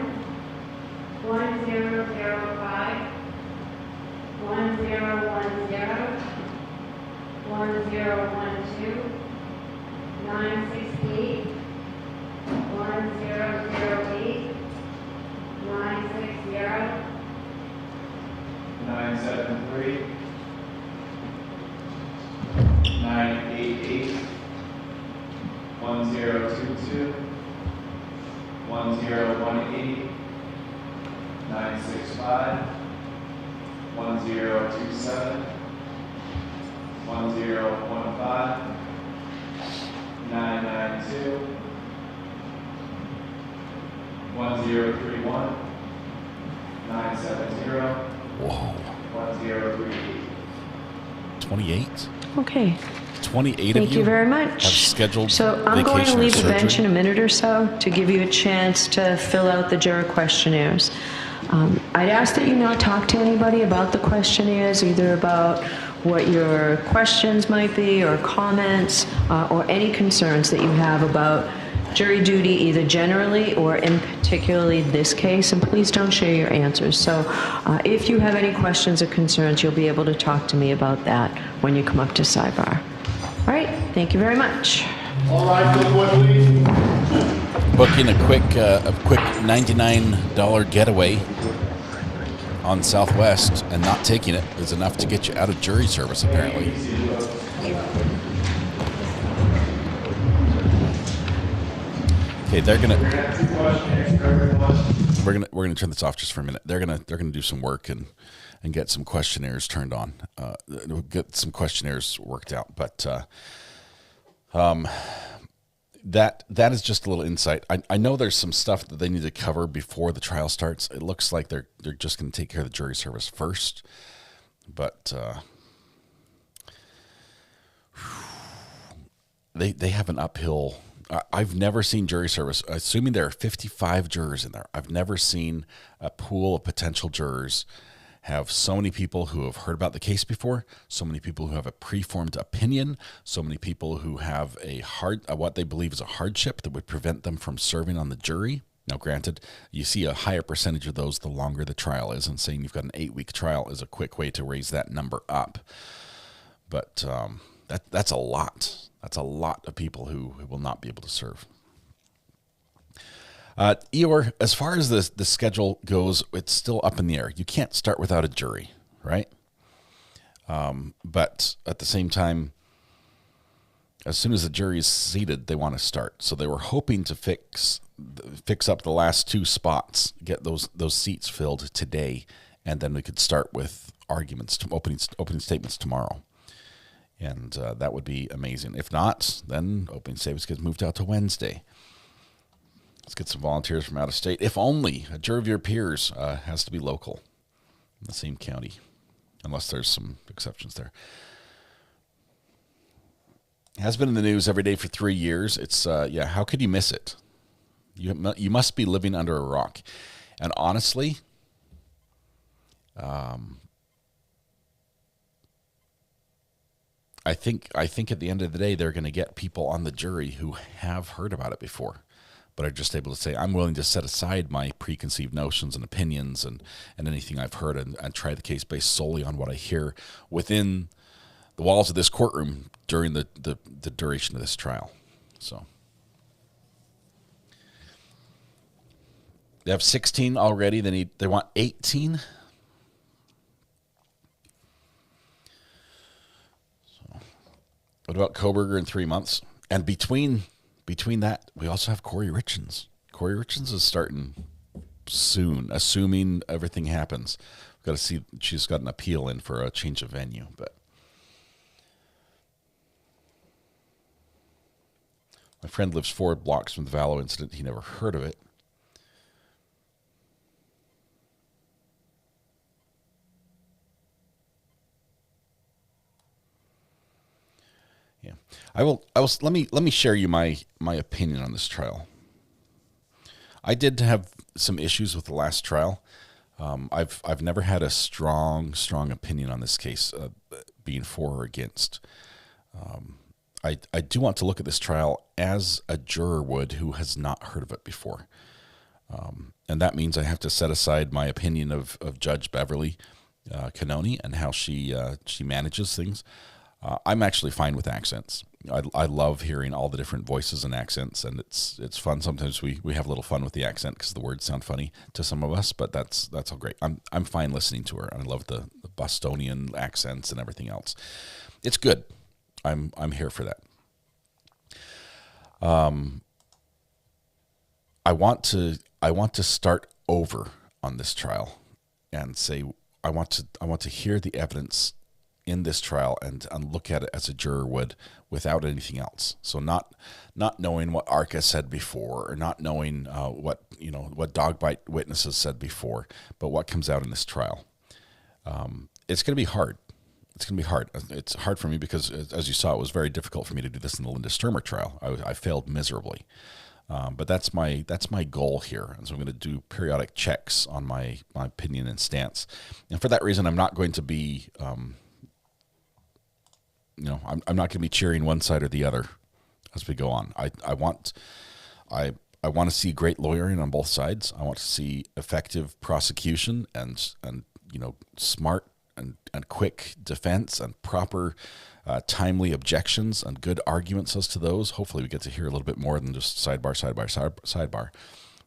1005, 1010, 1012, 968, 1008, 960,
973, 988, 1022, 1018, 965, 1027, 1015, 992, 1031, 970,
Whoa.
1038.
28?
Okay.
28 of you.
Thank you very much.
Have scheduled
So I'm going to
vacation or
leave the bench
surgery?
in a minute or so to give you a chance to fill out the juror questionnaires. I'd ask that you not talk to anybody about the questionnaires, either about what your questions might be or comments or any concerns that you have about jury duty, either generally or in particularly this case, and please don't share your answers. So if you have any questions or concerns, you'll be able to talk to me about that when you come up to sidebar. All right, thank you very much.
All right, good boy, please.
Booking a quick $99 getaway on Southwest and not taking it is enough to get you out of jury service, apparently. Okay, we're gonna turn this off just for a minute. They're gonna do some work and get some questionnaires turned on. Get some questionnaires worked out, but that is just a little insight. I know there's some stuff that they need to cover before the trial starts. It looks like they're just going to take care of the jury service first, but they have an uphill. I've never seen jury service, assuming there are 55 jurors in there. I've never seen a pool of potential jurors have so many people who have heard about the case before, so many people who have a preformed opinion, so many people who have what they believe is a hardship that would prevent them from serving on the jury. Now, granted, you see a higher percentage of those the longer the trial is, and saying you've got an 8-week trial is a quick way to raise that number up. But that's a lot. That's a lot of people who will not be able to serve. Eeyore, as far as the schedule goes, it's still up in the air. You can't start without a jury, right? But at the same time, as soon as the jury is seated, they want to start. So they were hoping to fix up the last 2 spots, get those seats filled today, and then we could start with arguments, opening statements tomorrow. And that would be amazing. If not, then opening statements gets moved out to Wednesday. Let's get some volunteers from out of state. If only a jury of your peers has to be local in the same county, unless there's some exceptions there. Has been in the news every day for 3 years. It's, how could you miss it? You must be living under a rock. And honestly, I think at the end of the day, they're going to get people on the jury who have heard about it before, but are just able to say, I'm willing to set aside my preconceived notions and opinions and anything I've heard and try the case based solely on what I hear within the walls of this courtroom during the duration of this trial. So they have 16 already. They want 18. What about Koberger in 3 months? And between that, we also have Corey Richins. Corey Richins is starting soon, assuming everything happens. We've got to see. She's got an appeal in for a change of venue. But my friend lives 4 blocks from the Vallow incident. He never heard of it. Yeah, I will. Let me share you my opinion on this trial. I did have some issues with the last trial. I've never had a strong opinion on this case, being for or against. I do want to look at this trial as a juror would who has not heard of it before, and that means I have to set aside my opinion of Judge Beverly Canoni and how she manages things. I'm actually fine with accents. I love hearing all the different voices and accents, and it's fun. Sometimes we have a little fun with the accent because the words sound funny to some of us, but that's all great. I'm fine listening to her. I love the Bostonian accents and everything else. It's good. I'm here for that. I want to start over on this trial and say I want to hear the evidence in this trial and look at it as a juror would without anything else. So not knowing what ARCA said before, or not knowing what dog bite witnesses said before, but what comes out in this trial. It's going to be hard. It's going to be hard. It's hard for me because, as you saw, it was very difficult for me to do this in the Linda Sturmer trial. I failed miserably. But that's my goal here. And so I'm going to do periodic checks on my opinion and stance. And for that reason, I'm not going to be... I'm not going to be cheering one side or the other as we go on. I want to see great lawyering on both sides. I want to see effective prosecution and smart and quick defense and proper timely objections and good arguments as to those. Hopefully we get to hear a little bit more than just sidebar.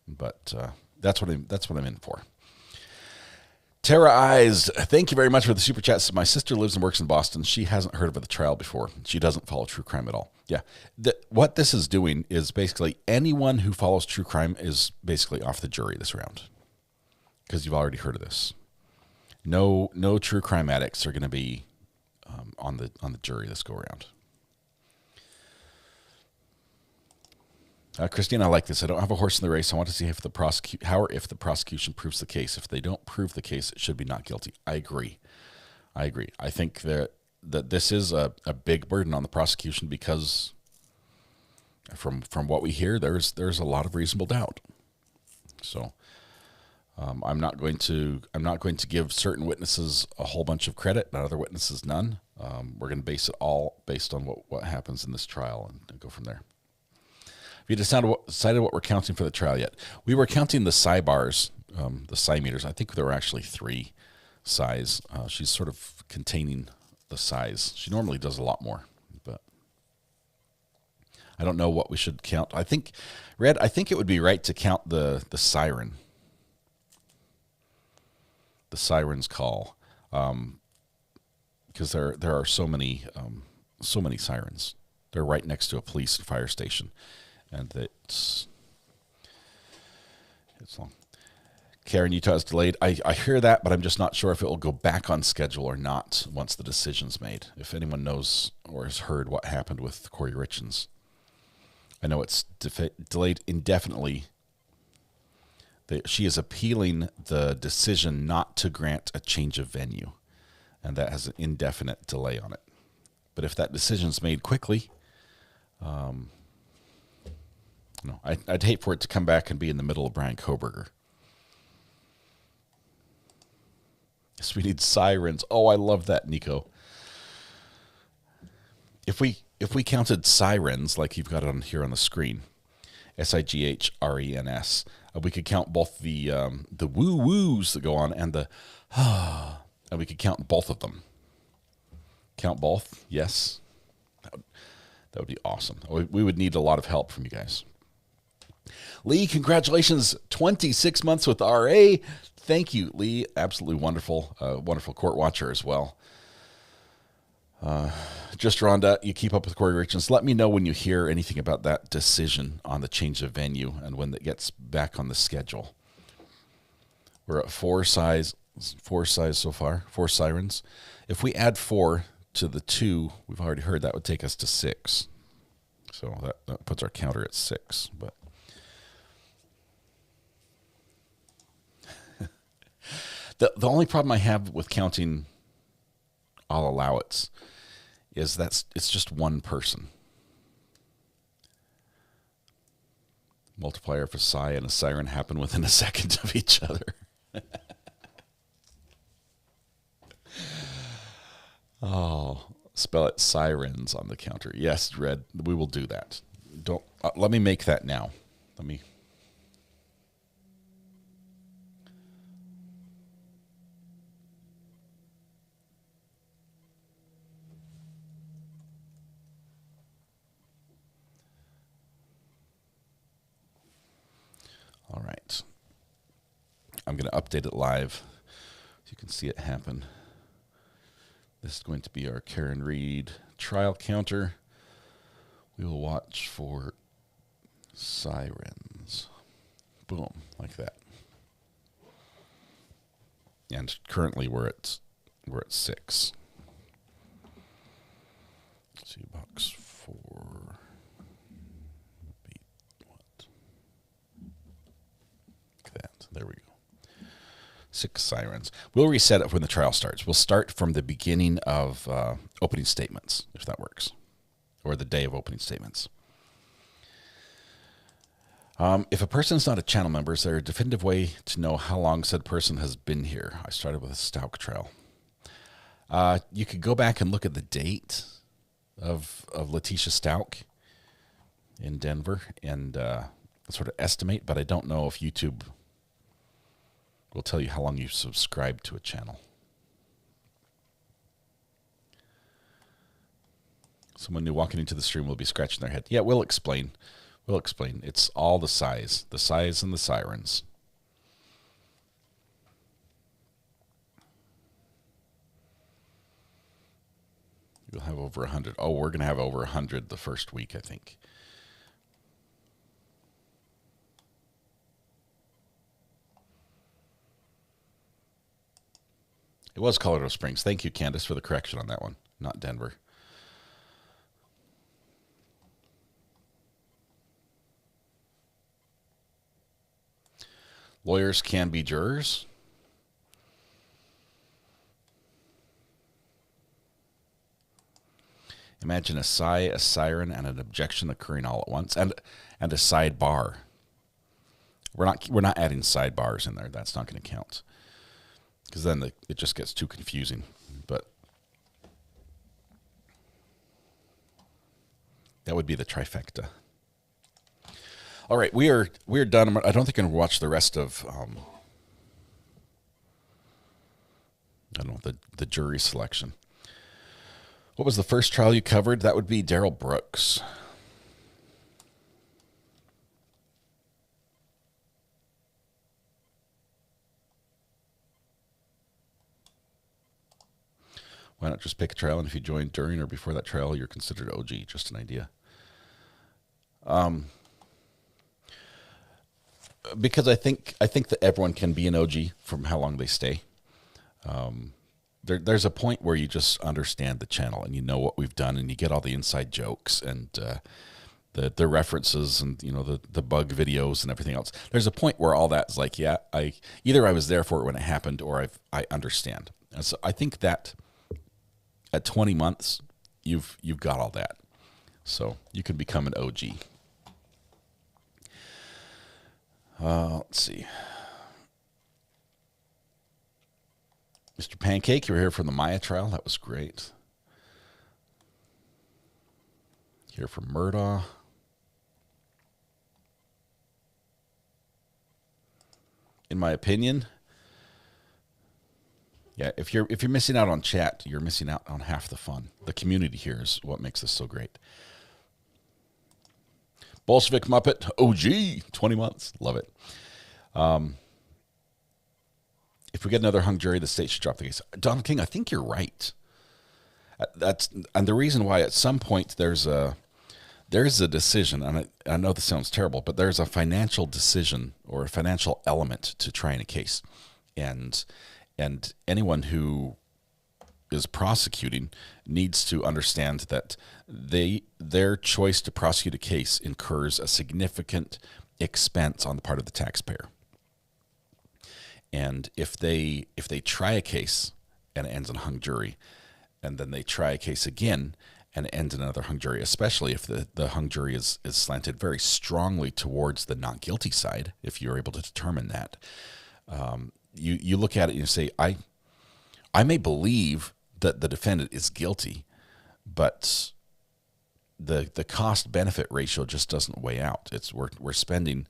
But that's what I'm in for. Tara Eyes, thank you very much for the super chats. My sister lives and works in Boston. She hasn't heard of the trial before. She doesn't follow true crime at all. Yeah. What this is doing is basically anyone who follows true crime is basically off the jury this round because you've already heard of this. No true crime addicts are going to be on the jury this go around. Christine, I like this. I don't have a horse in the race. I want to see if the prosecution proves the case. If they don't prove the case, it should be not guilty. I agree. I think that this is a big burden on the prosecution because from what we hear, there's a lot of reasonable doubt. So I'm not going to give certain witnesses a whole bunch of credit and other witnesses none. We're going to base it all based on what happens in this trial and go from there. Have you decided what we're counting for the trial yet? We were counting the psi bars, the psi meters. I think there were actually 3 psis. She's sort of containing the psis. She normally does a lot more, but I don't know what we should count. I think it would be right to count the siren. The siren's call, because there are so many sirens. They're right next to a police and fire station. And it's long. Karen, Utah is delayed. I hear that, but I'm just not sure if it will go back on schedule or not once the decision's made. If anyone knows or has heard what happened with Corey Richins. I know it's delayed indefinitely. She is appealing the decision not to grant a change of venue, and that has an indefinite delay on it. But if that decision's made quickly, No, I'd hate for it to come back and be in the middle of Brian Koberger. Yes, we need sirens. Oh, I love that, Nico. If we counted sirens like you've got it on here on the screen, SIGHRENS, we could count both the woo woos that go on and the and we could count both of them. Count both, yes. That would be awesome. We would need a lot of help from you guys. Lee, congratulations, 26 months with RA. Thank you, Lee. Absolutely wonderful, wonderful court watcher as well. Just Rhonda, you keep up with court corrections. Let me know when you hear anything about that decision on the change of venue and when it gets back on the schedule. We're at four size so far, 4 sirens. If we add 4 to the 2, we've already heard that would take us to 6. So that puts our counter at 6. But the only problem I have with counting I'll allow it is it's just one person. Multiplier of a sigh and a siren happen within a second of each other. Oh, spell it sirens on the counter. Yes, Red, we will do that. Don't let me make that now. Let me. All right. I'm going to update it live so you can see it happen. This is going to be our Karen Reed trial counter. We will watch for sirens. Boom, like that. And currently we're at 6. Let's see, box 4. There we go. 6 sirens. We'll reset it when the trial starts. We'll start from the beginning of opening statements, if that works, or the day of opening statements. If a person is not a channel member, is there a definitive way to know how long said person has been here? I started with a Stout trial. You could go back and look at the date of Letitia Stout in Denver and sort of estimate, but I don't know if YouTube will tell you how long you've subscribed to a channel. Someone new walking into the stream will be scratching their head. Yeah, we'll explain. We'll explain. It's all the size and the sirens. You'll have over 100. Oh, we're going to have over 100 the first week, I think. It was Colorado Springs. Thank you, Candace, for the correction on that one. Not Denver. Lawyers can be jurors. Imagine a sigh, a siren, and an objection occurring all at once, and a sidebar. We're not adding sidebars in there. That's not going to count. Because then it just gets too confusing. But that would be the trifecta. All right, we are done. I don't think I'm going to watch the rest of I don't know, the jury selection. What was the first trial you covered? That would be Daryl Brooks. Why not just pick a trial, and if you join during or before that trial, you're considered OG? Just an idea. Because I think that everyone can be an OG from how long they stay. There's a point where you just understand the channel and you know what we've done, and you get all the inside jokes and the references and the bug videos and everything else. There's a point where all that's like, yeah, I was there for it when it happened, or I understand. And so I think that at 20 months, you've got all that. So you can become an OG. Let's see. Mr. Pancake, you were here from the Maya trial. That was great. Here from Murdaugh. In my opinion, yeah, if you're missing out on chat, you're missing out on half the fun. The community here is what makes this so great. Bolshevik Muppet, OG, 20 months. Love it. If we get another hung jury, the state should drop the case. Donald King, I think you're right. And the reason why at some point there's a decision, and I know this sounds terrible, but there's a financial decision or a financial element to trying a case. And anyone who is prosecuting needs to understand that their choice to prosecute a case incurs a significant expense on the part of the taxpayer. And if they try a case and it ends in a hung jury, and then they try a case again and it ends in another hung jury, especially if the hung jury is slanted very strongly towards the not guilty side, if you're able to determine that, you look at it and you say, I may believe that the defendant is guilty, but the cost benefit ratio just doesn't weigh out. We're spending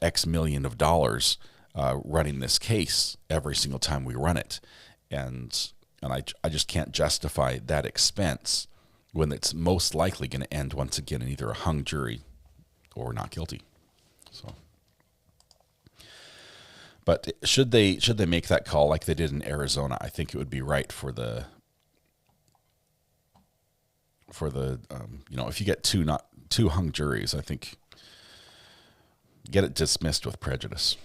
X million of dollars running this case every single time we run it, and I just can't justify that expense when it's most likely going to end once again in either a hung jury or not guilty. So, but should they make that call like they did in Arizona, I think it would be right for the if you get two hung juries, I think get it dismissed with prejudice.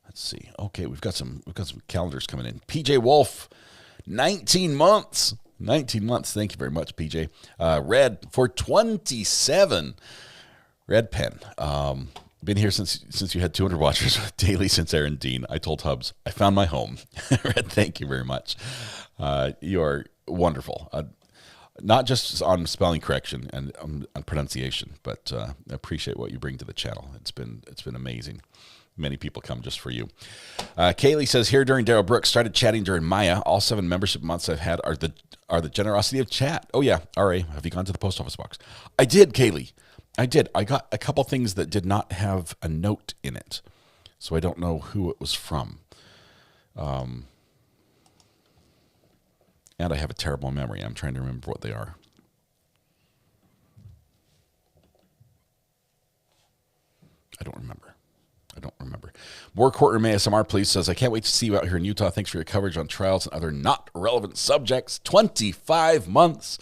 Let's see. Okay, we've got some calendars coming in. PJ Wolf, 19 months. 19 months. Thank you very much, PJ. Red for 27. Red Pen. Been here since you had 200 watchers daily since Aaron Dean. I told Hubs, I found my home. Red, thank you very much. You are wonderful. Not just on spelling correction and on pronunciation, but I appreciate what you bring to the channel. It's been amazing. Many people come just for you. Kaylee says, here during Darryl Brooks, started chatting during Maya. All 7 membership months I've had are the generosity of chat. Oh yeah, RA, have you gone to the post office box? I did, Kaylee. I did. I got a couple things that did not have a note in it, so I don't know who it was from. And I have a terrible memory. I'm trying to remember what they are. I don't remember. More Courtroom ASMR, please, says, I can't wait to see you out here in Utah. Thanks for your coverage on trials and other not relevant subjects. 25 months.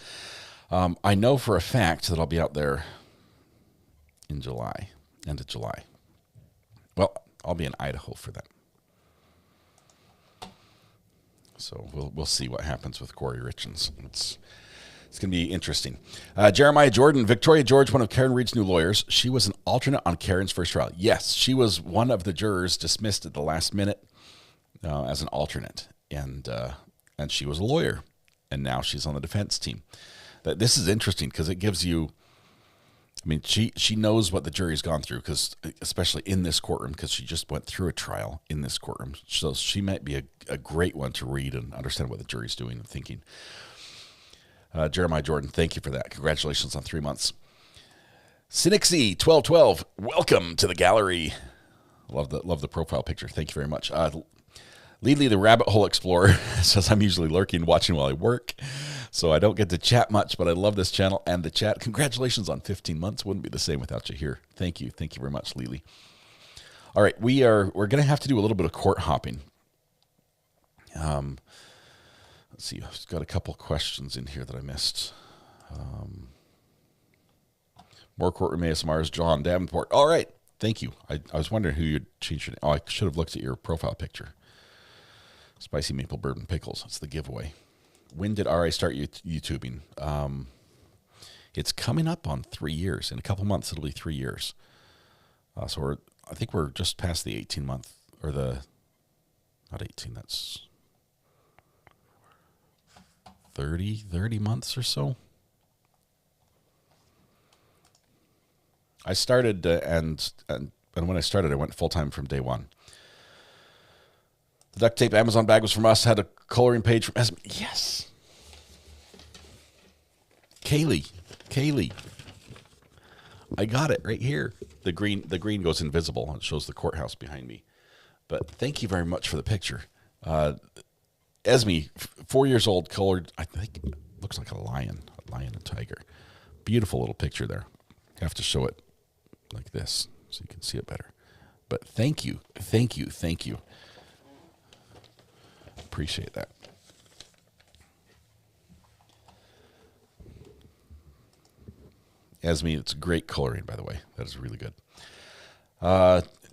I know for a fact that I'll be out there in July, end of July. Well, I'll be in Idaho for that. So we'll see what happens with Corey Richens. It's going to be interesting. Jeremiah Jordan, Victoria George, one of Karen Reed's new lawyers. She was an alternate on Karen's first trial. Yes, she was one of the jurors dismissed at the last minute as an alternate, and she was a lawyer, and now she's on the defense team. This is interesting because it gives you. I mean, she knows what the jury's gone through, because especially in this courtroom, because she just went through a trial in this courtroom. So she might be a great one to read and understand what the jury's doing and thinking. Jeremiah Jordan, thank you for that. Congratulations on 3 months. Cinixy 1212, welcome to the gallery. Love the profile picture. Thank you very much. Leadley, the Rabbit Hole Explorer, says, I'm usually lurking, watching while I work, so I don't get to chat much, but I love this channel and the chat. Congratulations on 15 months. Wouldn't be the same without you here. Thank you. Thank you very much, Leadley. All right, we're going to have to do a little bit of court hopping. Let's see. I've got a couple questions in here that I missed. More Courtroom ASMR's John Davenport. All right. Thank you. I was wondering who you'd change your name. Oh, I should have looked at your profile picture. Spicy Maple Bourbon Pickles. That's the giveaway. When did RA start YouTubing? It's coming up on 3 years. In a couple months, it'll be 3 years. So I think we're just past the 18-month, or not 18, that's 30 months or so. I started, and when I started, I went full-time from day one. The duct tape Amazon bag was from us, had a coloring page from Esme. Yes. Kaylee. I got it right here. The green goes invisible. It shows the courthouse behind me. But thank you very much for the picture. Esme, 4 years old, colored, I think, looks like a lion and tiger. Beautiful little picture there. You have to show it like this so you can see it better. But thank you. Appreciate that. Esme, it's great coloring, by the way. That is really good.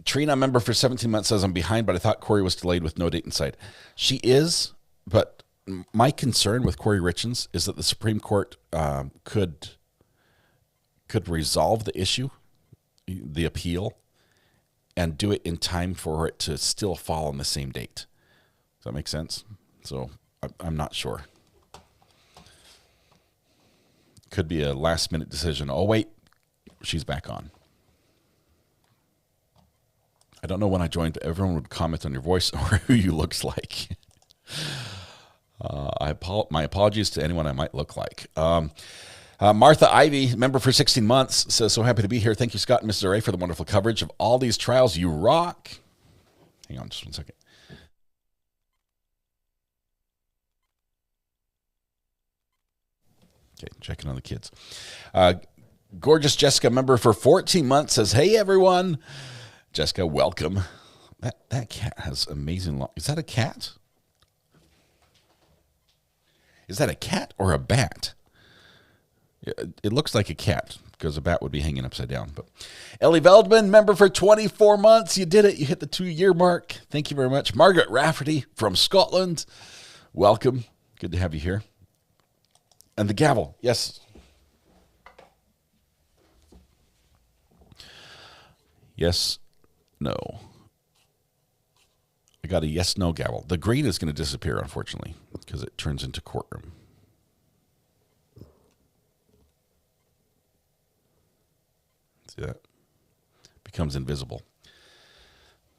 Trina, member for 17 months, says, I'm behind, but I thought Corey was delayed with no date in sight. She is, but my concern with Corey Richens is that the Supreme Court could resolve the issue, the appeal, and do it in time for it to still fall on the same date. Does that make sense? So I'm not sure. Could be a last-minute decision. Oh, wait, she's back on. I don't know when I joined, but everyone would comment on your voice or who you looks like. My apologies to anyone I might look like. Martha Ivy, member for 16 months, says, so happy to be here. Thank you, Scott and Mrs. Ray, for the wonderful coverage of all these trials. You rock. Hang on just one second. Okay, checking on the kids. Gorgeous Jessica, member for 14 months, says, hey, everyone. Jessica, welcome. That cat has amazing long... Is that a cat? Is that a cat or a bat? It looks like a cat because a bat would be hanging upside down. But Ellie Veldman, member for 24 months. You did it. You hit the 2-year mark. Thank you very much. Margaret Rafferty from Scotland. Welcome. Good to have you here. And the gavel. Yes. Yes. No. I got a yes, no gavel. The green is going to disappear, unfortunately, because it turns into courtroom. See that? Becomes invisible.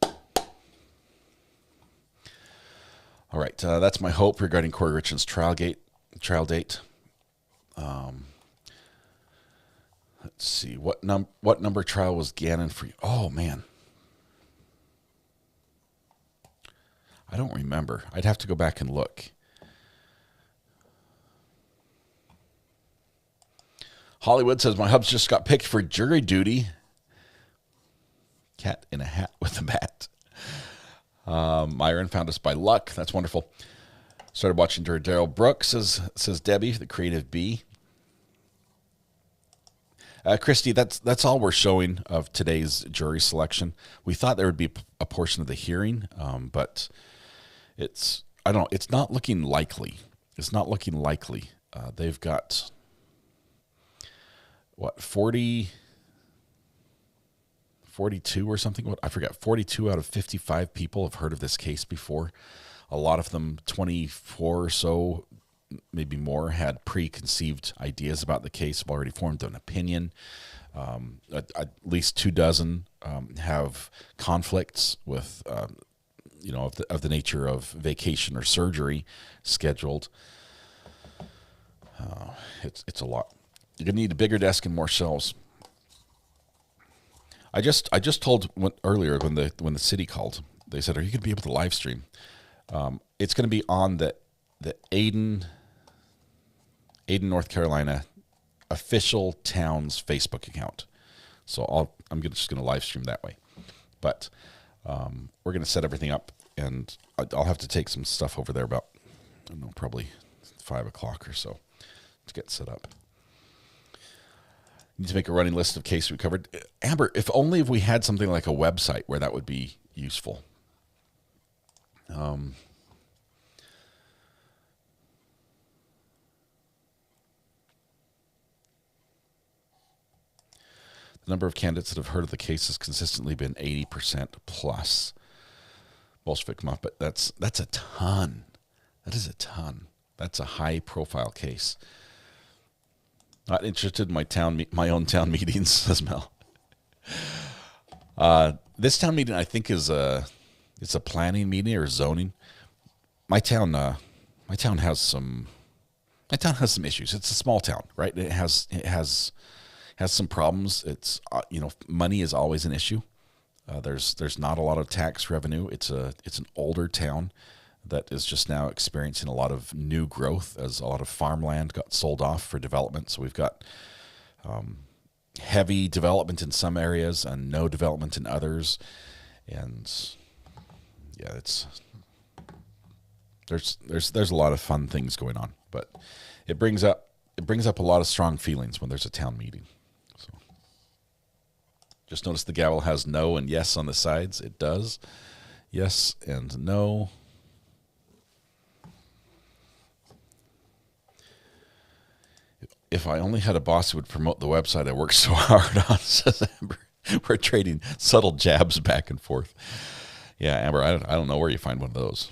All right. That's my hope regarding Corey Richens' trial date. Let's see. What number trial was Gannon for you? Oh, man. I don't remember. I'd have to go back and look. Hollywood says, my hubs just got picked for jury duty. Cat in a hat with a bat. Myron found us by luck. That's wonderful. Started watching during Daryl Brooks, says Debbie, the creative bee. Christy, that's all we're showing of today's jury selection. We thought there would be a portion of the hearing, but it's not looking likely. It's not looking likely. They've got, 42 or something? I forget. 42 out of 55 people have heard of this case before. A lot of them, 24 or so, maybe more, had preconceived ideas about the case, have already formed an opinion. At least 24 have conflicts with, of the nature of vacation or surgery scheduled. It's a lot. You're gonna need a bigger desk and more shelves. I just told earlier when the city called, they said, "Are you gonna be able to live stream?" It's gonna be on the Ayden, North Carolina official town's Facebook account. So I'm just gonna live stream that way. But we're gonna set everything up, and I'll have to take some stuff over there about, I don't know, probably 5 o'clock or so to get set up. Need to make a running list of cases we covered. Amber, if we had something like a website where that would be useful. The number of candidates that have heard of the case has consistently been 80% plus. Bolshevik Muppet. That's a ton. That is a ton. That's a high-profile case. Not interested in my own town meetings, says Mel. This town meeting, I think, it's a planning meeting or zoning. My town has some issues. It's a small town, right? It has some problems. It's money is always an issue. There's not a lot of tax revenue. It's an older town that is just now experiencing a lot of new growth as a lot of farmland got sold off for development. So we've got heavy development in some areas and no development in others. And yeah, there's a lot of fun things going on, but it brings up a lot of strong feelings when there's a town meeting. So just notice the gavel has no and yes on the sides. It does. Yes and no. If I only had a boss who would promote the website I worked so hard on, says Amber. We're trading subtle jabs back and forth. Yeah, Amber, I don't know where you find one of those.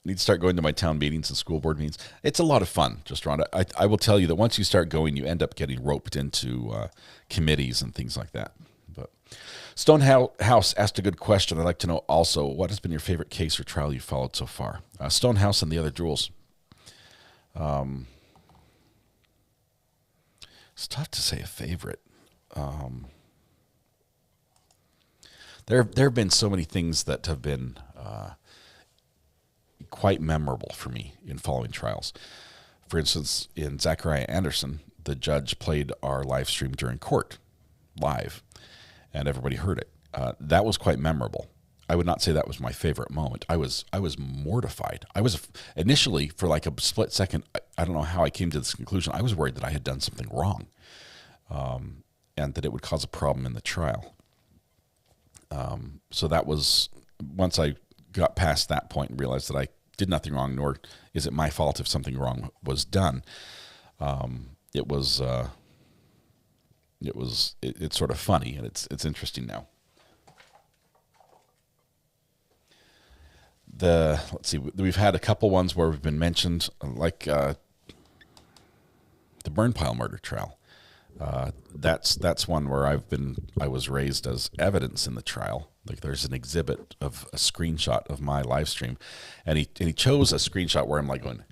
Need to start going to my town meetings and school board meetings. It's a lot of fun, just Rhonda. I will tell you that once you start going, you end up getting roped into committees and things like that. But Stonehouse asked a good question. I'd like to know also, what has been your favorite case or trial you've followed so far? Stonehouse and the other Drools. It's tough to say a favorite. There have been so many things that have been quite memorable for me in following trials. For instance, in Zachariah Anderson, the judge played our live stream during court, live, and everybody heard it. That was quite memorable. I would not say that was my favorite moment. I was mortified. I was initially, for like a split second, I don't know how I came to this conclusion. I was worried that I had done something wrong, and that it would cause a problem in the trial. So that was, once I got past that point and realized that I did nothing wrong, nor is it my fault if something wrong was done. It's sort of funny, and it's interesting now. Let's see, we've had a couple ones where we've been mentioned, like the burn pile murder trial. That's one where I was raised as evidence in the trial. Like there's an exhibit of a screenshot of my live stream, and he chose a screenshot where I'm like going,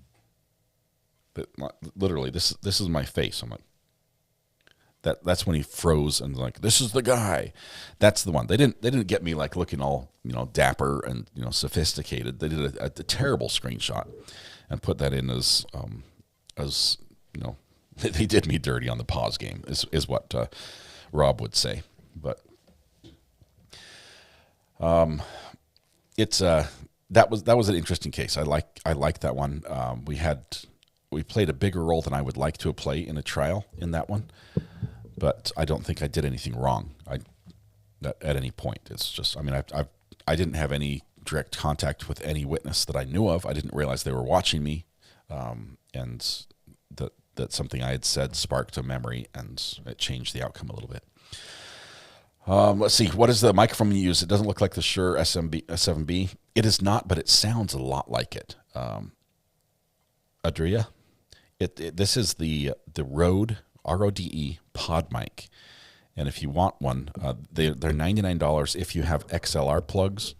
but literally this is my face. I'm like, that's when he froze and like, this is the guy. That's the one. They didn't get me like looking all dapper and sophisticated. They did a terrible screenshot and put that in as they did me dirty on the pause game is what Rob would say. But it's that was an interesting case. I like that one. We played a bigger role than I would like to play in a trial in that one, but I don't think I did anything wrong. At any point. It's just, I didn't have any direct contact with any witness that I knew of. I didn't realize they were watching me, and that something I had said sparked a memory, and it changed the outcome a little bit. Let's see. What is the microphone you use? It doesn't look like the Shure SM7B. It is not, but it sounds a lot like it. Adria, this is the Rode RODE pod mic, and if you want one, they're $99 if you have XLR plugs,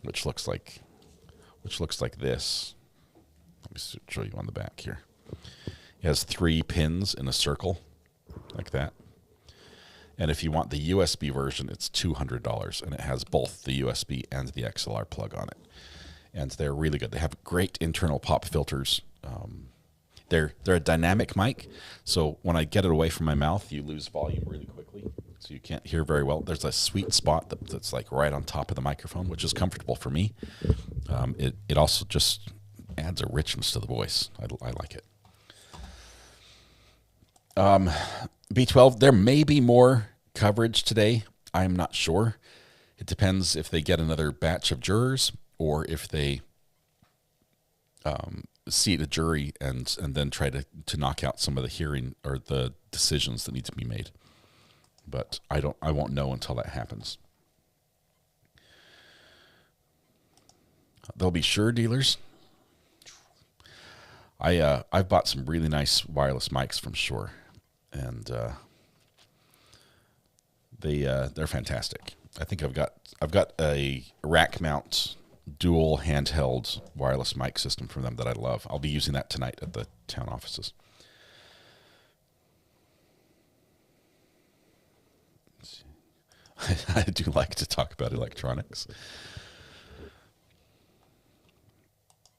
which looks like this. Let me show you on the back here. It has 3 pins in a circle, like that. And if you want the USB version, it's $200, and it has both the USB and the XLR plug on it. And they're really good. They have great internal pop filters. They're a dynamic mic, so when I get it away from my mouth, you lose volume really quickly, so you can't hear very well. There's a sweet spot that's like right on top of the microphone, which is comfortable for me. It also just adds a richness to the voice. I like it. B12, there may be more coverage today. I'm not sure. It depends if they get another batch of jurors or if they seat a jury and then try to knock out some of the hearing or the decisions that need to be made. But I won't know until that happens. There'll be Shure dealers. I've bought some really nice wireless mics from Shure, and they're fantastic. I think I've got a rack mount dual handheld wireless mic system from them that I love. I'll be using that tonight at the town offices. I do like to talk about electronics.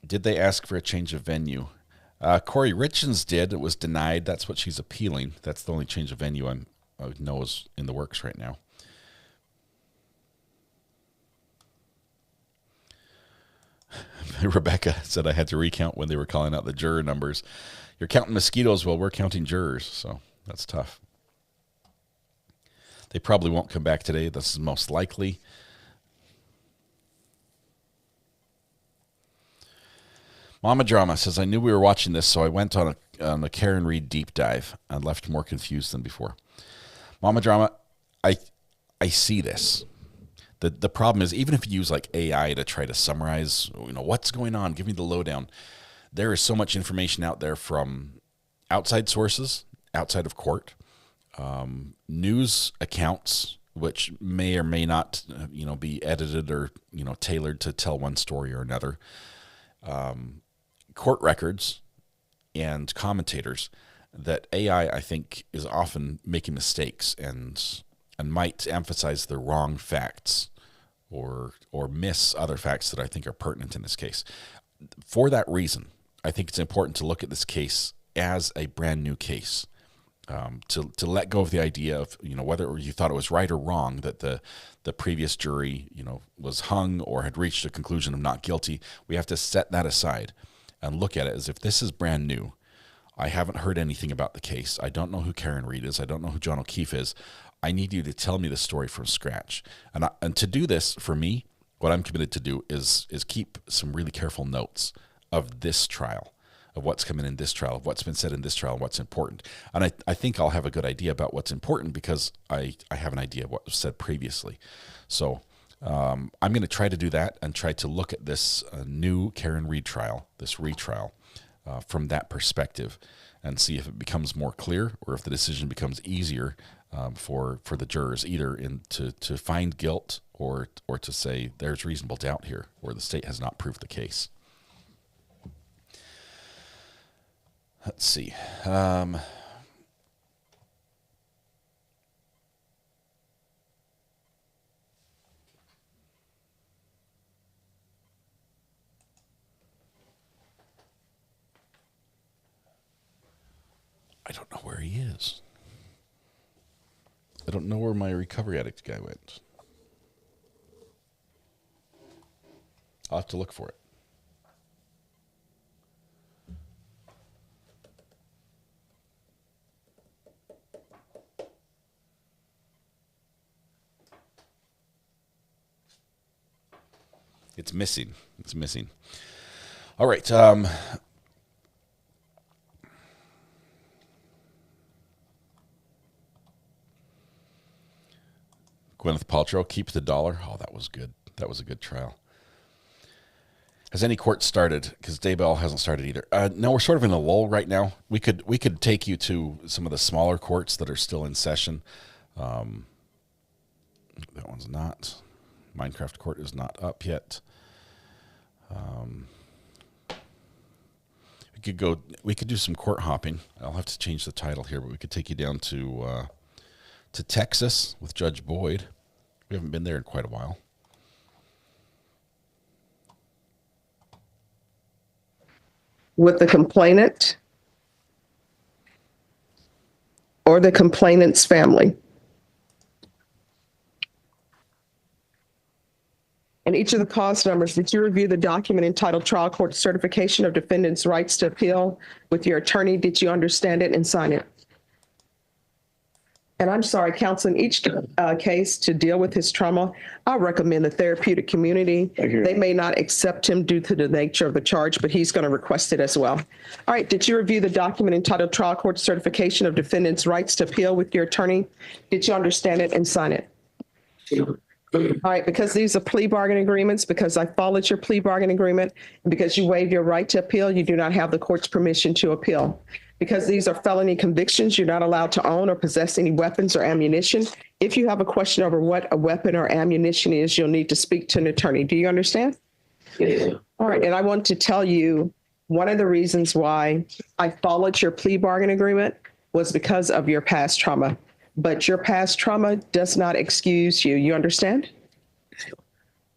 Did they ask for a change of venue? Corey Richens did. It was denied. That's what she's appealing. That's the only change of venue I know is in the works right now. Rebecca said I had to recount when they were calling out the juror numbers. You're counting mosquitoes while we're counting jurors, so that's tough. They probably won't come back today. This is most likely. Mama Drama says, I knew we were watching this, so I went on a Karen Reed deep dive and left more confused than before. Mama Drama, I see this. The problem is, even if you use like AI to try to summarize, what's going on, give me the lowdown, there is so much information out there from outside sources, outside of court, news accounts, which may or may not, be edited or, tailored to tell one story or another, court records and commentators, that AI, I think, is often making mistakes and might emphasize the wrong facts or miss other facts that I think are pertinent in this case. For that reason, I think it's important to look at this case as a brand new case, to let go of the idea of, whether you thought it was right or wrong that the previous jury, was hung or had reached a conclusion of not guilty. We have to set that aside and look at it as if this is brand new. I haven't heard anything about the case. I don't know who Karen Reed is. I don't know who John O'Keefe is. I need you to tell me the story from scratch. And to do this, for me, what I'm committed to do is keep some really careful notes of this trial, of what's coming in this trial, of what's been said in this trial, and what's important. And I think I'll have a good idea about what's important because I have an idea of what was said previously. So I'm going to try to do that and try to look at this new Karen Reed trial, this retrial, from that perspective, and see if it becomes more clear or if the decision becomes easier for the jurors, either to find guilt or to say there's reasonable doubt here, or the state has not proved the case. Let's see. I don't know where he is. I don't know where my Recovery Addict guy went. I'll have to look for it. It's missing. It's missing. All right. Gwyneth Paltrow, keep the dollar. Oh, that was good. That was a good trial. Has any court started? Because Daybell hasn't started either. No, we're sort of in a lull right now. We could take you to some of the smaller courts that are still in session. That one's not. Minecraft Court is not up yet. We could do some court hopping. I'll have to change the title here, but we could take you down to Texas with Judge Boyd. We haven't been there in quite a while.
With the complainant or the complainant's family. And each of the cause numbers, did you review the document entitled Trial Court Certification of Defendant's Rights to Appeal with your attorney? Did you understand it and sign it? And I'm sorry, counsel, in each case to deal with his trauma, I recommend the therapeutic community. They may not accept him due to the nature of the charge, but he's going to request it as well. All right, did you review the document entitled Trial Court Certification of Defendant's Rights to Appeal with your attorney? Did you understand it and sign it? All right, because these are plea bargain agreements, because I followed your plea bargain agreement, and because you waived your right to appeal, you do not have the court's permission to appeal. Because these are felony convictions, you're not allowed to own or possess any weapons or ammunition. If you have a question over what a weapon or ammunition is, you'll need to speak to an attorney. Do you understand?
Yes.
All right, and I want to tell you, one of the reasons why I followed your plea bargain agreement was because of your past trauma. But your past trauma does not excuse you. You understand?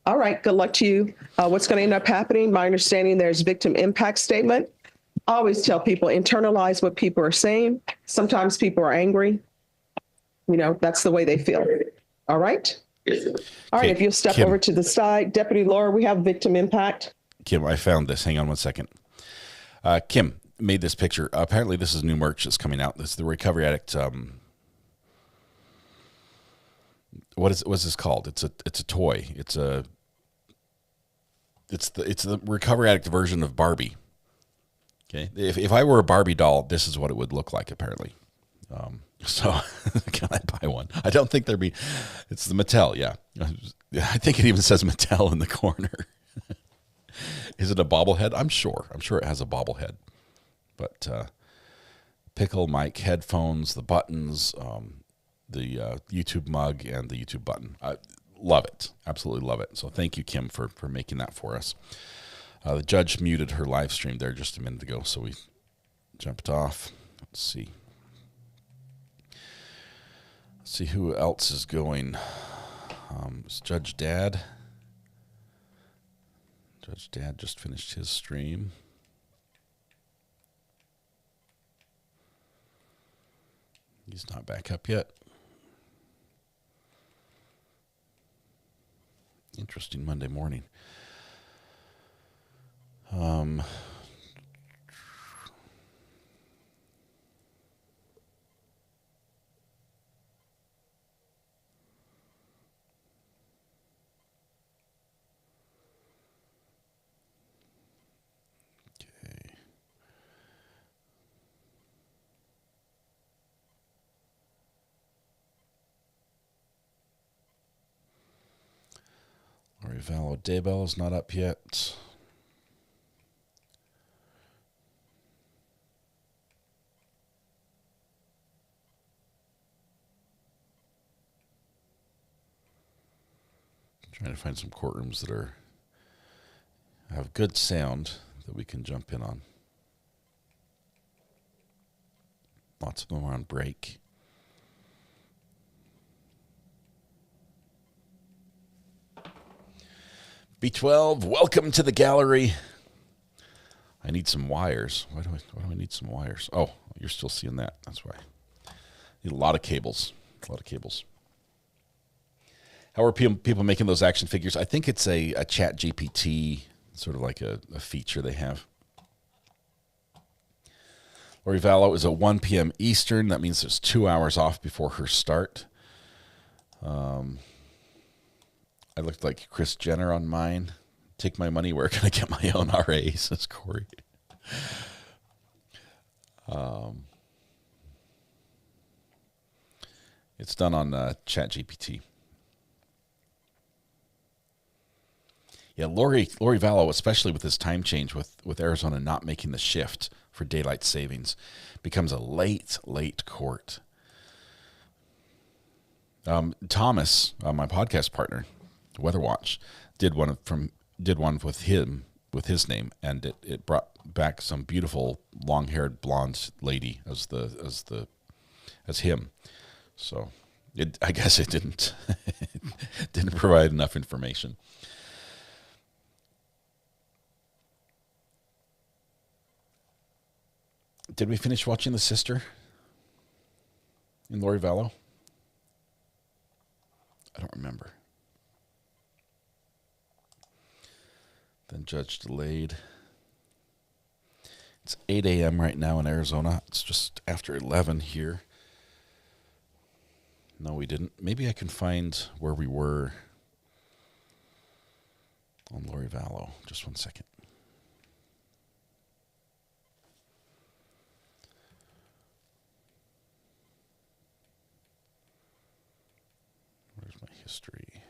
All right, good luck to you. What's going to end up happening? My understanding, there's victim impact statement. I always tell people, internalize what people are saying. Sometimes people are angry. You know, that's the way they feel. All right?
Yes, sir.
All right,
Okay,
if you'll step
Kim.
over to the side. Deputy Laura, we have victim impact.
Kim, I found this. Hang on one second. Kim made this picture. Apparently, this is new merch that's coming out. This is the Recovery Addict. What's this called? It's a toy. It's the Recovery Addict version of Barbie. Okay, if I were a Barbie doll, this is what it would look like. Apparently, so can I buy one? I don't think there'd be. It's the Mattel. Yeah, I think it even says Mattel in the corner. Is it a bobblehead? I'm sure it has a bobblehead. But pickle, mic, headphones, the buttons, the YouTube mug, and the YouTube button. I love it. Absolutely love it. So thank you, Kim, for making that for us. The judge muted her live stream there just a minute ago, so we jumped off. Let's see. Let's see who else is going. It's Judge Dad. Judge Dad just finished his stream. He's not back up yet. Interesting Monday morning. Vallow Daybell is not up yet. I'm trying to find some courtrooms that have good sound that we can jump in on. Lots of them are on break. B12, welcome to the gallery. I need some wires. Why do I need some wires? Oh, you're still seeing that. That's why. Need a lot of cables. A lot of cables. How are people making those action figures? I think it's a chat GPT, sort of like a feature they have. Lori Vallow is at 1 p.m. Eastern. That means there's 2 hours off before her start. I looked like Kris Jenner on mine. Take my money, where can I get my own RA, says Corey. It's done on ChatGPT. Yeah, Lori Vallow, especially with this time change with Arizona not making the shift for daylight savings, becomes a late court. Thomas, my podcast partner, Weather Watch, did one with his name, and it brought back some beautiful long-haired blonde lady as him. So I guess it didn't didn't provide enough information. Did we finish watching The Sister in Lori Vallow? I don't remember. Then judge delayed. It's 8 a.m. right now in Arizona. It's just after 11 here. No, we didn't. Maybe I can find where we were on Lori Vallow. Just one second. Where's my history?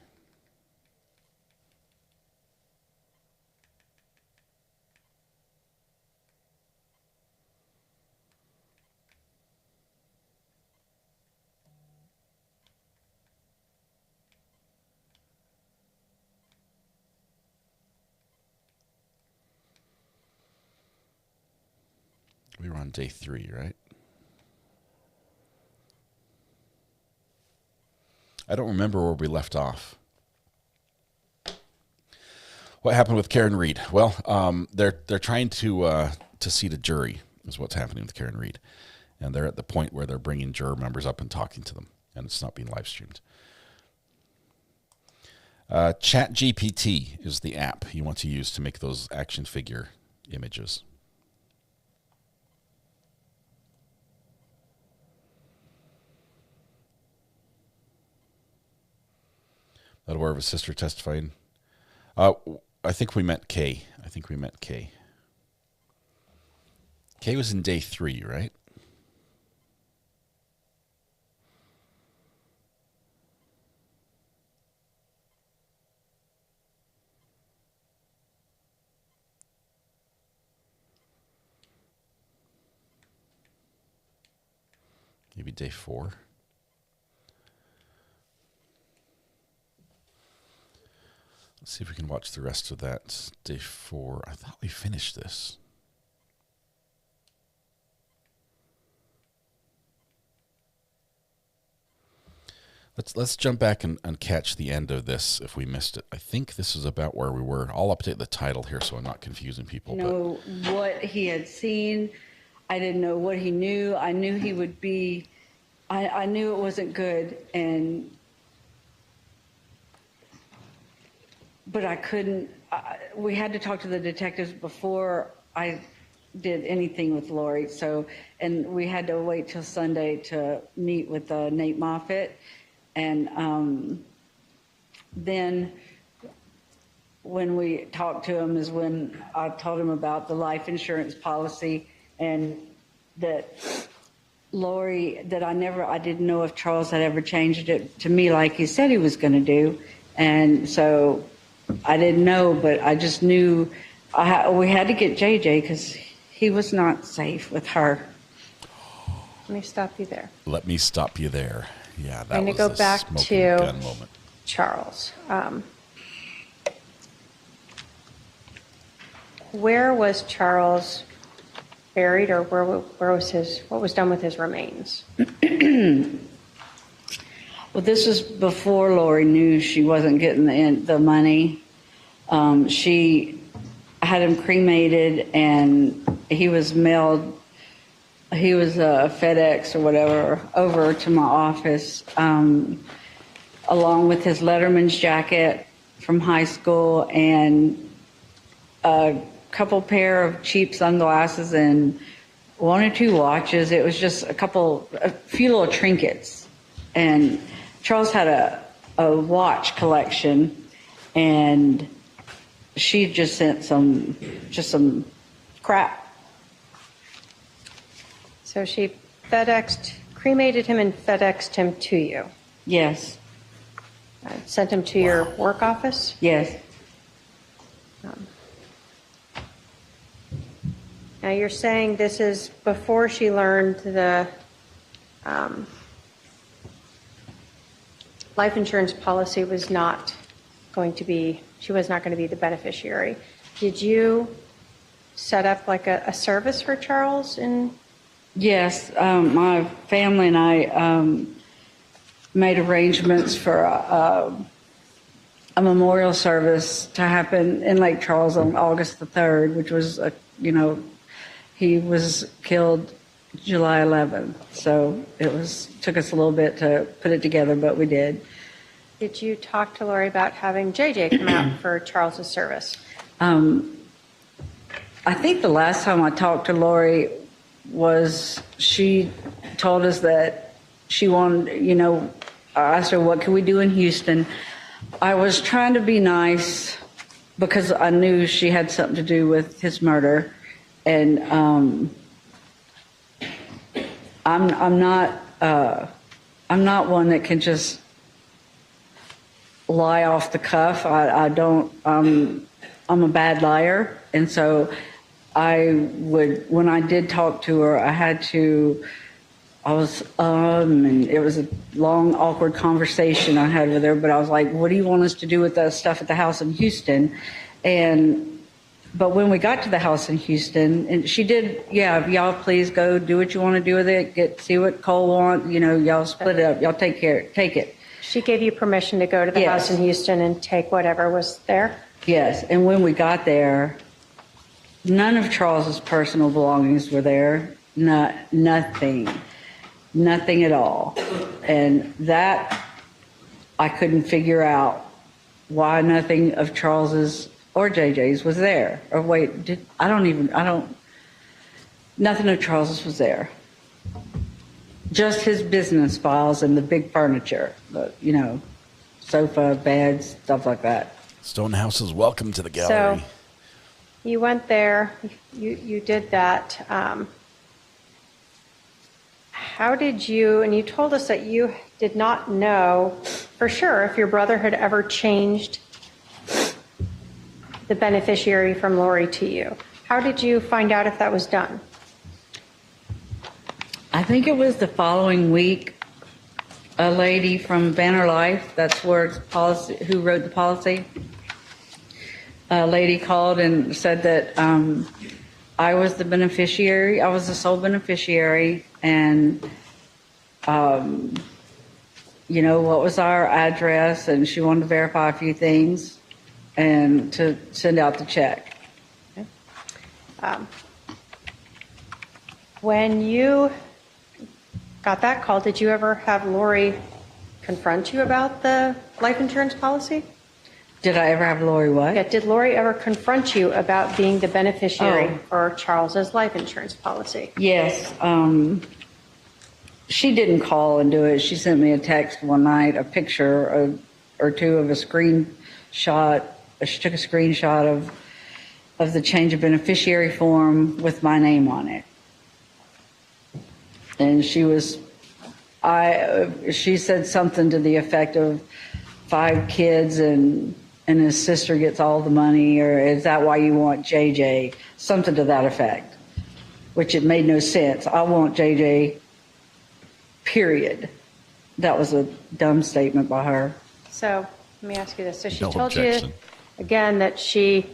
We were on day 3, right? I don't remember where we left off. What happened with Karen Reed? Well, they're trying to seat a jury is what's happening with Karen Reed. And they're at the point where they're bringing juror members up and talking to them. And it's not being live streamed. ChatGPT is the app you want to use to make those action figure images. Not aware of a sister testifying. I think we meant Kay. Kay was in day 3, right? Maybe day 4. Let's see if we can watch the rest of that. Day 4. I thought we finished this. Let's jump back and catch the end of this if we missed it. I think this is about where we were. I'll update the title here so I'm not confusing people.
Know what he had seen. I didn't know what he knew. I knew he would be, I knew it wasn't good, but I couldn't, we had to talk to the detectives before I did anything with Lori. And we had to wait till Sunday to meet with Nate Moffitt. And then when we talked to him is when I told him about the life insurance policy and that Lori, that I didn't know if Charles had ever changed it to me like he said he was going to do. And so I didn't know, but I just knew we had to get JJ because he was not safe with her.
Let me stop you there.
Yeah, that
I'm going to go back to Charles. Where was Charles buried, or what was done with his remains?
Well, this was before Lori knew she wasn't getting the money. She had him cremated, and he was mailed. He was FedEx or whatever over to my office, along with his Letterman's jacket from high school and a couple pair of cheap sunglasses and 1 or 2 watches. It was just a few little trinkets. And Charles had a watch collection, and she just sent some crap.
So she cremated him and FedExed him to you?
Yes.
Sent him to your work office?
Yes.
Now you're saying this is before she learned the life insurance policy was not going to be, she was not going to be the beneficiary. Did you set up like a service for Charles in?
Yes, my family and I made arrangements for a memorial service to happen in Lake Charles on August the 3rd, which was, he was killed July 11th. So took us a little bit to put it together, but we did.
Did you talk to Lori about having JJ come out for Charles's service?
I think the last time I talked to Lori was she told us that she wanted, I asked her, what can we do in Houston? I was trying to be nice because I knew she had something to do with his murder. And I'm not one that can just lie off the cuff. I'm a bad liar. And so when I did talk to her, and it was a long, awkward conversation I had with her, but I was like, what do you want us to do with the stuff at the house in Houston? And But when we got to the house in Houston, and she did, yeah, y'all please go do what you want to do with it. See what Cole wants. You know, y'all split it up. Y'all take it.
She gave you permission to go to the house in Houston and take whatever was there?
Yes. And when we got there, none of Charles's personal belongings were there. Nothing at all. And that I couldn't figure out why nothing of Charles's or JJ's was there. Or wait, nothing of Charles's was there. Just his business files and the big furniture, you know, sofa, beds, stuff like that.
Stonehouse is welcome to the gallery.
So you went there, you did that. How did you, and you told us that you did not know for sure if your brother had ever changed the beneficiary from Lori to you. How did you find out if that was done?
I think it was the following week. A lady from Banner Life, that's where it's policy, who wrote the policy. A lady called and said that I was the beneficiary. I was the sole beneficiary, and you know, what was our address, and she wanted to verify a few things and to send out the check.
Okay. When you got that call, did you ever have Lori confront you about the life insurance policy?
Did I ever have Lori what?
Yeah, did Lori ever confront you about being the beneficiary for Charles's life insurance policy?
Yes. She didn't call and do it. She sent me a text one night, a picture or two of a screenshot. She took a screenshot of the change of beneficiary form with my name on it. And she said something to the effect of 5 kids and his sister gets all the money, or is that why you want JJ? Something to that effect, which it made no sense. I want JJ, period. That was a dumb statement by her.
So let me ask you this. So she told you again that she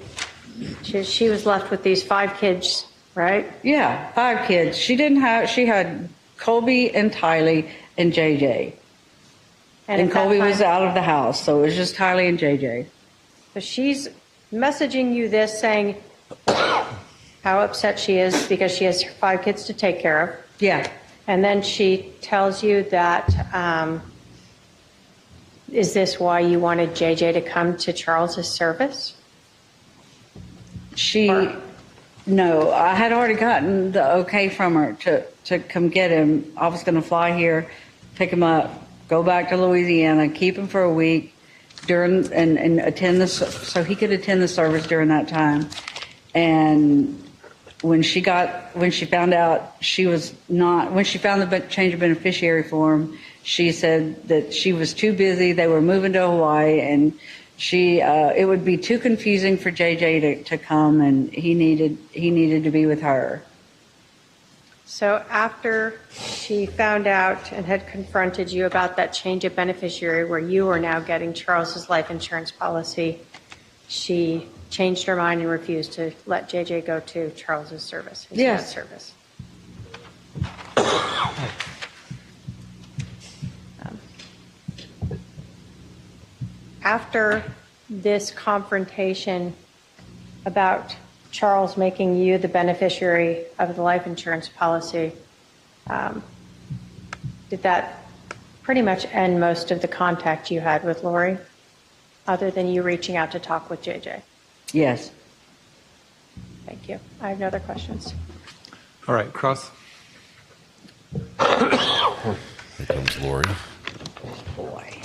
was left with these 5 kids, right?
Yeah, 5 kids. She had Colby and Tylee and JJ. And Colby was out of the house, so it was just Tylee and JJ.
So she's messaging you this, saying how upset she is because she has 5 kids to take care of.
Yeah.
And then she tells you that, is this why you wanted JJ to come to Charles's service?
No, I had already gotten the okay from her to come get him. I was going to fly here, pick him up, go back to Louisiana, keep him for a week and attend so he could attend the service during that time. And when she found out when she found the change of beneficiary form, she said that she was too busy. They were moving to Hawaii, and it would be too confusing for JJ to come, and he needed to be with her.
So after she found out and had confronted you about that change of beneficiary where you are now getting Charles's life insurance policy, she changed her mind and refused to let JJ go to Charles's service, his dad's service. After this confrontation about Charles making you the beneficiary of the life insurance policy, did that pretty much end most of the contact you had with Lori, other than you reaching out to talk with JJ?
Yes.
Thank you. I have no other questions.
All right, Cross.
Here comes Lori.
Boy.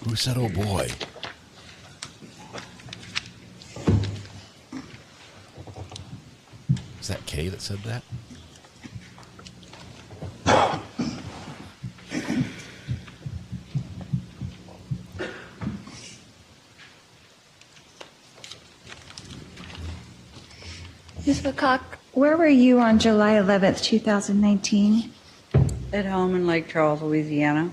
Who said, oh boy? Is that Kay that said that?
Ms. Lecoq, where were you on July 11th, 2019?
At home in Lake Charles, Louisiana.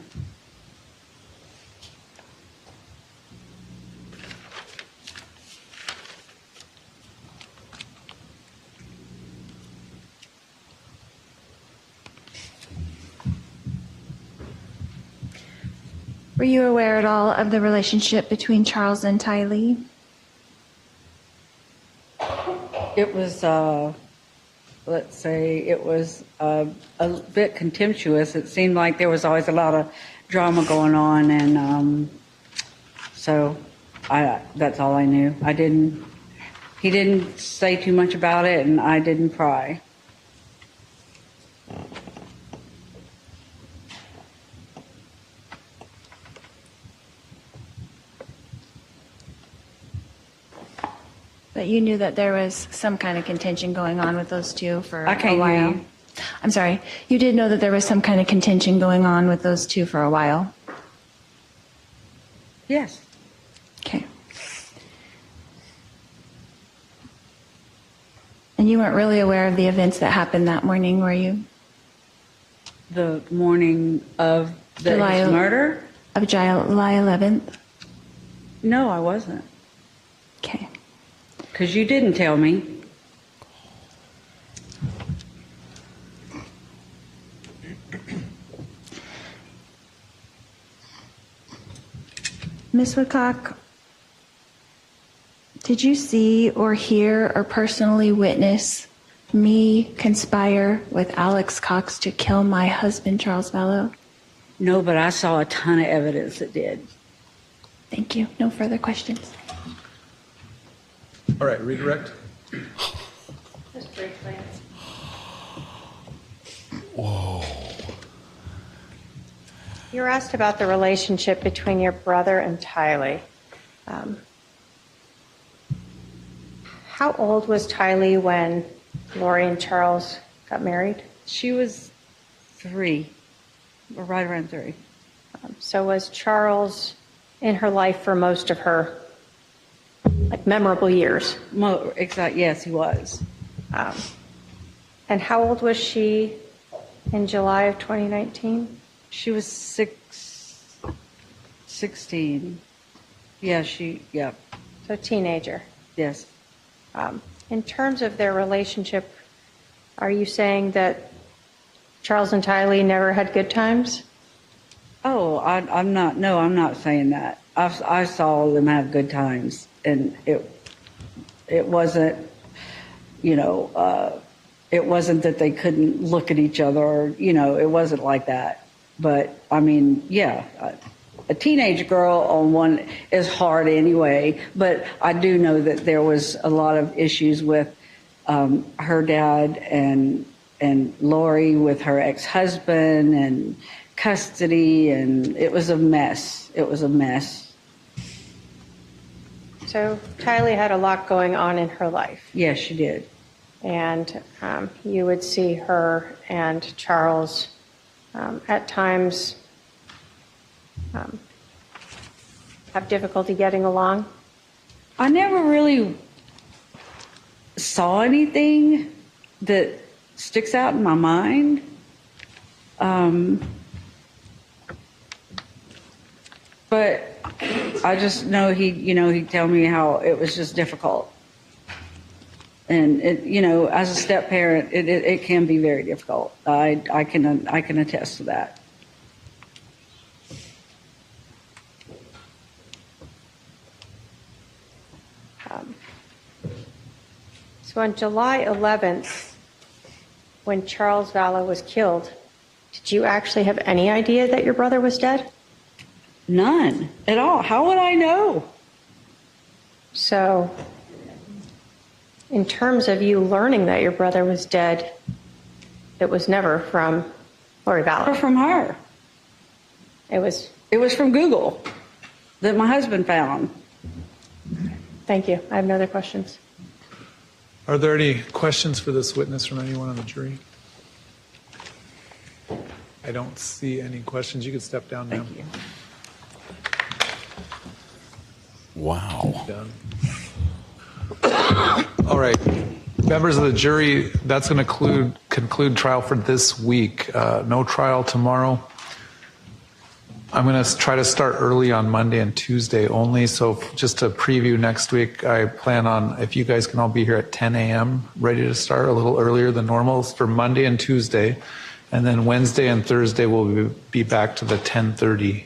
Were you aware at all of the relationship between Charles and Tylee?
It was, let's say, it was a bit contemptuous. It seemed like there was always a lot of drama going on, and so that's all I knew. He didn't say too much about it, and I didn't pry.
But you knew that there was some kind of contention going on with those two for
I can't
a
hear
while.
you.
I'm sorry. You did know that there was some kind of contention going on with those two for a while.
Yes.
Okay. And you weren't really aware of the events that happened that morning, were you?
The morning of his murder?
Of July 11th?
No, I wasn't.
Okay.
Because you didn't tell me.
Ms. Woodcock, did you see or hear or personally witness me conspire with Alex Cox to kill my husband, Charles Vallow?
No, but I saw a ton of evidence that did.
Thank you. No further questions.
All right, redirect.
Just briefly.
Whoa.
You were asked about the relationship between your brother and Tylee. How old was Tylee when Lori and Charles got married?
She was 3, or right around 3.
So was Charles in her life for most of her memorable years?
Exactly. Yes, he was.
And how old was she in July of 2019?
She was 16. Yeah, yeah.
So teenager.
Yes.
In terms of their relationship, are you saying that Charles and Tylee never had good times?
Oh, I'm not. No, I'm not saying that. I saw them have good times, and it wasn't, it wasn't that they couldn't look at each other, or, it wasn't like that. But I mean, yeah, a teenage girl on one is hard anyway. But I do know that there was a lot of issues with her dad and Lori with her ex-husband and custody, and it was a mess. It was a mess.
So Tylee had a lot going on in her life.
Yes, she did.
And you would see her and Charles at times have difficulty getting along.
I never really saw anything that sticks out in my mind. But I just know he'd tell me how it was just difficult. And as a step parent, it can be very difficult. I can attest to that.
So on July 11th, when Charles Vallow was killed, did you actually have any idea that your brother was dead?
None at all. How would I know?
So, in terms of you learning that your brother was dead, it was never from Lori Vallow.
Or from her.
It was
from Google that my husband found.
Thank you. I have no other questions.
Are there any questions for this witness from anyone on the jury? I don't see any questions. You can step down now.
Thank you.
Wow.
Done. All right. Members of the jury, that's going to conclude trial for this week. No trial tomorrow. I'm going to try to start early on Monday and Tuesday only. So just to preview next week, I plan on, if you guys can all be here at 10 a.m., ready to start a little earlier than normal for Monday and Tuesday. And then Wednesday and Thursday we'll be back to the 10:30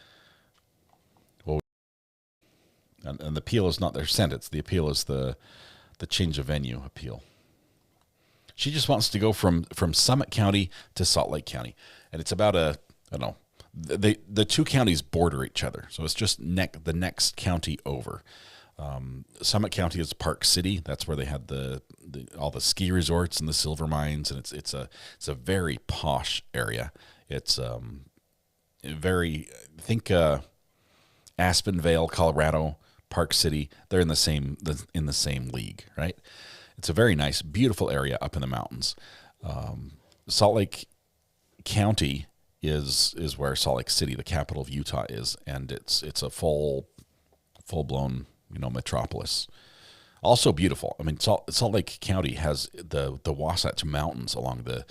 And the appeal is not their sentence. The appeal is the change of venue appeal. She just wants to go from Summit County to Salt Lake County. And it's about the two counties border each other. So it's just the next county over. Summit County is Park City. That's where they had all the ski resorts and the silver mines. And it's a very posh area. It's think Aspen Vale, Colorado, Park City. They're in the same league, right? It's a very nice, beautiful area up in the mountains. Salt Lake County is where Salt Lake City, the capital of Utah, is, and it's a full blown metropolis. Also beautiful. I mean, Salt Lake County has the Wasatch Mountains along the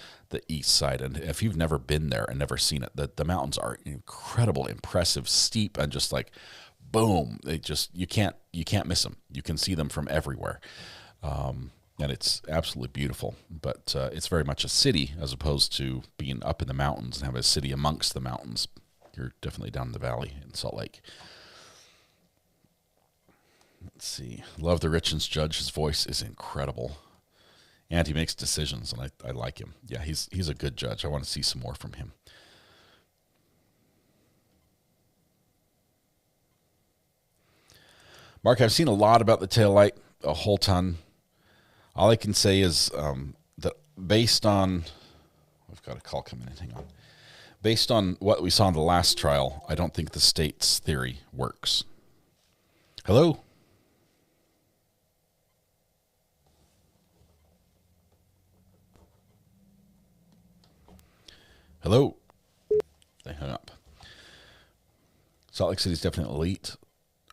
east side, and if you've never been there and never seen it, the mountains are incredible, impressive, steep, and just like boom, you can't miss them. You can see them from everywhere, and it's absolutely beautiful. But it's very much a city as opposed to being up in the mountains and have a city amongst the mountains. You're definitely down in the valley in Salt Lake. Let's see. Love the Richens judge. His voice is incredible, and he makes decisions, and I like him. Yeah, he's a good judge. I want to see some more from him. Mark, I've seen a lot about the taillight, a whole ton. All I can say is that based on, I've got a call coming in. Hang on. Based on what we saw in the last trial, I don't think the state's theory works. Hello? Hello? They hung up. Salt Lake City is definitely elite.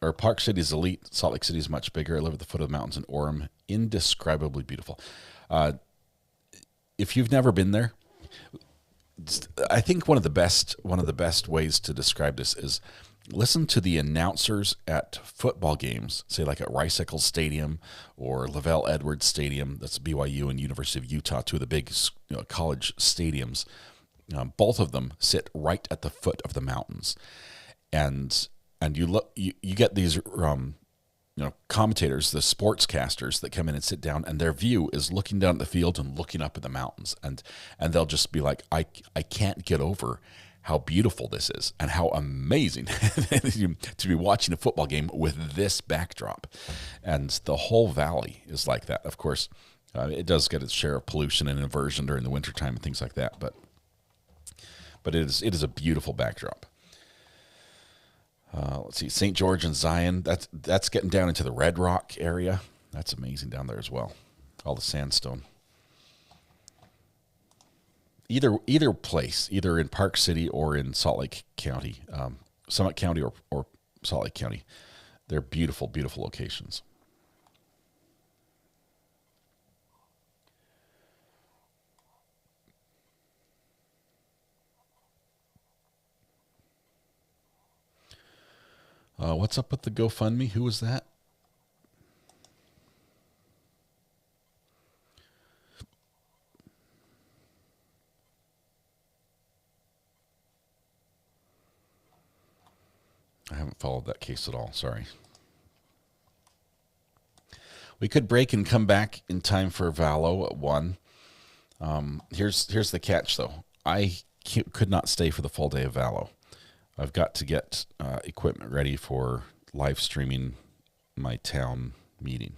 Or Park City is elite. Salt Lake City is much bigger. I live at the foot of the mountains in Orem. Indescribably beautiful. If you've never been there, I think one of the best ways to describe this is listen to the announcers at football games, say like at Rice Eccles Stadium or Lavelle Edwards Stadium. That's BYU and University of Utah, two of the big college stadiums. Both of them sit right at the foot of the mountains, and you get these commentators, the sportscasters that come in and sit down, and their view is looking down at the field and looking up at the mountains, and they'll just be like, I can't get over how beautiful this is and how amazing to be watching a football game with this backdrop. And the whole valley is like that. Of course, it does get its share of pollution and inversion during the wintertime and things like that, but it is a beautiful backdrop. Let's see, St. George and Zion. That's getting down into the Red Rock area. That's amazing down there as well. All the sandstone. Either place, either in Park City or in Salt Lake County, Summit County or Salt Lake County, they're beautiful, beautiful locations. What's up with the GoFundMe? Who was that? I haven't followed that case at all. Sorry. We could break and come back in time for Vallow at 1. Here's the catch, though. I could not stay for the full day of Vallow. I've got to get equipment ready for live streaming my town meeting.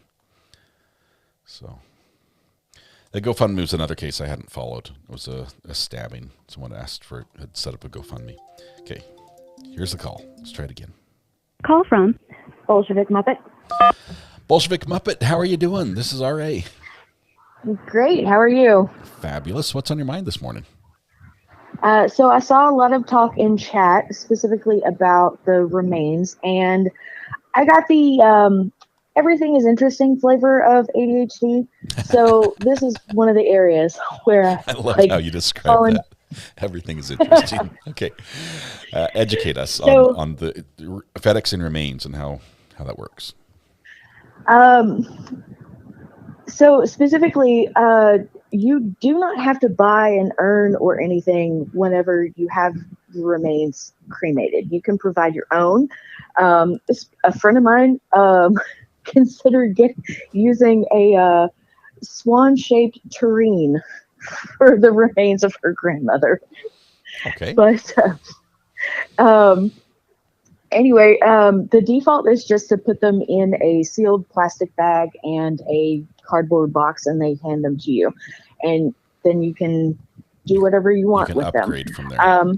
So the GoFundMe was another case I hadn't followed. It was a stabbing. Someone had set up a GoFundMe. Okay, here's the call. Let's try it again.
Call from Bolshevik Muppet.
Bolshevik Muppet, how are you doing? This is R.A.
Great. How are you?
Fabulous. What's on your mind this morning?
So I saw a lot of talk in chat specifically about the remains, and I got the everything is interesting flavor of ADHD. So this is one of the areas where
I love how you describe that. Everything is interesting. Okay. Educate us on the FedEx and remains and how that works.
So specifically, you do not have to buy an urn or anything whenever you have your remains cremated. You can provide your own. A friend of mine considered using a swan-shaped tureen for the remains of her grandmother.
Okay.
But anyway, the default is just to put them in a sealed plastic bag and a cardboard box, and they hand them to you, and then you can do whatever you want with them.
You can upgrade from there.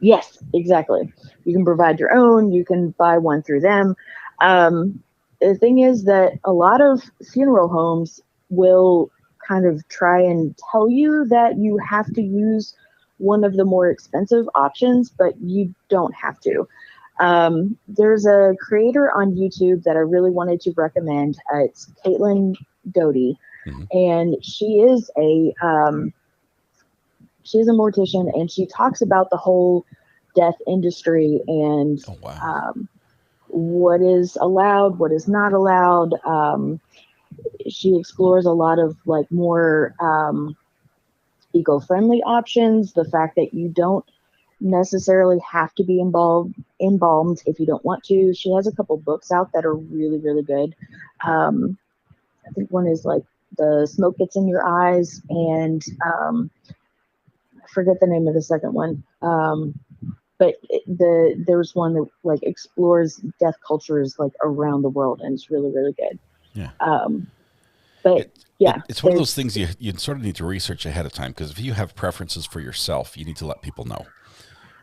Yes, exactly. You can provide your own. You can buy one through them. The thing is that a lot of funeral homes will kind of try and tell you that you have to use one of the more expensive options, but you don't have to. There's a creator on YouTube that I really wanted to recommend. It's Caitlin Doty, and she's a mortician, and she talks about the whole death industry and what is allowed, what is not allowed. She explores a lot of like more eco-friendly options. The fact that you don't necessarily have to be embalmed if you don't want to. She has a couple books out that are really, really good. I think one is like The Smoke Gets in Your Eyes, and I forget the name of the second one. But there's one that like explores death cultures like around the world, and it's really, really good.
Yeah.
It's
one of those things you sort of need to research ahead of time, because if you have preferences for yourself, you need to let people know.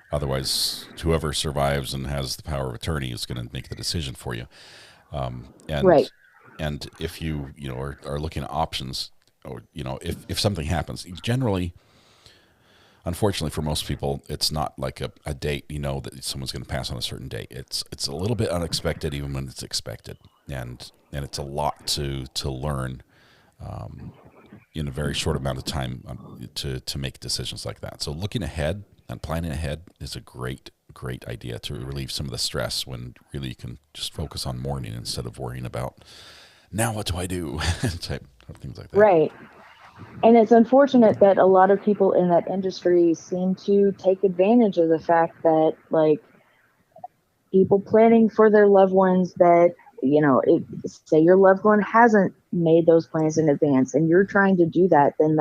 Otherwise, whoever survives and has the power of attorney is going to make the decision for you. And if you are looking at options, or if something happens, generally, unfortunately for most people, it's not like a date, that someone's going to pass on a certain date. It's a little bit unexpected, even when it's expected, and it's a lot to learn in a very short amount of time to make decisions like that. So looking ahead and planning ahead is a great idea to relieve some of the stress, when really you can just focus on mourning instead of worrying about, now what do I do? type of things like that.
Right. And it's unfortunate that a lot of people in that industry seem to take advantage of the fact that, like, people planning for their loved ones that, say your loved one hasn't made those plans in advance and you're trying to do that, then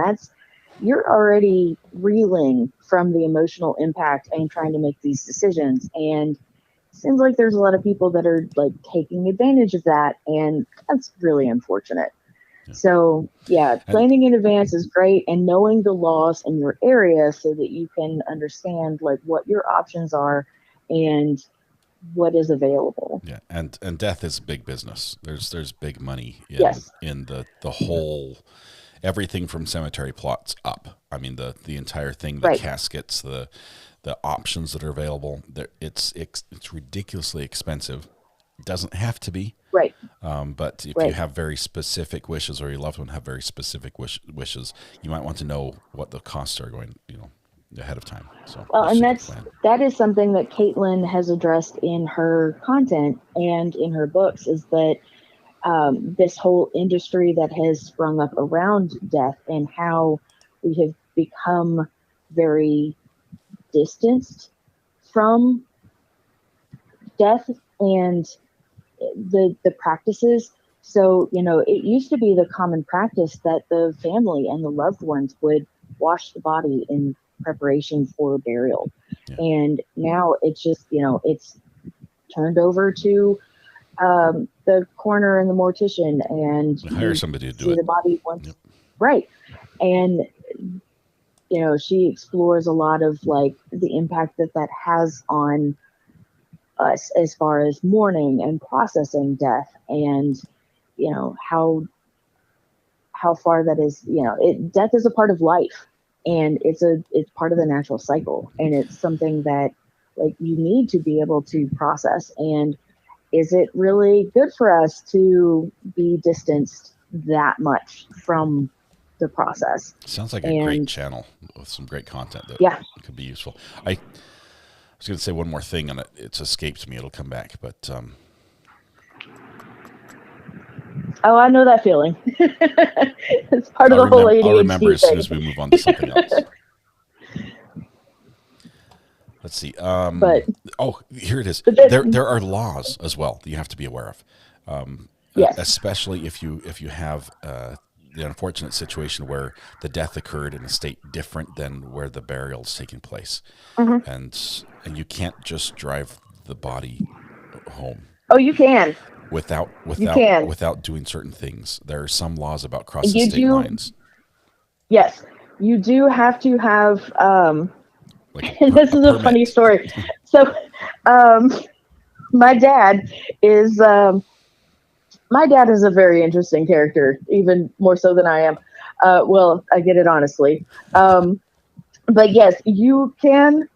you're already reeling from the emotional impact and trying to make these decisions. And it seems like there's a lot of people that are like taking advantage of that, and that's really unfortunate. So planning in advance is great, and knowing the laws in your area so that you can understand like what your options are and what is available.
Yeah, and death is big business. There's big money in the whole, everything from cemetery plots up. I mean the entire thing, the caskets, the options that are available. It's ridiculously expensive. It doesn't have to be.
Right.
But if you have very specific wishes, or your loved one have very specific wishes, you might want to know what the costs are going, ahead of time. So
and that is something that Caitlin has addressed in her content and in her books, is that this whole industry that has sprung up around death, and how we have become very distanced from death and the practices. So, it used to be the common practice that the family and the loved ones would wash the body in preparation for burial. Yeah. And now it's just, it's turned over to the coroner and the mortician, and
hire somebody to do it.
The body once. Yep. Right. And, she explores a lot of like the impact that has on us as far as mourning and processing death, and how far that is. Death is a part of life, and it's part of the natural cycle, and it's something that like you need to be able to process. And is it really good for us to be distanced that much from the process?
Sounds like a great channel with some great content that could be useful. I was going to say one more thing, and it's escaped me. It'll come back, but
Oh, I know that feeling. It's part of the whole ADHD
I'll remember as soon
thing.
as we move on to something else. Let's see. Here it is. There are laws as well that you have to be aware of.
Yes.
Especially if you have the unfortunate situation where the death occurred in a state different than where the burial is taking place, and you can't just drive the body home.
Oh, you can.
Without doing certain things. There are some laws about crossing state lines.
Yes, you do have to have. And this is a funny story. So, my dad is a very interesting character, even more so than I am. Well, I get it honestly. But yes, you can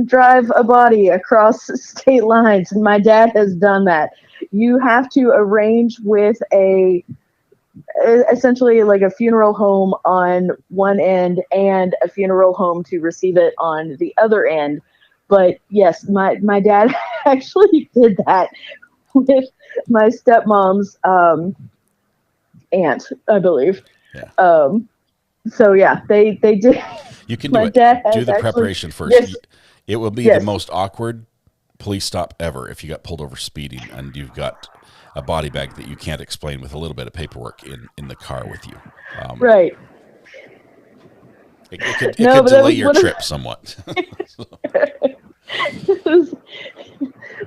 drive a body across state lines, and my dad has done that. You have to arrange with essentially like a funeral home on one end and a funeral home to receive it on the other end. But yes, my dad actually did that with my stepmom's aunt, I believe.
Yeah.
So yeah, they did.
You can do it. Do the preparation first. Yes. It will be the most awkward police stop ever if you got pulled over speeding and you've got a body bag that you can't explain with a little bit of paperwork in the car with you.
Right.
It could delay your trip somewhat.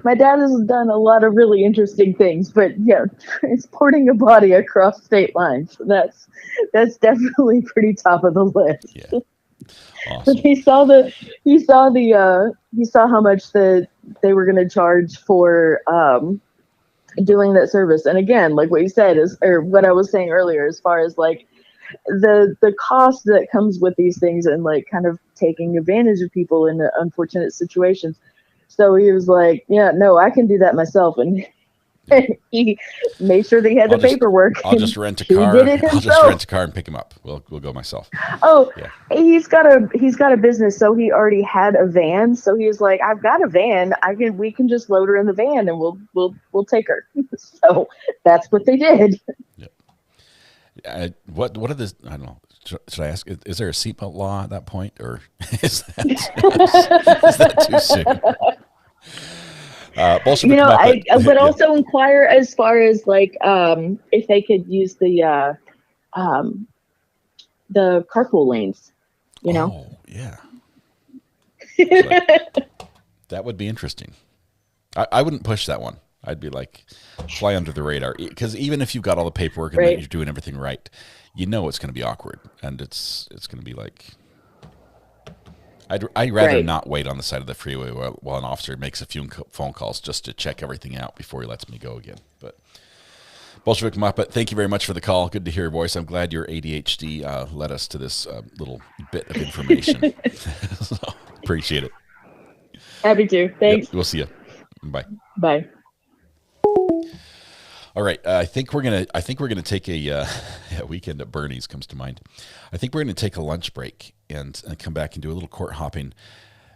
My dad has done a lot of really interesting things, but yeah, transporting a body across state lines, that's definitely pretty top of the list.
Yeah. Awesome.
But he saw how much they were going to charge for doing that service. And again, like what you said or what I was saying earlier, as far as like the cost that comes with these things and like kind of taking advantage of people in unfortunate situations. So he was like, yeah, no, I can do that myself. And he made sure that he had the paperwork.
I'll just rent a car. I'll just rent a car and pick him up. We'll go myself.
Oh, yeah. He's got a business, so he already had a van. So he was like, I've got a van. We can just load her in the van and we'll take her. So that's what they did.
Yeah. What are the, I don't know. Should I ask? Is there a seatbelt law at that point, or is that too soon?
I would also inquire as far as like if they could use the carpool lanes.
Oh yeah, that would be interesting. I wouldn't push that one. I'd be like, fly under the radar, because even if you've got all the paperwork and that you're doing everything right, you know it's going to be awkward, and it's going to be like. I'd rather not wait on the side of the freeway while an officer makes a few phone calls just to check everything out before he lets me go again. But Bolshevik Muppet, thank you very much for the call. Good to hear your voice. I'm glad your ADHD led us to this little bit of information. So, appreciate it.
Happy to. Thanks.
Yep, we'll see you. Bye.
Bye.
All right, I think we're gonna take a weekend at Bernie's comes to mind. I think we're gonna take a lunch break and come back and do a little court hopping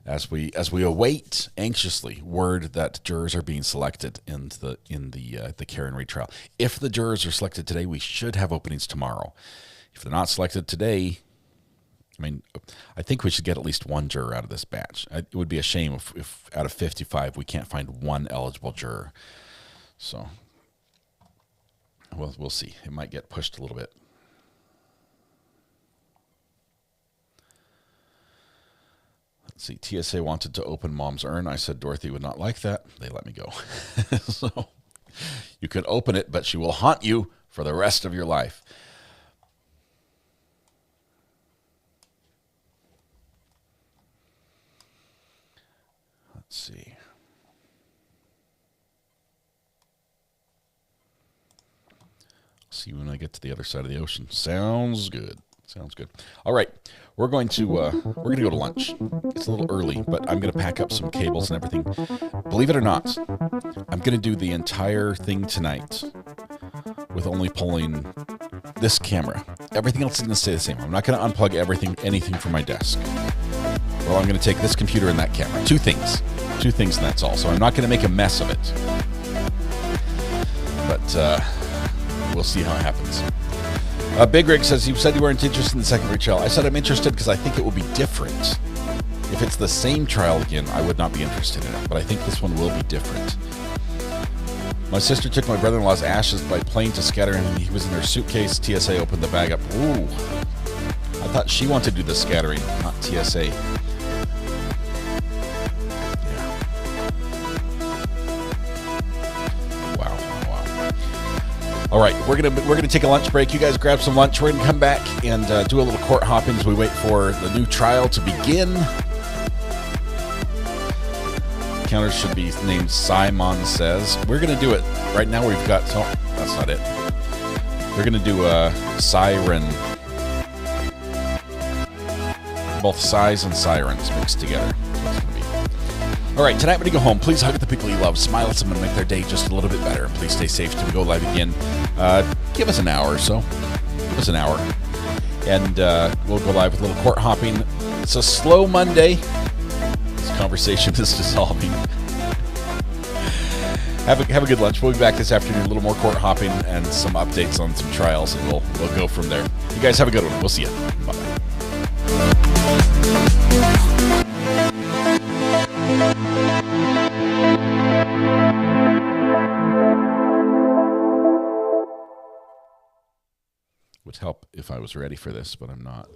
as we await anxiously word that jurors are being selected in the Karen retrial. If the jurors are selected today, we should have openings tomorrow. If they're not selected today, I think we should get at least one juror out of this batch. It would be a shame if out of 55 we can't find one eligible juror. So. Well, we'll see. It might get pushed a little bit. Let's see. TSA wanted to open Mom's urn. I said Dorothy would not like that. They let me go. So you can open it, but she will haunt you for the rest of your life. Let's see. See you when I get to the other side of the ocean. Sounds good. Sounds good. All right, we're going to go to lunch. It's a little early, but I'm going to pack up some cables and everything. Believe it or not, I'm going to do the entire thing tonight with only pulling this camera. Everything else is going to stay the same. I'm not going to unplug anything from my desk. Well, I'm going to take this computer and that camera. Two things, and that's all. So I'm not going to make a mess of it. But we'll see how it happens. Big Rig says, you said you weren't interested in the secondary trial. I said I'm interested because I think it will be different. If it's the same trial again, I would not be interested in it, but I think this one will be different. My sister took my brother-in-law's ashes by plane to scatter, and he was in her suitcase. TSA opened the bag up. Ooh. I thought she wanted to do the scattering, not TSA. Yeah. Wow. All right, we're gonna take a lunch break. You guys grab some lunch. We're gonna come back and do a little court hopping as we wait for the new trial to begin. Counter should be named Simon Says. We're going to do it. Right now we've got... Oh, that's not it. We're going to do a siren. Both sighs and sirens mixed together. That's what it's going to be. All right, tonight when you go home, please hug the people you love. Smile at them and make their day just a little bit better. And please stay safe till we go live again. Give us an hour or so. Give us an hour. And we'll go live with a little court hopping. It's a slow Monday. Conversation is dissolving. Have a good lunch. We'll be back this afternoon. A little more court hopping and some updates on some trials, and we'll go from there. You guys have a good one. We'll see you. Bye. Would help if I was ready for this, but I'm not.